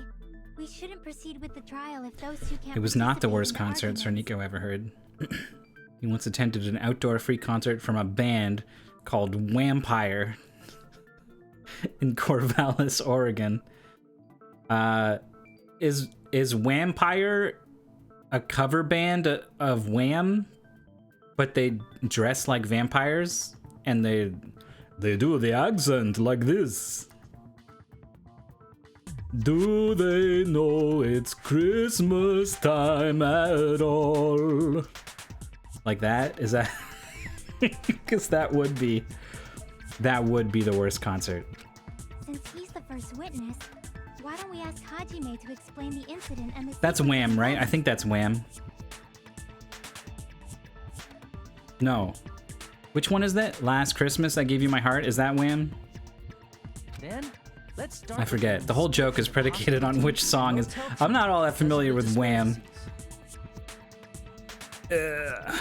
we shouldn't proceed with the trial if those two can't. It was not the participate worst in concert arguments. Sir Nico ever heard. He once attended an outdoor free concert from a band called Whampire in Corvallis, Oregon. Is Whampire a cover band of Wham, but they dress like vampires and they do the accent like this? Do they know it's Christmas time at all? Like that? Is that? Because that would be the worst concert. Since he's the first witness, why don't we ask Hajime to explain the incident and the That's sequence Wham, of right? I events? think that's Wham. No. Which one is that? Last Christmas I Gave You My Heart? Is that Wham? Then, let's start. I with forget. The whole joke is predicated on which song is. Motel I'm not all that familiar with Wham. Ugh.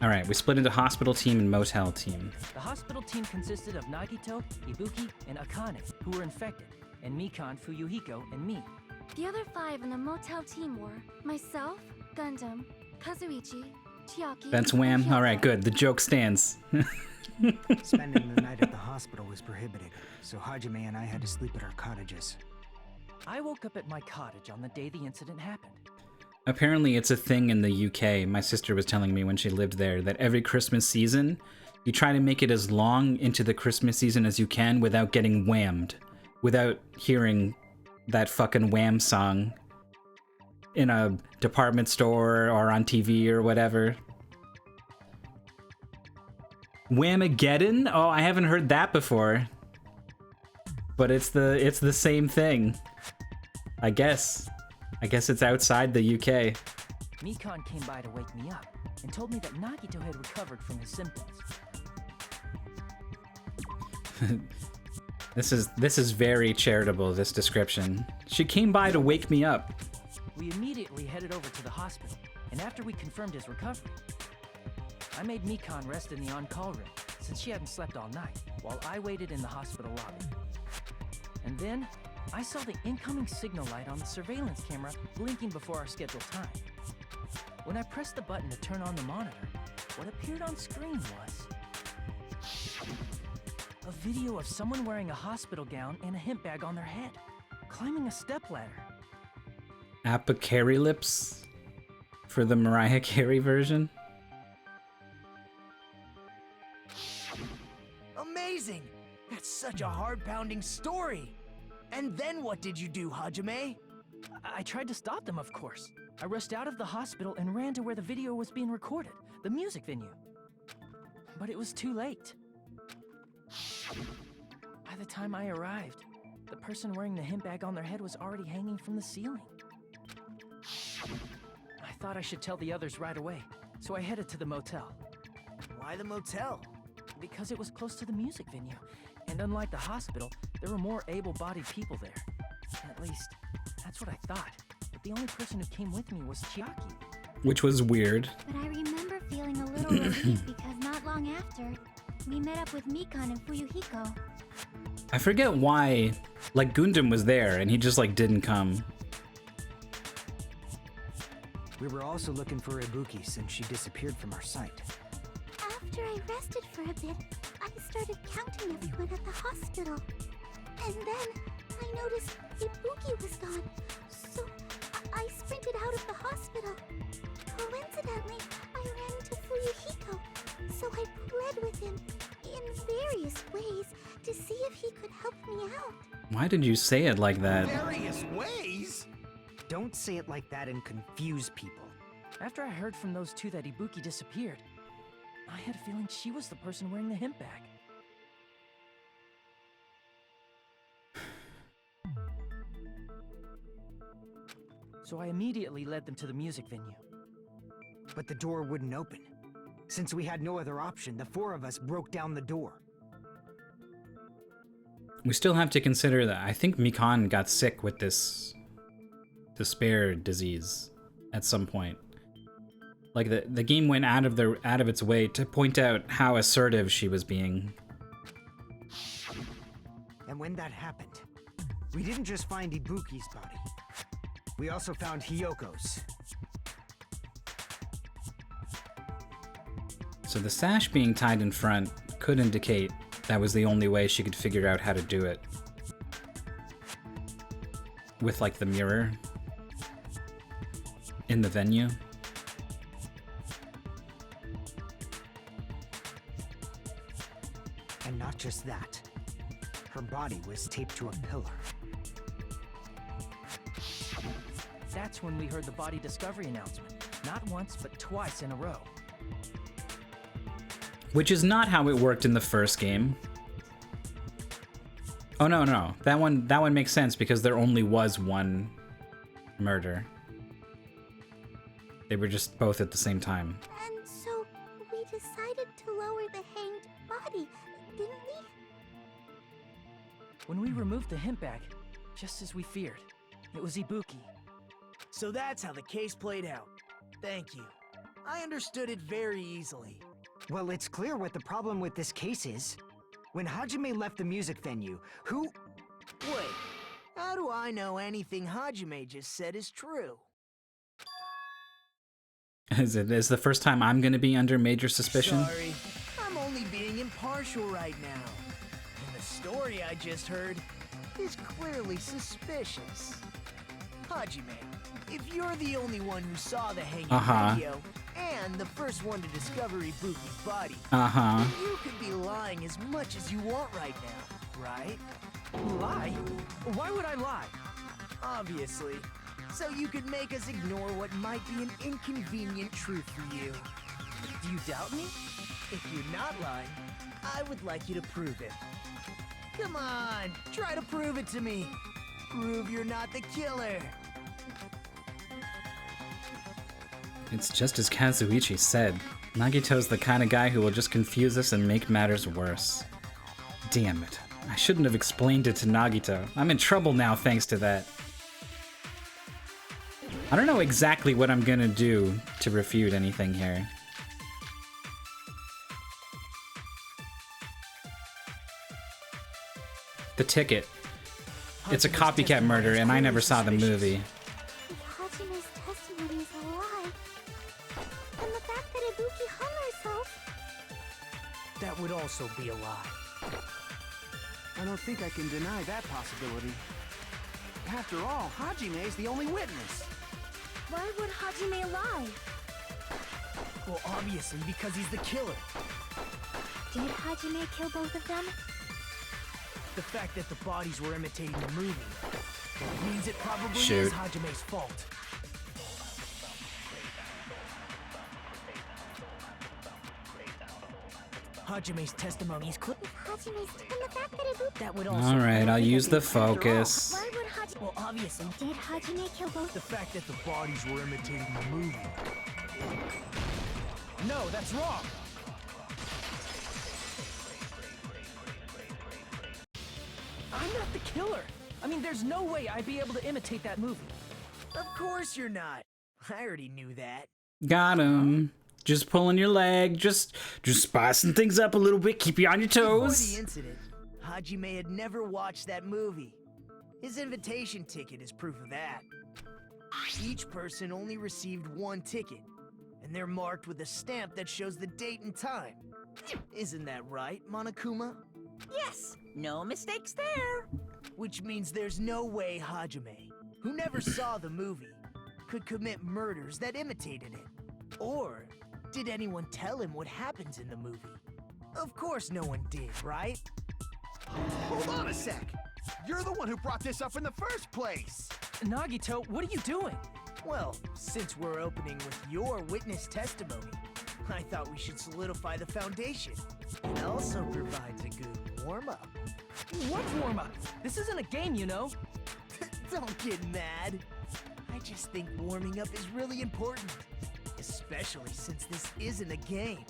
Alright, we split into hospital team and motel team. The hospital team consisted of Nagito, Ibuki, and Akane, who were infected, and Mikan, Fuyuhiko, and me. The other 5 in the motel team were myself, Gundam, Kazuichi, Chiaki. That's and Wham. Hyuga. Alright, good. The joke stands. Spending the night at the hospital was prohibited, so Hajime and I had to sleep at our cottages. I woke up at my cottage on the day the incident happened. Apparently it's a thing in the UK. My sister was telling me when she lived there that every Christmas season, you try to make it as long into the Christmas season as you can without getting whammed. Without hearing that fucking Wham song in a department store or on TV or whatever. Whamageddon? Oh, I haven't heard that before. But it's the same thing. I guess it's outside the UK. Mikan came by to wake me up and told me that Nagito had recovered from his symptoms. This is very charitable, this description. She came by to wake me up. We immediately headed over to the hospital, and after we confirmed his recovery, I made Mikan rest in the on-call room, since she hadn't slept all night, while I waited in the hospital lobby. And then, I saw the incoming signal light on the surveillance camera blinking before our scheduled time. When I pressed the button to turn on the monitor, what appeared on screen was a video of someone wearing a hospital gown and a hemp bag on their head, climbing a stepladder. Apocalypse for the Mariah Carey version. Amazing! That's such a heart-pounding story! And then what did you do, Hajime? I tried to stop them, of course. I rushed out of the hospital and ran to where the video was being recorded, the music venue. But it was too late. By the time I arrived, the person wearing the hemp bag on their head was already hanging from the ceiling. I thought I should tell the others right away, so I headed to the motel. Why the motel? Because it was close to the music venue, and unlike the hospital, there were more able-bodied people there. At least, that's what I thought. But the only person who came with me was Chiaki. Which was weird. But I remember feeling a little relieved because not long after, We met up with Mikan and Fuyuhiko. I forget why, like, Gundam was there and he just, like, didn't come. We were also looking for Ibuki since she disappeared from our sight. After I rested for a bit, I started counting everyone at the hospital. And then I noticed Ibuki was gone, so I sprinted out of the hospital. Coincidentally, I ran into Fuyuhiko, so I pled with him in various ways to see if he could help me out. Why did you say it like that? Various ways? Don't say it like that and confuse people. After I heard from those two that Ibuki disappeared, I had a feeling she was the person wearing the hemp bag. So I immediately led them to the music venue. But the door wouldn't open. Since we had no other option, the four of us broke down the door. We still have to consider that I think Mikan got sick with this despair disease at some point. Like the game went out of its way to point out how assertive she was being. And when that happened, we didn't just find Ibuki's body. We also found Hyoko's. So the sash being tied in front could indicate that was the only way she could figure out how to do it. With, like, the mirror in the venue. And not just that. Her body was taped to a pillar. That's when we heard the body discovery announcement. Not once, but twice in a row. Which is not how it worked in the first game. Oh no. That one makes sense because there only was one murder. They were just both at the same time. And so we decided to lower the hanged body, didn't we? When we removed the hemp bag, just as we feared, it was Ibuki. So that's how the case played out. Thank you. I understood it very easily. Well, it's clear what the problem with this case is. When Hajime left the music venue, who... Wait, how do I know anything Hajime just said is true? Is the first time I'm gonna be under major suspicion? Sorry, I'm only being impartial right now. And the story I just heard is clearly suspicious. Hajime, if you're the only one who saw the hanging video, and the first one to discover Ibuki's body, then you could be lying as much as you want right now, right? Lie? Why would I lie? Obviously. So you could make us ignore what might be an inconvenient truth for you. Do you doubt me? If you're not lying, I would like you to prove it. Come on, try to prove it to me. Prove you're not the killer. It's just as Kazuichi said. Nagito's the kind of guy who will just confuse us and make matters worse. Damn it. I shouldn't have explained it to Nagito. I'm in trouble now thanks to that. I don't know exactly what I'm gonna do to refute anything here. The ticket. It's a copycat murder and I never saw the movie. Hajime's testimony is a lie. And the fact that Ibuki hung herself... That would also be a lie. I don't think I can deny that possibility. After all, Hajime is the only witness. Why would Hajime lie? Well, obviously because he's the killer. Did Hajime kill both of them? The fact that the bodies were imitating the movie means it probably Shoot. is Hajime's fault. Hajime's testimony is clear. Hajime's... And the fact that Ibuki... That would also... Alright, I'll use the focus. Why would Hajime... Well, obviously... Did Hajime kill both... The fact that the bodies were imitating the movie. No, that's wrong! I'm not the killer! I mean, there's no way I'd be able to imitate that movie. Of course you're not. I already knew that. Got him. just pulling your leg, just spicing things up a little bit, keep you on your Before toes. the incident, Hajime had never watched that movie. His invitation ticket is proof of that. Each person only received one ticket, and they're marked with a stamp that shows the date and time. Isn't that right, Monokuma? Yes, no mistakes there. Which means there's no way Hajime, who never saw the movie, could commit murders that imitated it. Or did anyone tell him what happens in the movie? Of course no one did, right? Hold on a sec. You're the one who brought this up in the first place. Nagito, what are you doing? Well, since we're opening with your witness testimony, I thought we should solidify the foundation. It also provides a good warm-up. What warm-up? This isn't a game, you know. Don't get mad. I just think warming up is really important. Especially since this isn't a game.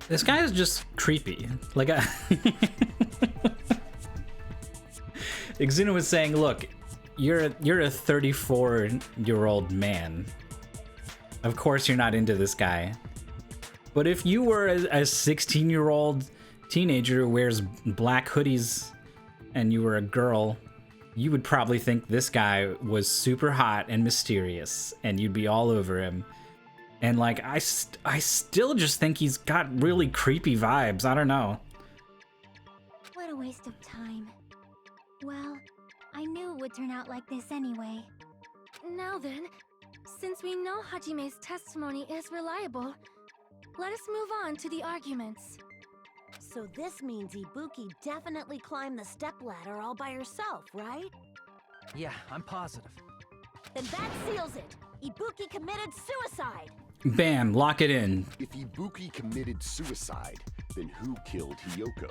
This guy is just creepy. Like, Xena was saying, look, you're a 34-year-old man. Of course you're not into this guy. But if you were a 16-year-old teenager who wears black hoodies and you were a girl, you would probably think this guy was super hot and mysterious and you'd be all over him. And like, I still just think he's got really creepy vibes. I don't know. What a waste of time. Well, I knew it would turn out like this anyway. Now then, since we know Hajime's testimony is reliable, let us move on to the arguments. So this means Ibuki definitely climbed the stepladder all by herself, right? Yeah, I'm positive. Then that seals it. Ibuki committed suicide. Bam, lock it in. If Ibuki committed suicide, then who killed Hiyoko?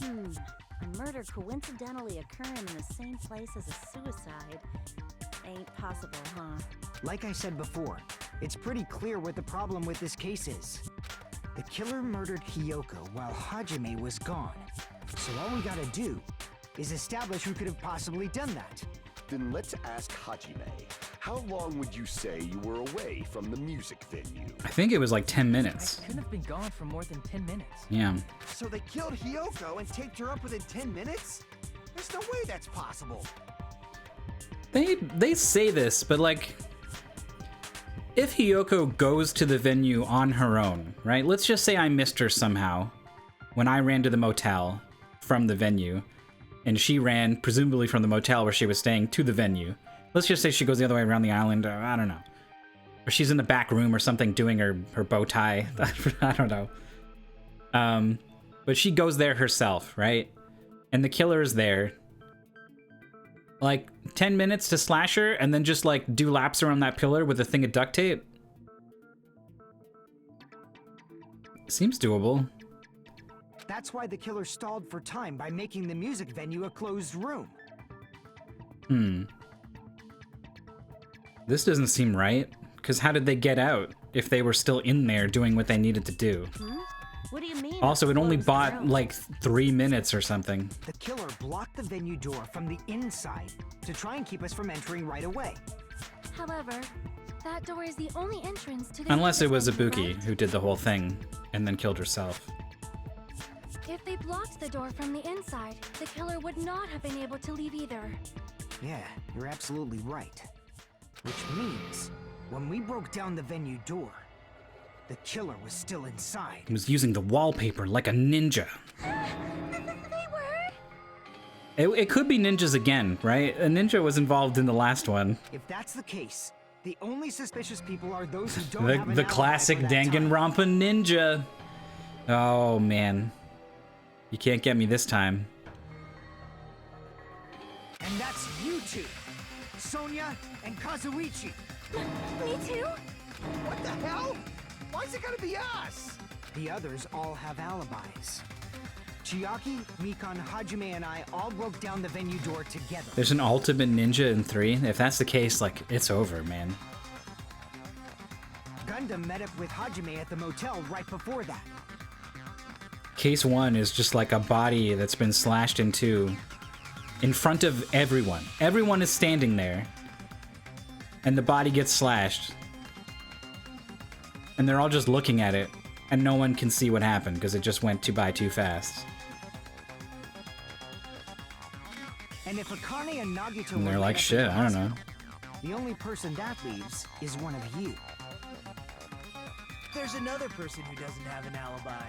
A murder coincidentally occurring in the same place as a suicide ain't possible, huh? Like I said before, it's pretty clear what the problem with this case is. The killer murdered Hiyoko while Hajime was gone. So all we gotta do is establish who could have possibly done that. Then let's ask Hajime. How long would you say you were away from the music venue? I think it was like 10 minutes. I couldn't have been gone for more than 10 minutes. Yeah. So they killed Hiyoko and taped her up within 10 minutes? There's no way that's possible. They say this, but like, if Hiyoko goes to the venue on her own, right? Let's just say I missed her somehow when I ran to the motel from the venue, and she ran, presumably from the motel where she was staying, to the venue. Let's just say she goes the other way around the island, I don't know. Or she's in the back room or something doing her bow tie. I don't know. But she goes there herself, right? And the killer is there. Like, 10 minutes to slash her and then just, like, do laps around that pillar with a thing of duct tape? Seems doable. That's why the killer stalled for time by making the music venue a closed room. This doesn't seem right. Because how did they get out if they were still in there doing what they needed to do? What do you mean? Also, it only bought like 3 minutes or something. The killer blocked the venue door from the inside to try and keep us from entering right away. However, that door is the only entrance to the Unless it was music venue, Ibuki right? who did the whole thing and then killed herself. If they blocked the door from the inside, the killer would not have been able to leave either. Yeah, you're absolutely right. Which means, when we broke down the venue door, the killer was still inside. He was using the wallpaper like a ninja. They were? It could be ninjas again, right? A ninja was involved in the last one. If that's the case, the only suspicious people are those who don't have an The alibi classic for that time. Danganronpa ninja. Oh, man. You can't get me this time. And that's you two, Sonia and Kazuichi. Me too? What the hell? Why's it gotta be us? The others all have alibis. Chiaki, Mikan, Hajime, and I all broke down the venue door together. There's an ultimate ninja in 3. If that's the case, like, it's over, man. Gundam met up with Hajime at the motel right before that. Case 1 is just like a body that's been slashed in 2 in front of everyone. Everyone is standing there, and the body gets slashed. And they're all just looking at it, and no one can see what happened because it just went by too fast. And if Akane and Nagito And they're were like, led up shit, to the I don't know. The only person that leaves is one of you. There's another person who doesn't have an alibi.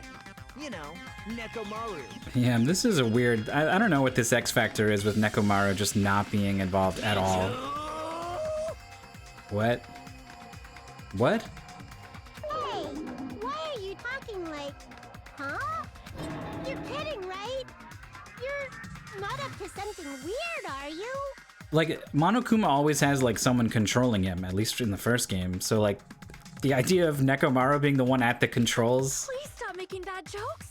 You know, Nekomaru. Yeah, this is a weird... I don't know what this X factor is with Nekomaru just not being involved at all. What? What? Hey, why are you talking like, huh? You're kidding, right? You're not up to something weird, are you? Like, Monokuma always has, like, someone controlling him, at least in the first game. So, like, the idea of Nekomaru being the one at the controls Please stop making bad jokes.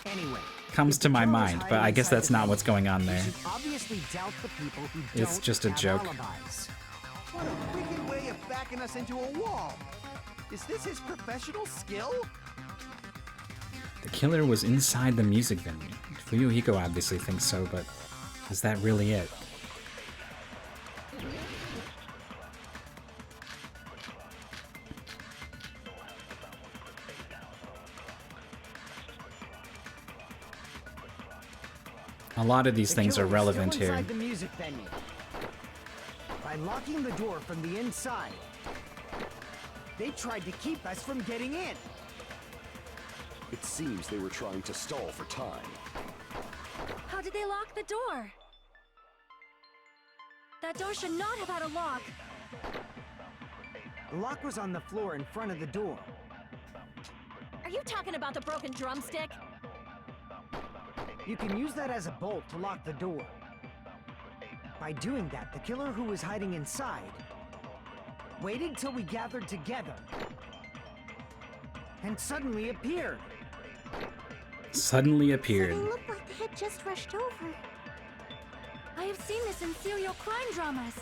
Anyway, comes to my mind, but I guess that's not what's going on there. you should obviously doubt the people who It's don't just a have joke. alibis. What a wicked way of backing us into a wall. Is this his professional skill? The killer was inside the music venue. Fuyuhiko obviously thinks so, but is that really it? A lot of these things are relevant still here. inside the music venue. By locking the door from the inside, they tried to keep us from getting in. It seems they were trying to stall for time. How did they lock the door? That door should not have had a lock. The lock was on the floor in front of the door. Are you talking about the broken drumstick? You can use that as a bolt to lock the door. By doing that, the killer who was hiding inside waited till we gathered together and suddenly appeared. Suddenly So appeared. they look like they had just rushed over. I have seen this in serial crime dramas.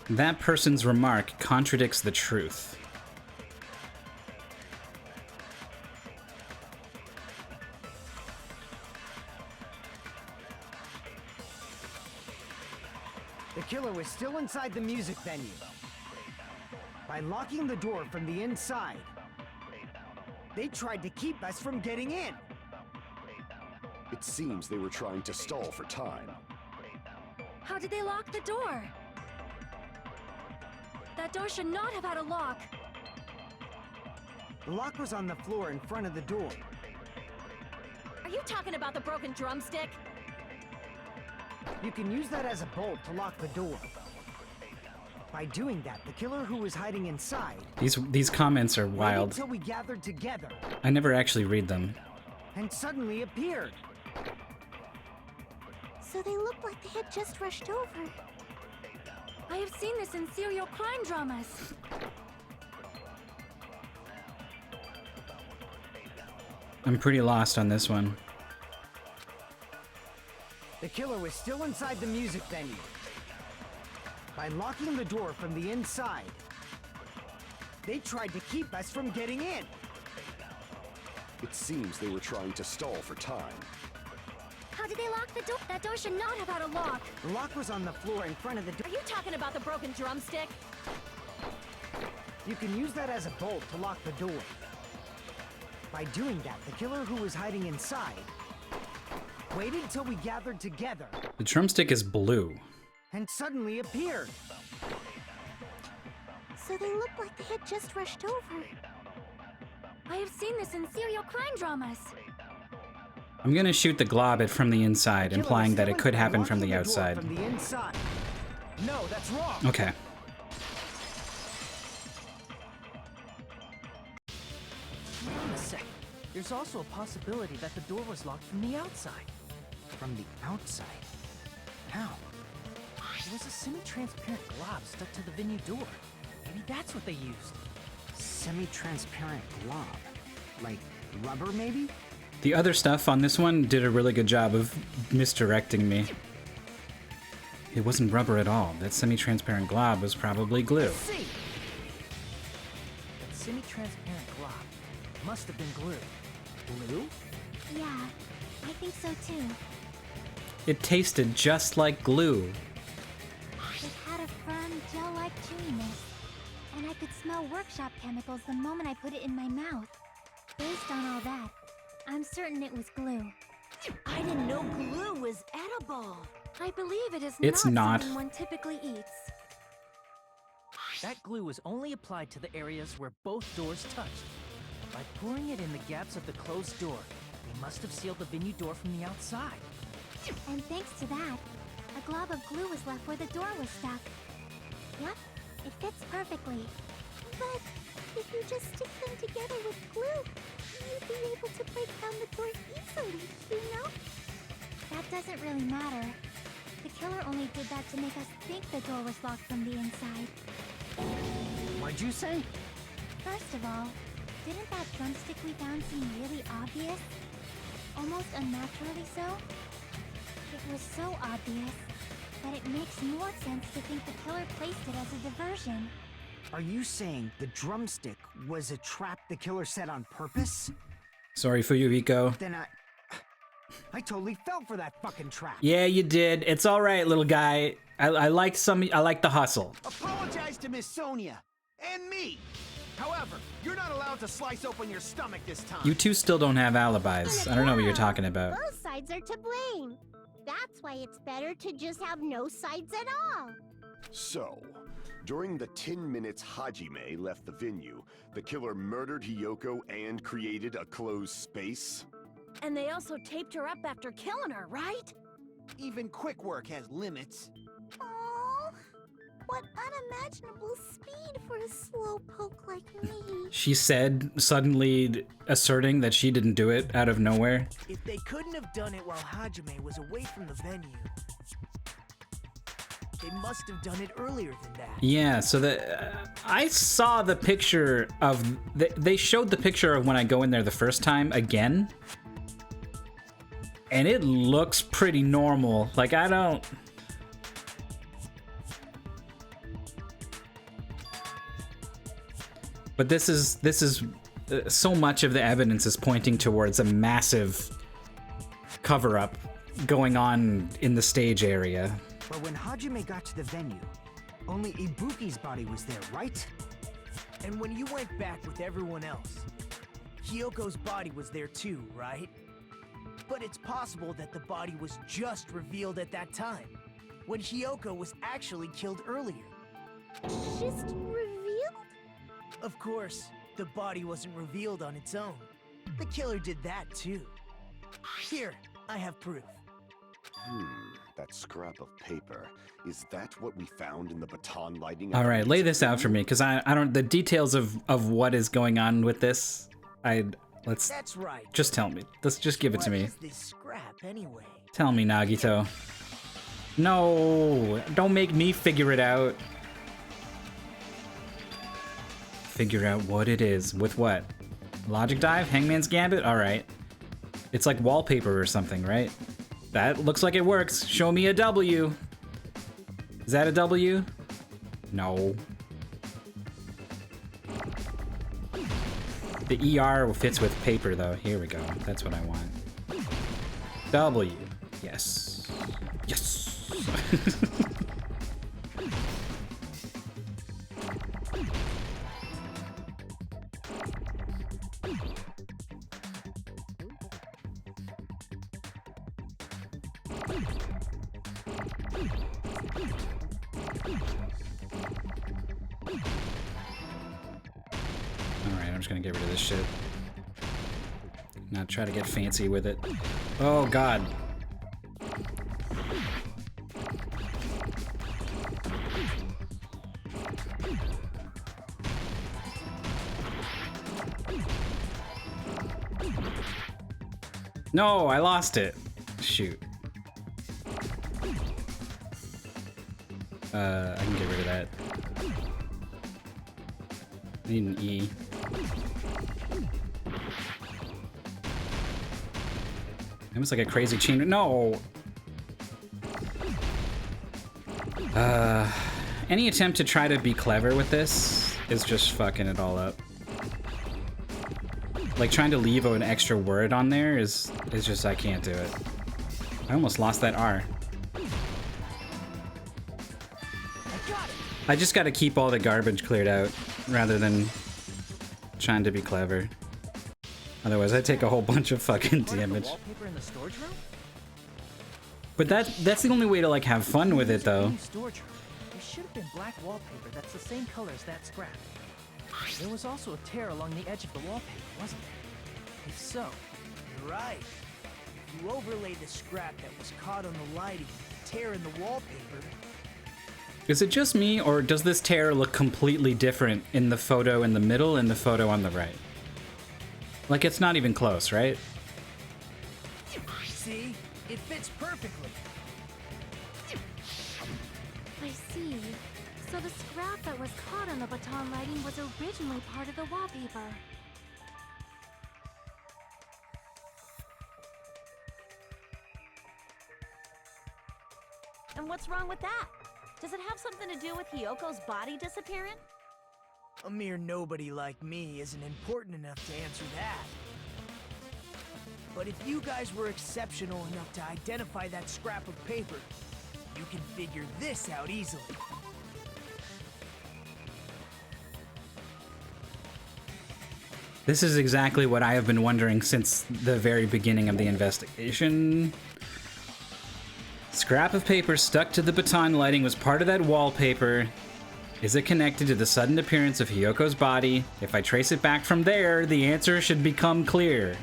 That person's remark contradicts the truth. The killer was still inside the music venue. By locking the door from the inside, they tried to keep us from getting in. It seems they were trying to stall for time. How did they lock the door? That door should not have had a lock. The lock was on the floor in front of the door. Are you talking about the broken drumstick? You can use that as a bolt to lock the door. By doing that, the killer who was hiding inside These comments are waited wild. till we gathered together I never actually read them. and suddenly appeared. So they look like they had just rushed over. I have seen this in serial crime dramas. I'm pretty lost on this one. The killer was still inside the music venue. By locking the door from the inside, they tried to keep us from getting in. It seems they were trying to stall for time. How did they lock the door? That door should not have had a lock. The lock was on the floor in front of the door. Are you talking about the broken drumstick? You can use that as a bolt to lock the door. By doing that, the killer who was hiding inside waited till we gathered together The drumstick is blue. and suddenly appeared. So they look like they had just rushed over. I have seen this in serial crime dramas. I'm gonna shoot the glob at from the inside, The killer implying was that it still could in- happen from locking the door outside. From the inside. No, that's wrong. Okay. Wait a sec. There's also a possibility that the door was locked from the outside. From the outside? How? There was a semi-transparent glob stuck to the venue door. Maybe that's what they used. Semi-transparent glob. Like rubber, maybe? The other stuff on this one did a really good job of misdirecting me. It wasn't rubber at all. That semi-transparent glob was probably glue. Let's see. That semi-transparent glob must have been glue. Glue? Yeah, I think so too. It tasted just like glue. It had a firm, gel-like shop chemicals the moment I put it in my mouth. Based on all that, I'm certain it was glue. I didn't know glue was edible. I believe it is It's not. something one typically eats. That glue was only applied to the areas where both doors touched. By pouring it in the gaps of the closed door, they must have sealed the venue door from the outside. And thanks to that, a glob of glue was left where the door was stuck. Yep, it fits perfectly. But if you just stick them together with glue, you'd be able to break down the door easily, you know? That doesn't really matter. The killer only did that to make us think the door was locked from the inside. What'd you say? First of all, didn't that drumstick we found seem really obvious? Almost unnaturally so? It was so obvious that it makes more sense to think the killer placed it as a diversion. Are you saying the drumstick was a trap the killer set on purpose? Sorry for you, Rico. Then I totally fell for that fucking trap. Yeah, you did. It's all right, little guy. I like the hustle. Apologize to Miss Sonia and me. However, you're not allowed to slice open your stomach this time. You two still don't have alibis. I don't know what you're talking about. Both sides are to blame. That's why it's better to just have no sides at all. So, during the 10 minutes Hajime left the venue, the killer murdered Hiyoko and created a closed space? And they also taped her up after killing her, right? Even quick work has limits. Oh, what unimaginable speed for a slowpoke like me. She said, suddenly asserting that she didn't do it out of nowhere. If they couldn't have done it while Hajime was away from the venue, they must have done it earlier than that. Yeah, so I saw the picture of... They showed the picture of when I go in there the first time again. And it looks pretty normal. Like, I don't... But this is so much of the evidence is pointing towards a massive cover-up going on in the stage area. But when Hajime got to the venue, only Ibuki's body was there, right? And when you went back with everyone else, Hiyoko's body was there too, right? But it's possible that the body was just revealed at that time, when Hiyoko was actually killed earlier. Just revealed? Of course, the body wasn't revealed on its own. The killer did that too. Here, I have proof. That scrap of paper. Is that what we found in the baton lighting? All right, lay this out for me, because I don't... The details of what is going on with this, let's... That's right. Just tell me. Let's just give it to me. What is this scrap anyway? Tell me, Nagito. No, don't make me figure it out. Figure out what it is. With what? Logic Dive? Hangman's Gambit? Alright. It's like wallpaper or something, right? That looks like it works. Show me a W. Is that a W? No. The ER fits with paper, though. Here we go. That's what I want. W. Yes. Yes. Alright, I'm just gonna get rid of this shit. Not try to get fancy with it. Oh god. No, I lost it. Shoot. I can get rid of that. I need an E. Almost like a crazy chain. No! Any attempt to try to be clever with this is just fucking it all up. Like, trying to leave an extra word on there is just, I can't do it. I almost lost that R. I just gotta keep all the garbage cleared out rather than trying to be clever. Otherwise, I take a whole bunch of fucking damage. Wallpaper in the storage room? But that's the only way to like have fun with it, though. Storage room. There should have been black wallpaper that's the same color as that scrap. There was also a tear along the edge of the wallpaper, wasn't there? If so, You're right. If you overlay the scrap that was caught on the lighting, tear in the wallpaper. Is it just me, or does this tear look completely different in the photo in the middle and the photo on the right? Like, it's not even close, right? See? It fits perfectly. I see. So the scrap that was caught on the baton lighting was originally part of the wallpaper. And what's wrong with that? Does it have something to do with Hyoko's body disappearing? A mere nobody like me isn't important enough to answer that. But if you guys were exceptional enough to identify that scrap of paper, you can figure this out easily. This is exactly what I have been wondering since the very beginning of the investigation. Scrap of paper stuck to the baton lighting was part of that wallpaper. Is it connected to the sudden appearance of Hyoko's body? If I trace it back from there, the answer should become clear.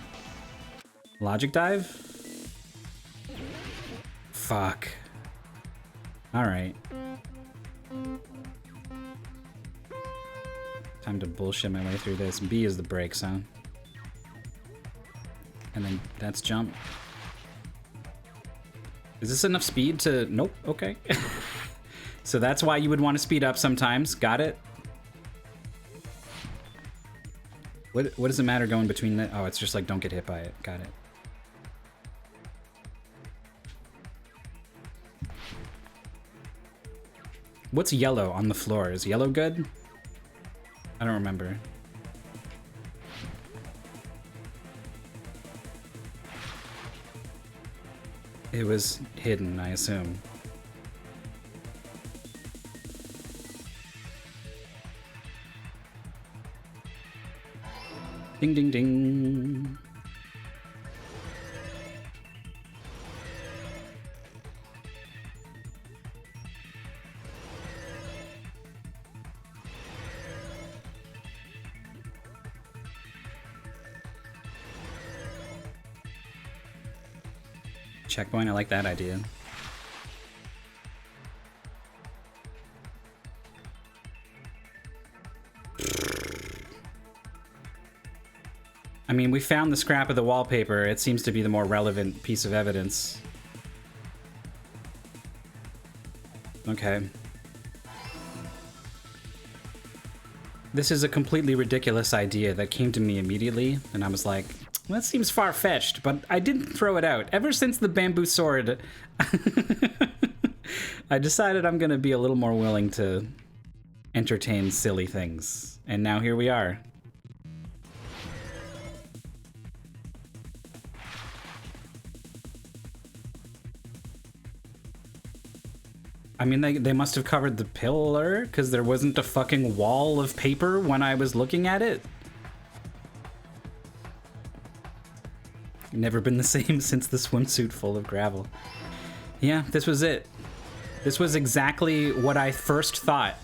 Logic dive? Fuck. Alright. Time to bullshit my way through this. B is the brakes, huh? And then that's jump. Is this enough speed to... Nope, okay. So that's why you would want to speed up sometimes. Got it? What does it matter going between the... Oh, it's just like don't get hit by it. Got it. What's yellow on the floor? Is yellow good? I don't remember. It was hidden, I assume. Ding, ding, ding. Checkpoint, I like that idea. I mean, we found the scrap of the wallpaper. It seems to be the more relevant piece of evidence. Okay. This is a completely ridiculous idea that came to me immediately, and I was like, well, that seems far-fetched, but I didn't throw it out. Ever since the bamboo sword, I decided I'm gonna be a little more willing to entertain silly things. And now here we are. I mean, they must have covered the pillar because there wasn't a fucking wall of paper when I was looking at it. Never been the same since the swimsuit full of gravel. Yeah, this was it. This was exactly what I first thought.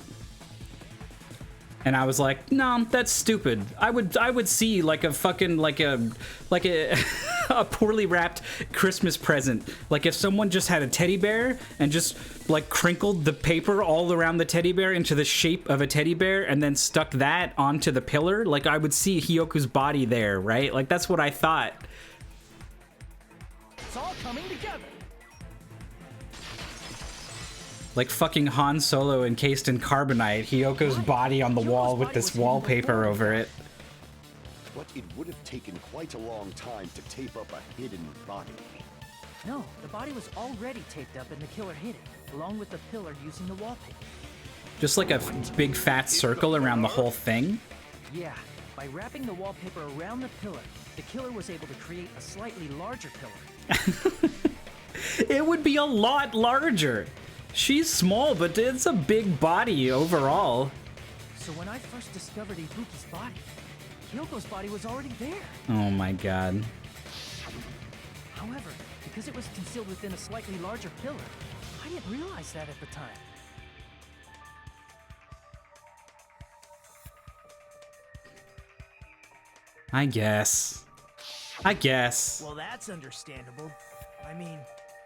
And I was like, no, that's stupid. I would see like a fucking like a a poorly wrapped Christmas present. Like if someone just had a teddy bear and just like crinkled the paper all around the teddy bear into the shape of a teddy bear and then stuck that onto the pillar, like I would see Hyoko's body there, right? Like that's what I thought. It's all coming together. Like fucking Han Solo encased in carbonite, Hyoko's body on the wall with this wallpaper over it. But it would have taken quite a long time to tape up a hidden body. No, the body was already taped up and the killer hid it, along with the pillar using the wallpaper. Just like a big fat circle around the whole thing? Yeah, by wrapping the wallpaper around the pillar, the killer was able to create a slightly larger pillar. It would be a lot larger. She's small, but it's a big body overall. So when I first discovered Ibuki's body, Hyoko's body was already there. Oh my god. However, because it was concealed within a slightly larger pillar, I didn't realize that at the time. I guess. Well, that's understandable. I mean,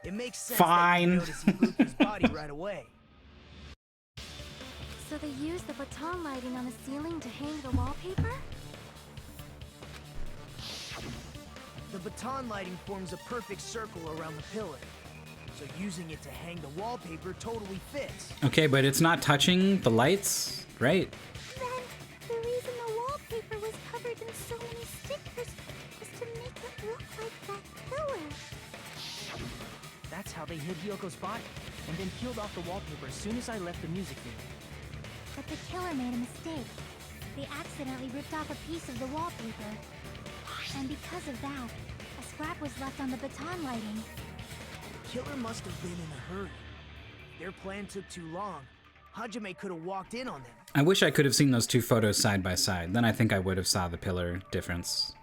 it makes sense Fine. that you notice Ibuki's body right away. So they used the baton lighting on the ceiling to hang the wallpaper? The baton lighting forms a perfect circle around the pillar. So using it to hang the wallpaper totally fits. Okay, but it's not touching the lights, right? Then, the reason the wallpaper was covered in so many stickers was to make it look like that pillar. That's how they hid Hyoko's body, and then peeled off the wallpaper as soon as I left the music video. But the killer made a mistake. They accidentally ripped off a piece of the wallpaper. And because of that, a scrap was left on the baton lighting. The killer must have been in a hurry. Their plan took too long. Hajime could have walked in on them. I wish I could have seen those two photos side by side. Then I think I would have saw the pillar difference.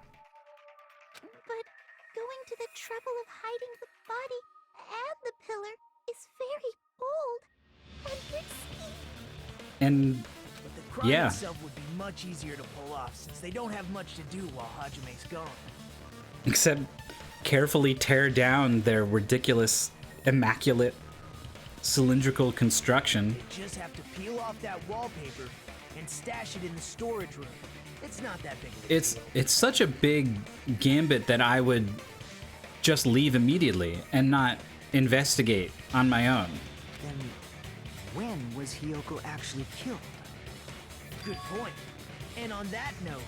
But going to the trouble of hiding the body and the pillar is very bold and risky. And But the crime yeah. itself would be much easier to pull off since they don't have much to do while Hajime's gone. Except carefully tear down their ridiculous, immaculate, cylindrical construction. They just have to peel off that wallpaper and stash it in the storage room. It's not that big of a deal. It's such a big gambit that I would just leave immediately and not investigate on my own. Then, when was Hyoko actually killed? Good point. And on that note,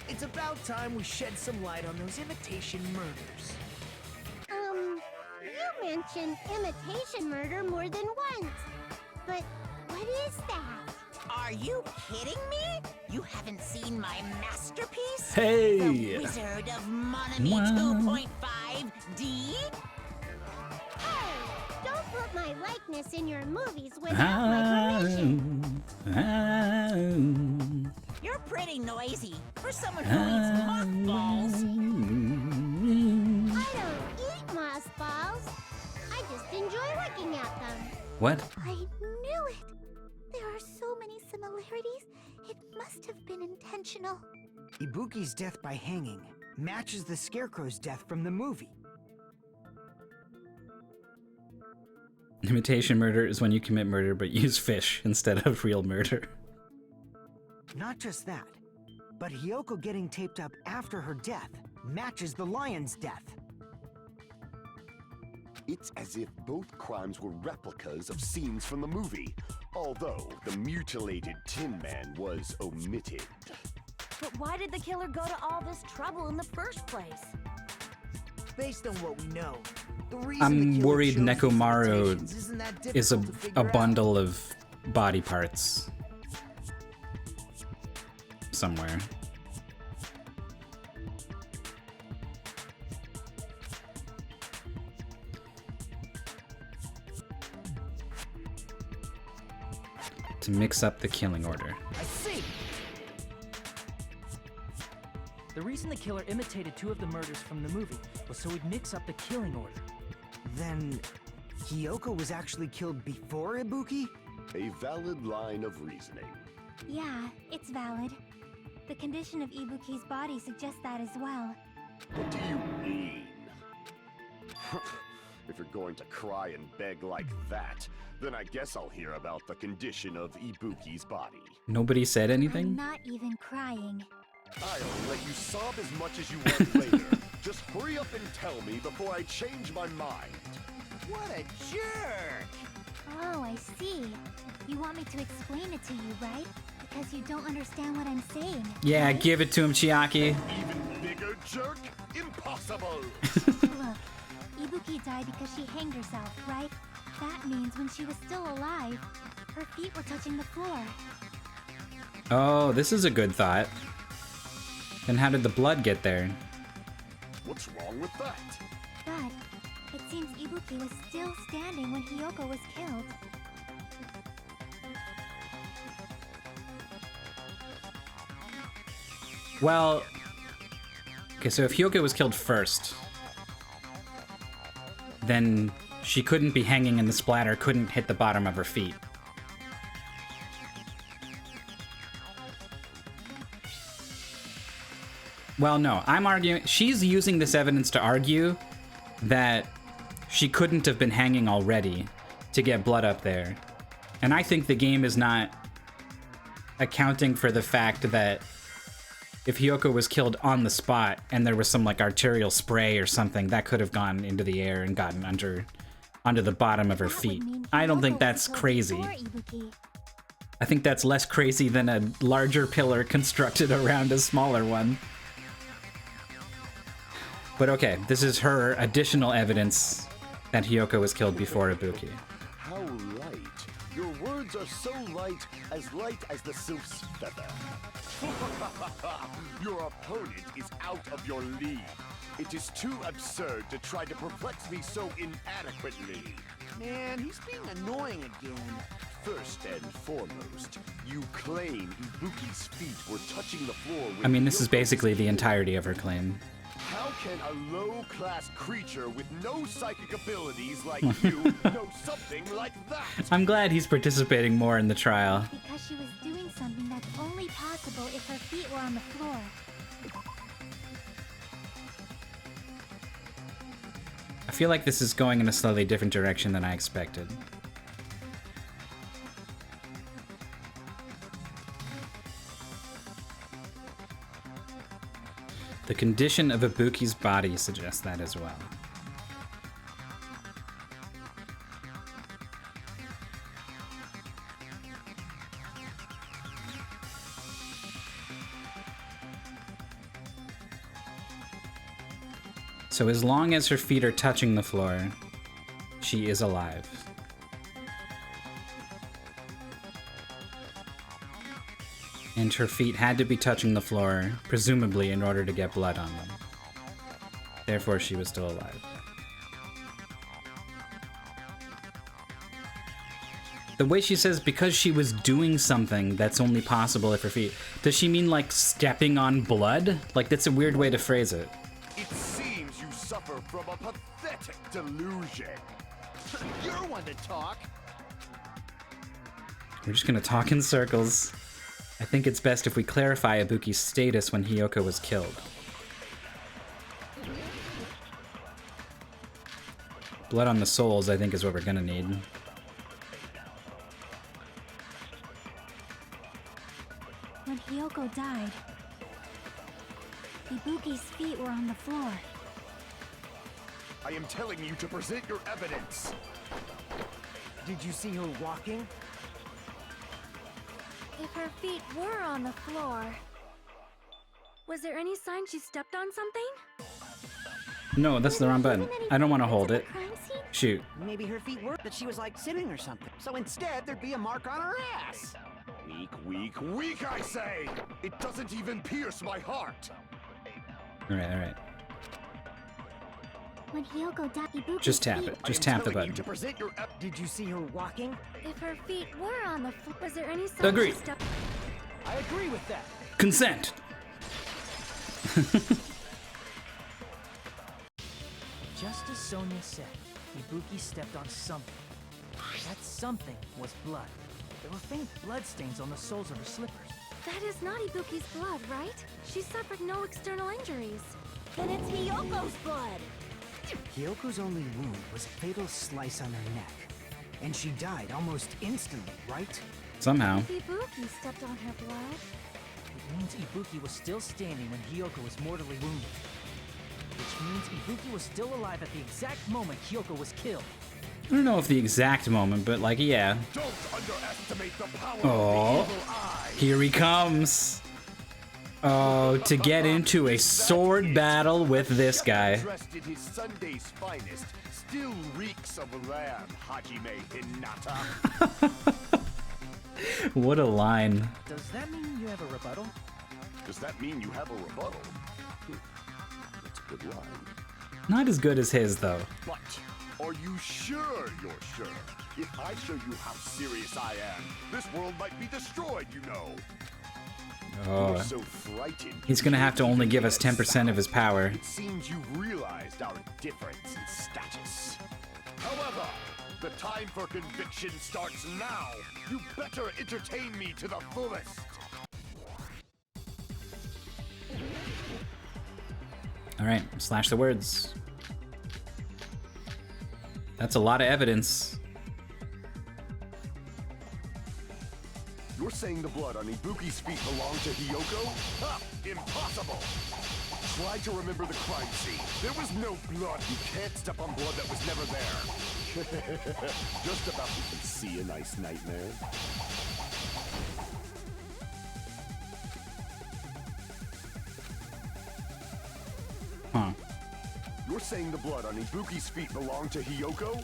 it's about time we shed some light on those imitation murders. You mentioned imitation murder more than once. But what is that? Are you kidding me? You haven't seen my masterpiece? Hey! The Wizard of Monami Wow. 2.5D? Hey, don't put my likeness in your movies without my permission. You're pretty noisy for someone who eats mothballs. I don't eat mothballs. I just enjoy looking at them. What? I knew it. There are so many similarities. It must have been intentional. Ibuki's death by hanging matches the Scarecrow's death from the movie. Imitation murder is when you commit murder but use fish instead of real murder. Not just that, but Hyoko getting taped up after her death matches the lion's death. It's as if both crimes were replicas of scenes from the movie, although the mutilated Tin Man was omitted. But why did the killer go to all this trouble in the first place? Based on what we know, the reason I'm the killer worried chose these Nekomaru imitations isn't that is a difficult to figure out. bundle of body parts somewhere. To mix up the killing order. I see. The reason the killer imitated two of the murders from the movie was so he'd mix up the killing order. Then, Hyoko was actually killed before Ibuki? A valid line of reasoning. Yeah, it's valid. The condition of Ibuki's body suggests that as well. What do you mean? If you're going to cry and beg like that, then I guess I'll hear about the condition of Ibuki's body. Nobody said I'm anything? not even crying. I'll let you sob as much as you want later. Just hurry up and tell me before I change my mind. What a jerk! Oh, I see. You want me to explain it to you, right? Because you don't understand what I'm saying. Yeah, right? give it to him, Chiaki. Even bigger jerk? Impossible! Look, Ibuki died because she hanged herself, right? That means when she was still alive, her feet were touching the floor. Oh, this is a good thought. Then how did the blood get there? What's wrong with that? But it seems Ibuki was still standing when Hyoko was killed. Well, okay, so if Hyoko was killed first, then she couldn't be hanging and the splatter couldn't hit the bottom of her feet. Well, no, I'm arguing... She's using this evidence to argue that she couldn't have been hanging already to get blood up there. And I think the game is not accounting for the fact that if Hyoko was killed on the spot and there was some, like, arterial spray or something, that could have gone into the air and gotten onto the bottom of her feet. I don't think that's crazy. I think that's less crazy than a larger pillar constructed around a smaller one. But okay, this is her additional evidence that Hyoko was killed before Ibuki. How light. Your words are so light as the sylph's feather. Your opponent is out of your league. It is too absurd to try to perplex me so inadequately. Man, he's being annoying again. First and foremost, you claim Ibuki's feet were touching the floor when I mean, this is Hyoko basically was the killed. entirety of her claim. How can a low-class creature with no psychic abilities like you know something like that? I'm glad he's participating more in the trial. Because she was doing something that's only possible if her feet were on the floor. I feel like this is going in a slightly different direction than I expected. The condition of Ibuki's body suggests that as well. So as long as her feet are touching the floor, she is alive. And her feet had to be touching the floor, presumably in order to get blood on them. Therefore, she was still alive. The way she says, because she was doing something that's only possible if her feet... Does she mean, like, stepping on blood? Like, that's a weird way to phrase it. It seems you suffer from a pathetic delusion. You're one to talk. We're just gonna talk in circles. I think it's best if we clarify Ibuki's status when Hyoko was killed. Blood on the souls, I think, is what we're gonna need. When Hyoko died, Ibuki's feet were on the floor. I am telling you to present your evidence. Did you see her walking? If her feet were on the floor, was there any sign she stepped on something? No, that's the wrong button. I don't want to hold it. Shoot. Maybe her feet were, but she was like sitting or something. So instead, there'd be a mark on her ass. Weak, weak, weak, I say! It doesn't even pierce my heart! Alright, alright. When Hyoko died, Ibuki's Just tap feet... it. Just tap the telling you button. to present your Did you see her walking? If her feet were on the floor, was there any sign Agreed. she stepped... I agree with that. Consent! Just as Sonia said, Ibuki stepped on something. That something was blood. There were faint blood stains on the soles of her slippers. That is not Ibuki's blood, right? She suffered no external injuries. Then it's Hyoko's blood! Hyoko's only wound was a fatal slice on her neck. And she died almost instantly, right? Somehow. If Ibuki stepped on her blood... It means Ibuki was still standing when Hyoko was mortally wounded. Which means Ibuki was still alive at the exact moment Hyoko was killed. I don't know if the exact moment, but like, yeah. Don't underestimate the power Oh, of the evil eye! here he comes. Oh, to get into a sword battle with this guy. Dressed in his Sunday's finest, still reeks of lamb, Hajime Hinata. What a line. Does that mean you have a rebuttal? Does that mean you have a rebuttal? That's a good line. Not as good as his, though. But are you sure you're sure? If I show you how serious I am, this world might be destroyed, you know. Oh. You're so frightened. He's gonna have to only give us 10% of his power. It seems you've realized our difference in status. However, the time for conviction starts now. You better entertain me to the fullest. All right, slash the words. That's a lot of evidence. You're saying the blood on Ibuki's feet belonged to Hiyoko? Ha! Impossible! Try to remember the crime scene. There was no blood. You can't step on blood that was never there. Just about to see a nice nightmare. Huh. You're saying the blood on Ibuki's feet belonged to Hiyoko?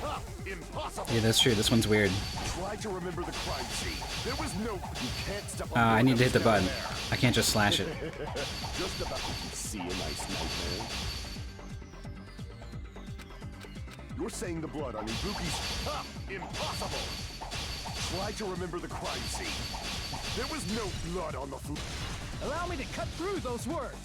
Ha! Impossible! Yeah, that's true. This one's weird. Try to remember the crime scene. There was no... You can't step on I blood need to that hit the was button. never there. I can't just slash it. Just about to see a nice nightmare. You're saying the blood on Ibuki's... Ha! Impossible! Try to remember the crime scene. There was no blood on the floor. Allow me to cut through those words.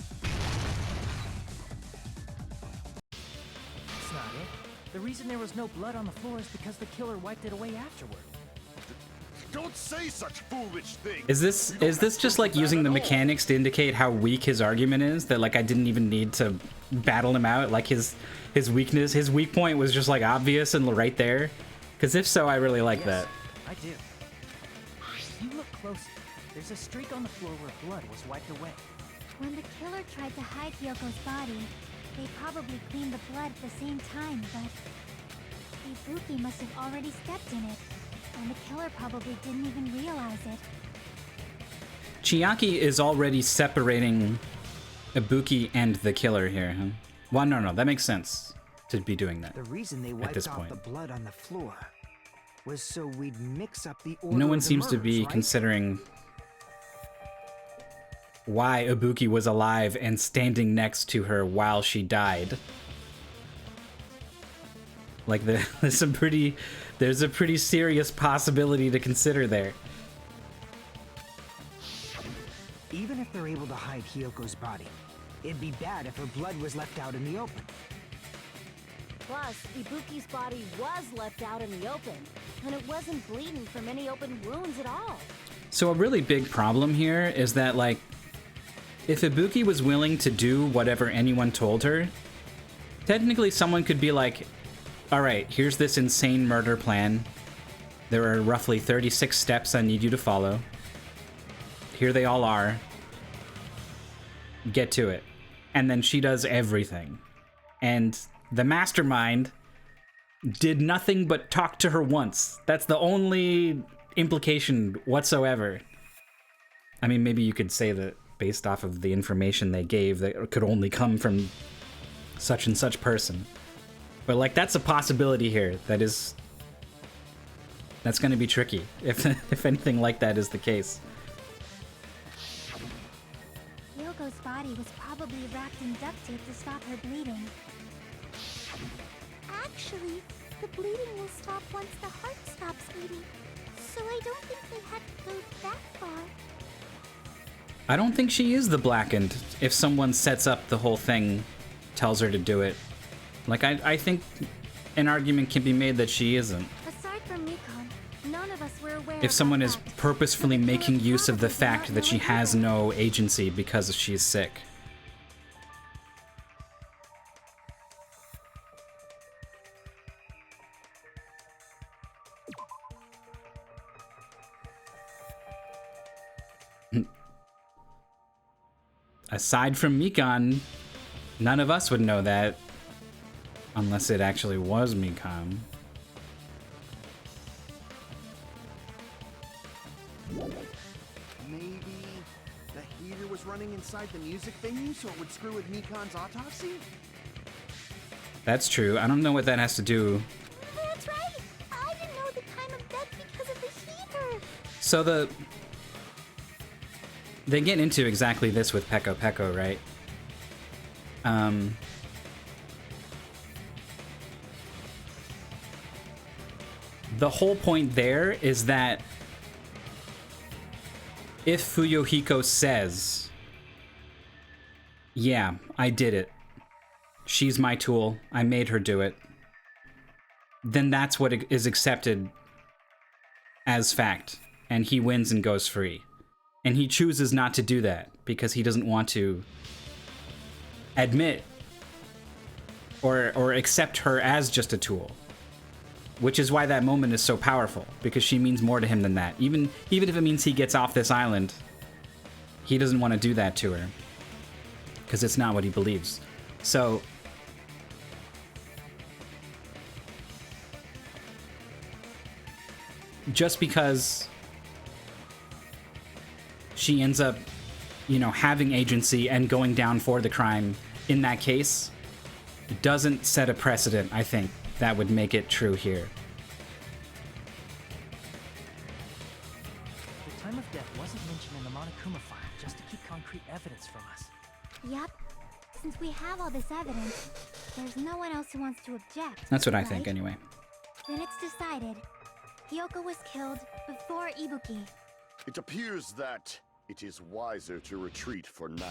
That's not it. The reason there was no blood on the floor is because the killer wiped it away afterward. Don't say such foolish things. Is this just like using the mechanics to indicate how weak his argument is? That like I didn't even need to battle him out? Like his weakness, his weak point was just like obvious and right there? Because if so, I really like that. I do. You look closely. There's a streak on the floor where blood was wiped away. When the killer tried to hide Hyoko's body, they probably cleaned the blood at the same time, but Ibuki must have already stepped in it, and the killer probably didn't even realize it. Chiaki is already separating Ibuki and the killer here, huh? Well, no, that makes sense to be doing that. The reason they at wiped this off point. the blood on the floor was so we'd mix up the order No one of the seems to murders, be right? considering why Ibuki was alive and standing next to her while she died. Like there's a pretty serious possibility to consider there. Even if they're able to hide Hyoko's body, it'd be bad if her blood was left out in the open. Plus, Ibuki's body was left out in the open, and it wasn't bleeding from any open wounds at all. So a really big problem here is that, like, if Ibuki was willing to do whatever anyone told her, technically someone could be like, all right, here's this insane murder plan. There are roughly 36 steps I need you to follow. Here they all are. Get to it. And then she does everything. And the mastermind did nothing but talk to her once. That's the only implication whatsoever. I mean, maybe you could say that based off of the information they gave, that could only come from such and such person. But like, that's a possibility here. That's going to be tricky if anything like that is the case. Hyoko's body was probably wrapped in duct tape to stop her bleeding. Actually, the bleeding will stop once the heart stops beating, so I don't think they had to go that far. I don't think she is the Blackened if someone sets up the whole thing, tells her to do it. Like, I think an argument can be made that she isn't. Aside from Mikon, none of us were aware If someone of is that. purposefully making use of the probably fact not that she know has either. no agency because she's sick. Aside from Mikon, none of us would know that. Unless it actually was Mikon. Maybe the heater was running inside the music venue so it would screw with Mikon's autopsy? That's true. I don't know what that has to do. That's right! I didn't know the time of death because of the heater! So they get into exactly this with Peko Peko, right? The whole point there is that if Fuyuhiko says, yeah, I did it, she's my tool, I made her do it, then that's what is accepted as fact, and he wins and goes free. And he chooses not to do that because he doesn't want to admit or accept her as just a tool. Which is why that moment is so powerful, because she means more to him than that. Even if it means he gets off this island, he doesn't want to do that to her, because it's not what he believes. So just because she ends up, you know, having agency and going down for the crime in that case doesn't set a precedent, I think, that would make it true here. The time of death wasn't mentioned in the Monokuma file, just to keep concrete evidence from us. Yep. Since we have all this evidence, there's no one else who wants to object. That's what I right? think, anyway. Then it's decided. Hyoko was killed before Ibuki. It appears that it is wiser to retreat for now.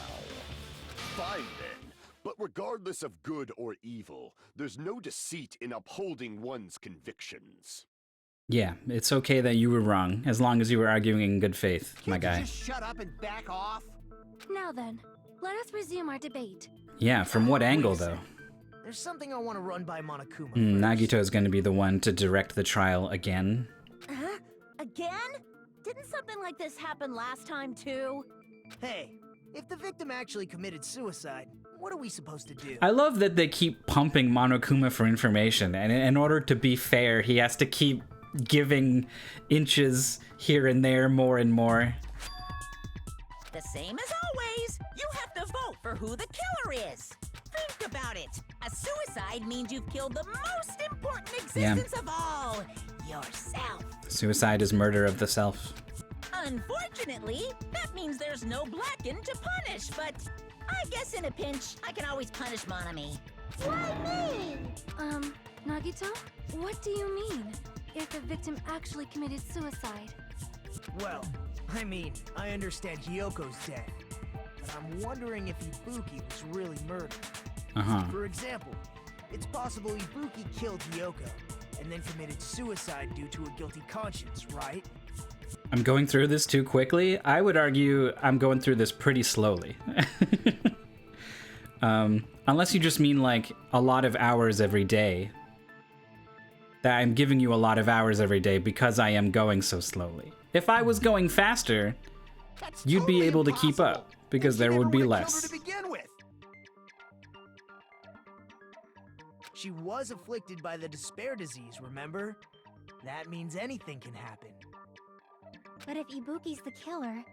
Fine then. But regardless of good or evil, there's no deceit in upholding one's convictions. Yeah, it's okay that you were wrong, as long as you were arguing in good faith, my guy. Just shut up and back off. Now then, let us resume our debate. Yeah, from what angle, though? There's something I want to run by Monokuma. Nagito is going to be the one to direct the trial again. Huh? Again? Didn't something like this happen last time, too? Hey, if the victim actually committed suicide, what are we supposed to do? I love that they keep pumping Monokuma for information, and in order to be fair, he has to keep giving inches here and there more and more. The same as always, you have to vote for who the killer is. Think about it. A suicide means you've killed the most important existence of all, yourself. Suicide is murder of the self. Unfortunately, that means there's no Blacken to punish, but I guess in a pinch, I can always punish Monami. Why me? Nagito? What do you mean? If the victim actually committed suicide? Well, I mean, I understand Hyoko's dead, but I'm wondering if Ibuki was really murdered. For example, it's possible Ibuki killed Hyoko and then committed suicide due to a guilty conscience, right? I'm going through this too quickly. I would argue I'm going through this pretty slowly. Unless you just mean like a lot of hours every day. That I'm giving you a lot of hours every day because I am going so slowly. If I was going faster, you'd be able to keep up because there would be less. She was afflicted by the despair disease, remember? That means anything can happen. But if Ibuki's the killer,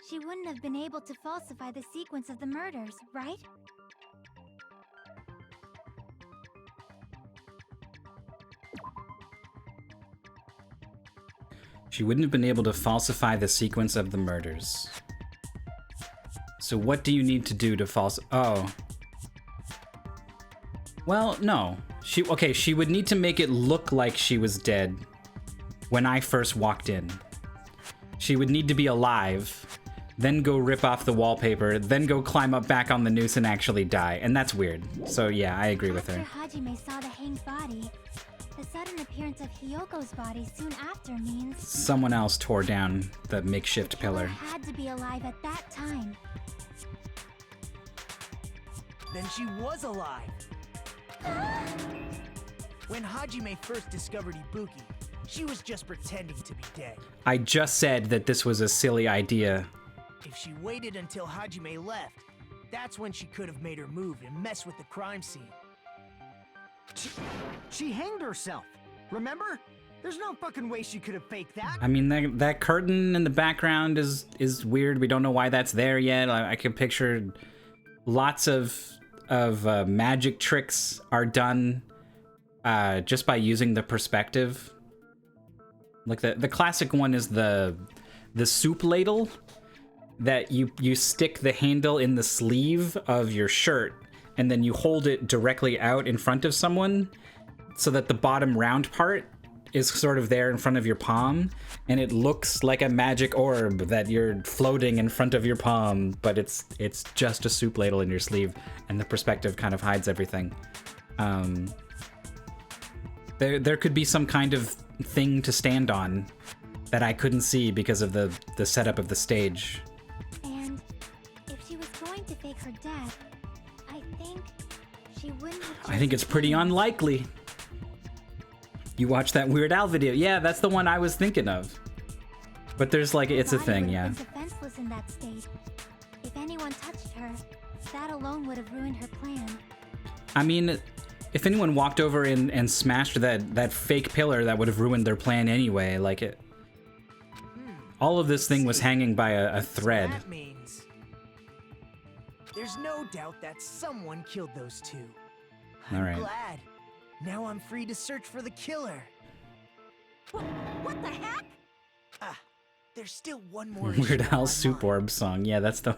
she wouldn't have been able to falsify the sequence of the murders, right? She wouldn't have been able to falsify the sequence of the murders. So what do you need to do to Oh. Well, no. She would need to make it look like she was dead when I first walked in. She would need to be alive, then go rip off the wallpaper, then go climb up back on the noose and actually die. And that's weird. So yeah, I agree with her. After Hajime saw the hanged body, the sudden appearance of Hyoko's body soon after means someone else tore down the makeshift pillar. Had to be alive at that time. Then she was alive. When Hajime first discovered Ibuki, she was just pretending to be dead. I just said that this was a silly idea. If she waited until Hajime left, that's when she could have made her move and mess with the crime scene. She hanged herself, remember? There's no fucking way she could have faked that. I mean, that curtain in the background is weird. We don't know why that's there yet. I can picture lots of magic tricks are done just by using the perspective. Like the classic one is the soup ladle that you stick the handle in the sleeve of your shirt and then you hold it directly out in front of someone so that the bottom round part is sort of there in front of your palm, and it looks like a magic orb that you're floating in front of your palm, but it's just a soup ladle in your sleeve, and the perspective kind of hides everything. There could be some kind of thing to stand on that I couldn't see because of the setup of the stage. And if she was going to fake her death, I think she wouldn't have I think it's pretty unlikely. You watched that Weird Al video. Yeah, that's the one I was thinking of. But there's like, it's a thing, yeah. defenseless in that state. If anyone touched her, that alone would have ruined her plan. I mean, if anyone walked over and smashed that fake pillar, that would have ruined their plan anyway. Like it. All of this thing was hanging by a thread. That means there's no doubt that someone killed those two. All right. I'm glad. Now I'm free to search for the killer. What the heck? Ah, there's still one more Weird issue Al on Soup my mind. Orb song. Yeah, that's the.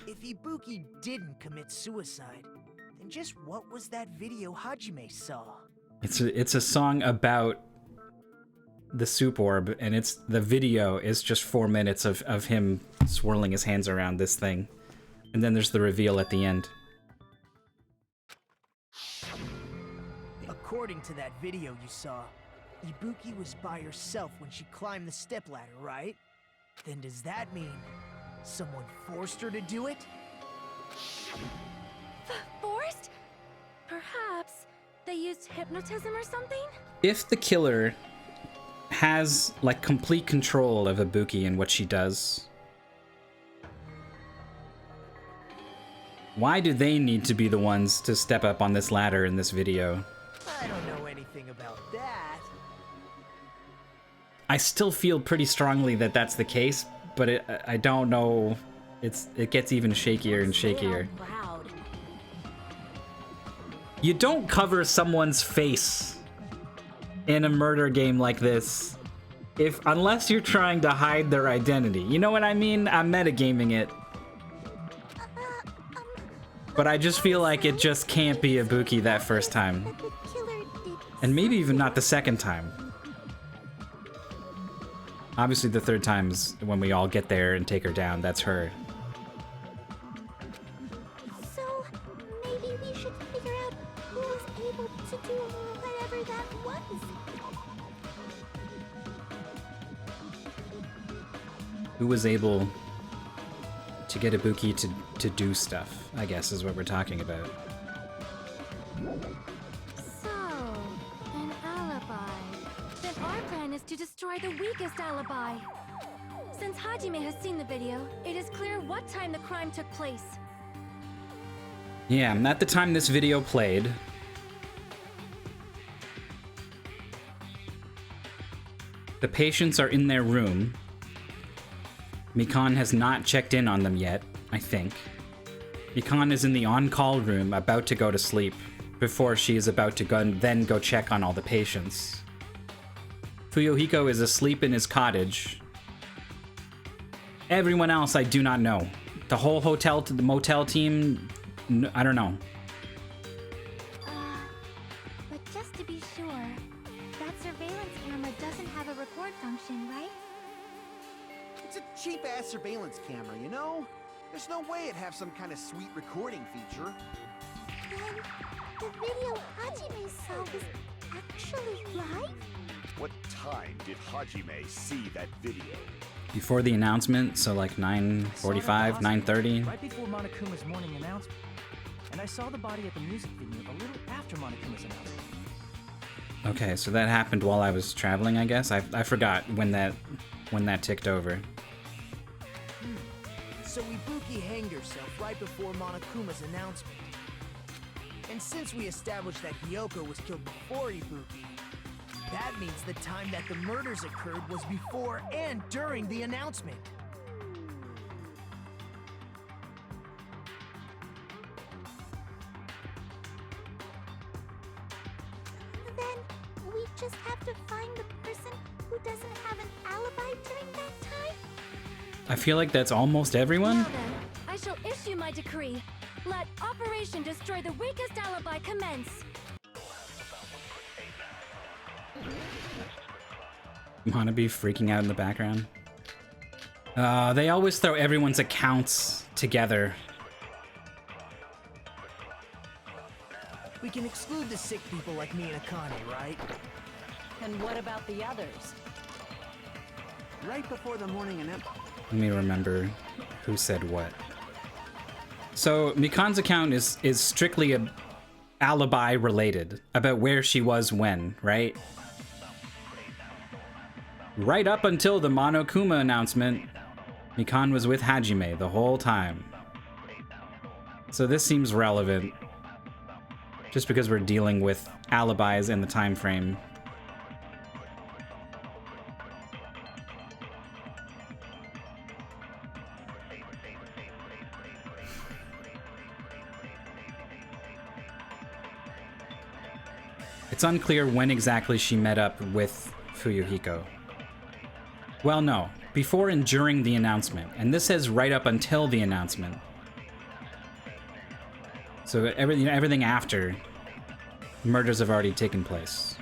If Ibuki didn't commit suicide, then just what was that video Hajime saw? It's a song about the soup orb, and the video is just 4 minutes of him swirling his hands around this thing, and then there's the reveal at the end. According to that video you saw, Ibuki was by herself when she climbed the stepladder, right? Then does that mean someone forced her to do it? Forced? Perhaps they used hypnotism or something? If the killer has like complete control of Ibuki and what she does, why do they need to be the ones to step up on this ladder in this video? I don't know anything about that. I still feel pretty strongly that that's the case, but I don't know. It gets even shakier and shakier. Loud. You don't cover someone's face in a murder game like this unless you're trying to hide their identity. You know what I mean? I'm metagaming it. But I just feel like it just can't be Ibuki that first time. That the killer did. And maybe even not the second time. Obviously the third time is when we all get there and take her down. That's her. So maybe we should figure out who was able to do whatever that was. Who was able to get Ibuki to do stuff, I guess is what we're talking about. So, an alibi. Then our plan is to destroy the weakest alibi. Since Hajime has seen the video, it is clear what time the crime took place. Yeah, at the time this video played, the patients are in their room. Mikan has not checked in on them yet, I think. Mikan is in the on-call room about to go to sleep before she is about to then go check on all the patients. Fuyohiko is asleep in his cottage. Everyone else I do not know. The whole the motel team, I don't know. But just to be sure, that surveillance camera doesn't have a record function, right? It's a cheap-ass surveillance camera, you know? There's no way it'd have some kind of sweet recording feature. Then the video Hajime saw was actually live? What time did Hajime see that video? Before the announcement, so like 9:45, 9:30. Right before Monokuma's morning announcement. And I saw the body at the music venue a little after Monokuma's announcement. Okay, so that happened while I was traveling, I guess. I forgot when that ticked over. So Ibuki hanged herself right before Monokuma's announcement. And since we established that Hiyoko was killed before Ibuki, that means the time that the murders occurred was before and during the announcement. Then we just have to find the person who doesn't have an alibi during that time? I feel like that's almost everyone. Now then, I shall issue my decree. Let Operation Destroy the Weakest Alibi commence. Wannabe freaking out in the background. They always throw everyone's accounts together. We can exclude the sick people like me and Akane, right? And what about the others? Right before the morning announcement. Let me remember who said what. So Mikan's account is strictly a alibi related about where she was when, right? Right up until the Monokuma announcement, Mikan was with Hajime the whole time. So this seems relevant, just because we're dealing with alibis in the time frame. It's unclear when exactly she met up with Fuyuhiko. Well, no, before and during the announcement, and this says right up until the announcement. So everything after, murders have already taken place.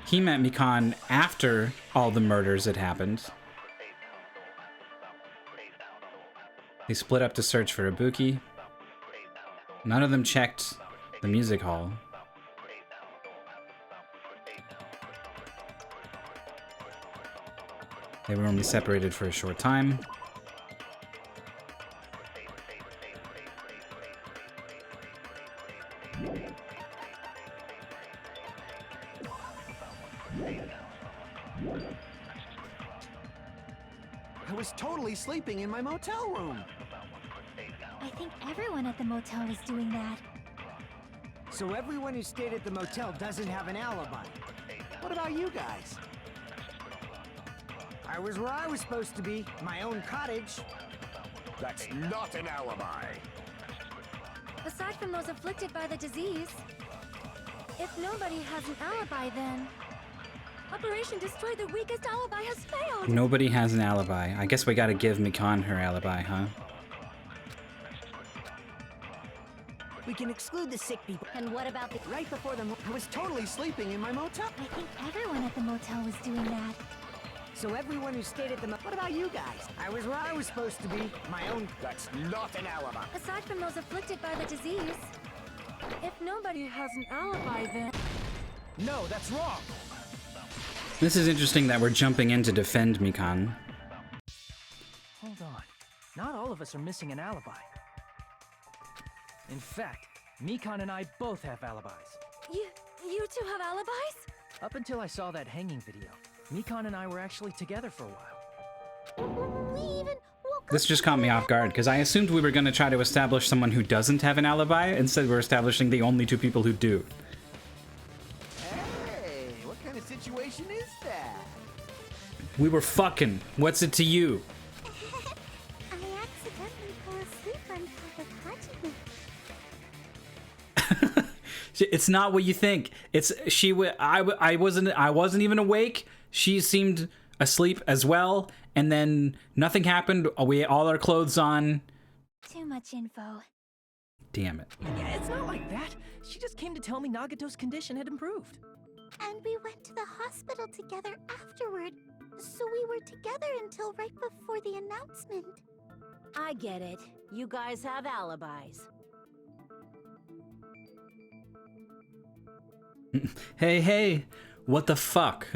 He met Mikan after all the murders had happened. They split up to search for Ibuki. None of them checked the music hall. They were only separated for a short time. I was totally sleeping in my motel room. I think everyone at the motel was doing that. So everyone who stayed at the motel doesn't have an alibi. What about you guys? I was where I was supposed to be, my own cottage. That's not an alibi. Aside from those afflicted by the disease, if nobody has an alibi, then Operation Destroy the Weakest Alibi has failed. Nobody has an alibi. I guess we gotta give Mikan her alibi, huh? We can exclude the sick people. And what about the... Right before the... I was totally sleeping in my motel. I think everyone at the motel was doing that. So everyone who stayed at the What about you guys? I was where I was supposed to be, my own... That's not an alibi. Aside from those afflicted by the disease, if nobody has an alibi, then... No, that's wrong. This is interesting that we're jumping in to defend Mikan. Hold on. Not all of us are missing an alibi. In fact, Mikan and I both have alibis. You two have alibis? Up until I saw that hanging video, Mikan and I were actually together for a while. We even woke This just caught me off guard, because I assumed we were going to try to establish someone who doesn't have an alibi. Instead, we're establishing the only two people who do. Hey, what kind of situation is that? We were fucking. What's it to you? I accidentally fell asleep on top of Hajime. It's not what you think. It's I wasn't even awake. She seemed asleep as well, and then nothing happened. We had all our clothes on. Too much info. Damn it. Yeah, it's not like that. She just came to tell me Nagato's condition had improved. And we went to the hospital together afterward. So we were together until right before the announcement. I get it. You guys have alibis. Hey, what the fuck?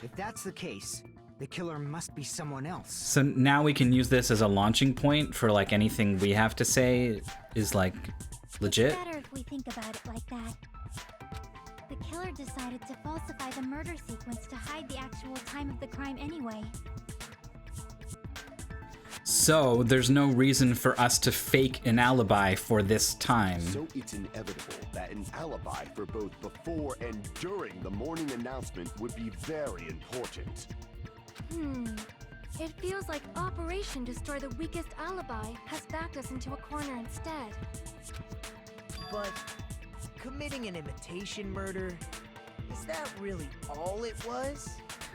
If that's the case, the killer must be someone else. So now we can use this as a launching point for like anything we have to say is like legit. It's better if we think about it like that. The killer decided to falsify the murder sequence to hide the actual time of the crime anyway. So there's no reason for us to fake an alibi for this time. So it's inevitable that an alibi for both before and during the morning announcement would be very important. It feels like Operation Destroy the Weakest Alibi has backed us into a corner instead. But committing an imitation murder, is that really all it was?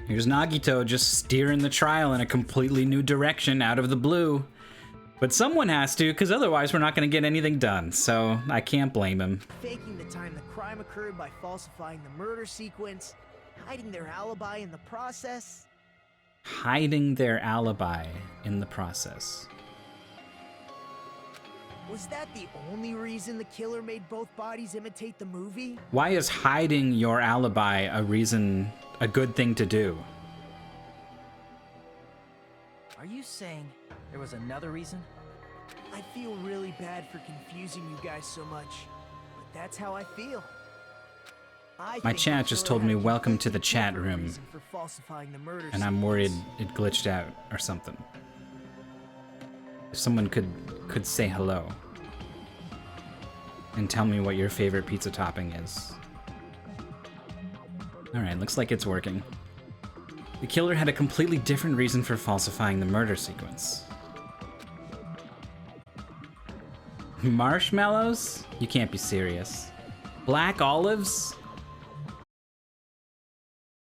Here's Nagito just steering the trial in a completely new direction out of the blue. But someone has to, because otherwise we're not going to get anything done, so I can't blame him. Faking the time the crime occurred by falsifying the murder sequence, hiding their alibi in the process. Hiding their alibi in the process. Was that the only reason the killer made both bodies imitate the movie? Why is hiding your alibi a good thing to do? Are you saying there was another reason? I feel really bad for confusing you guys so much, but that's how I feel. My chat just told me welcome to the chat room, and I'm worried it glitched out or something. If someone could say hello and tell me what your favorite pizza topping is. Alright, looks like it's working. The killer had a completely different reason for falsifying the murder sequence. Marshmallows? You can't be serious. Black olives?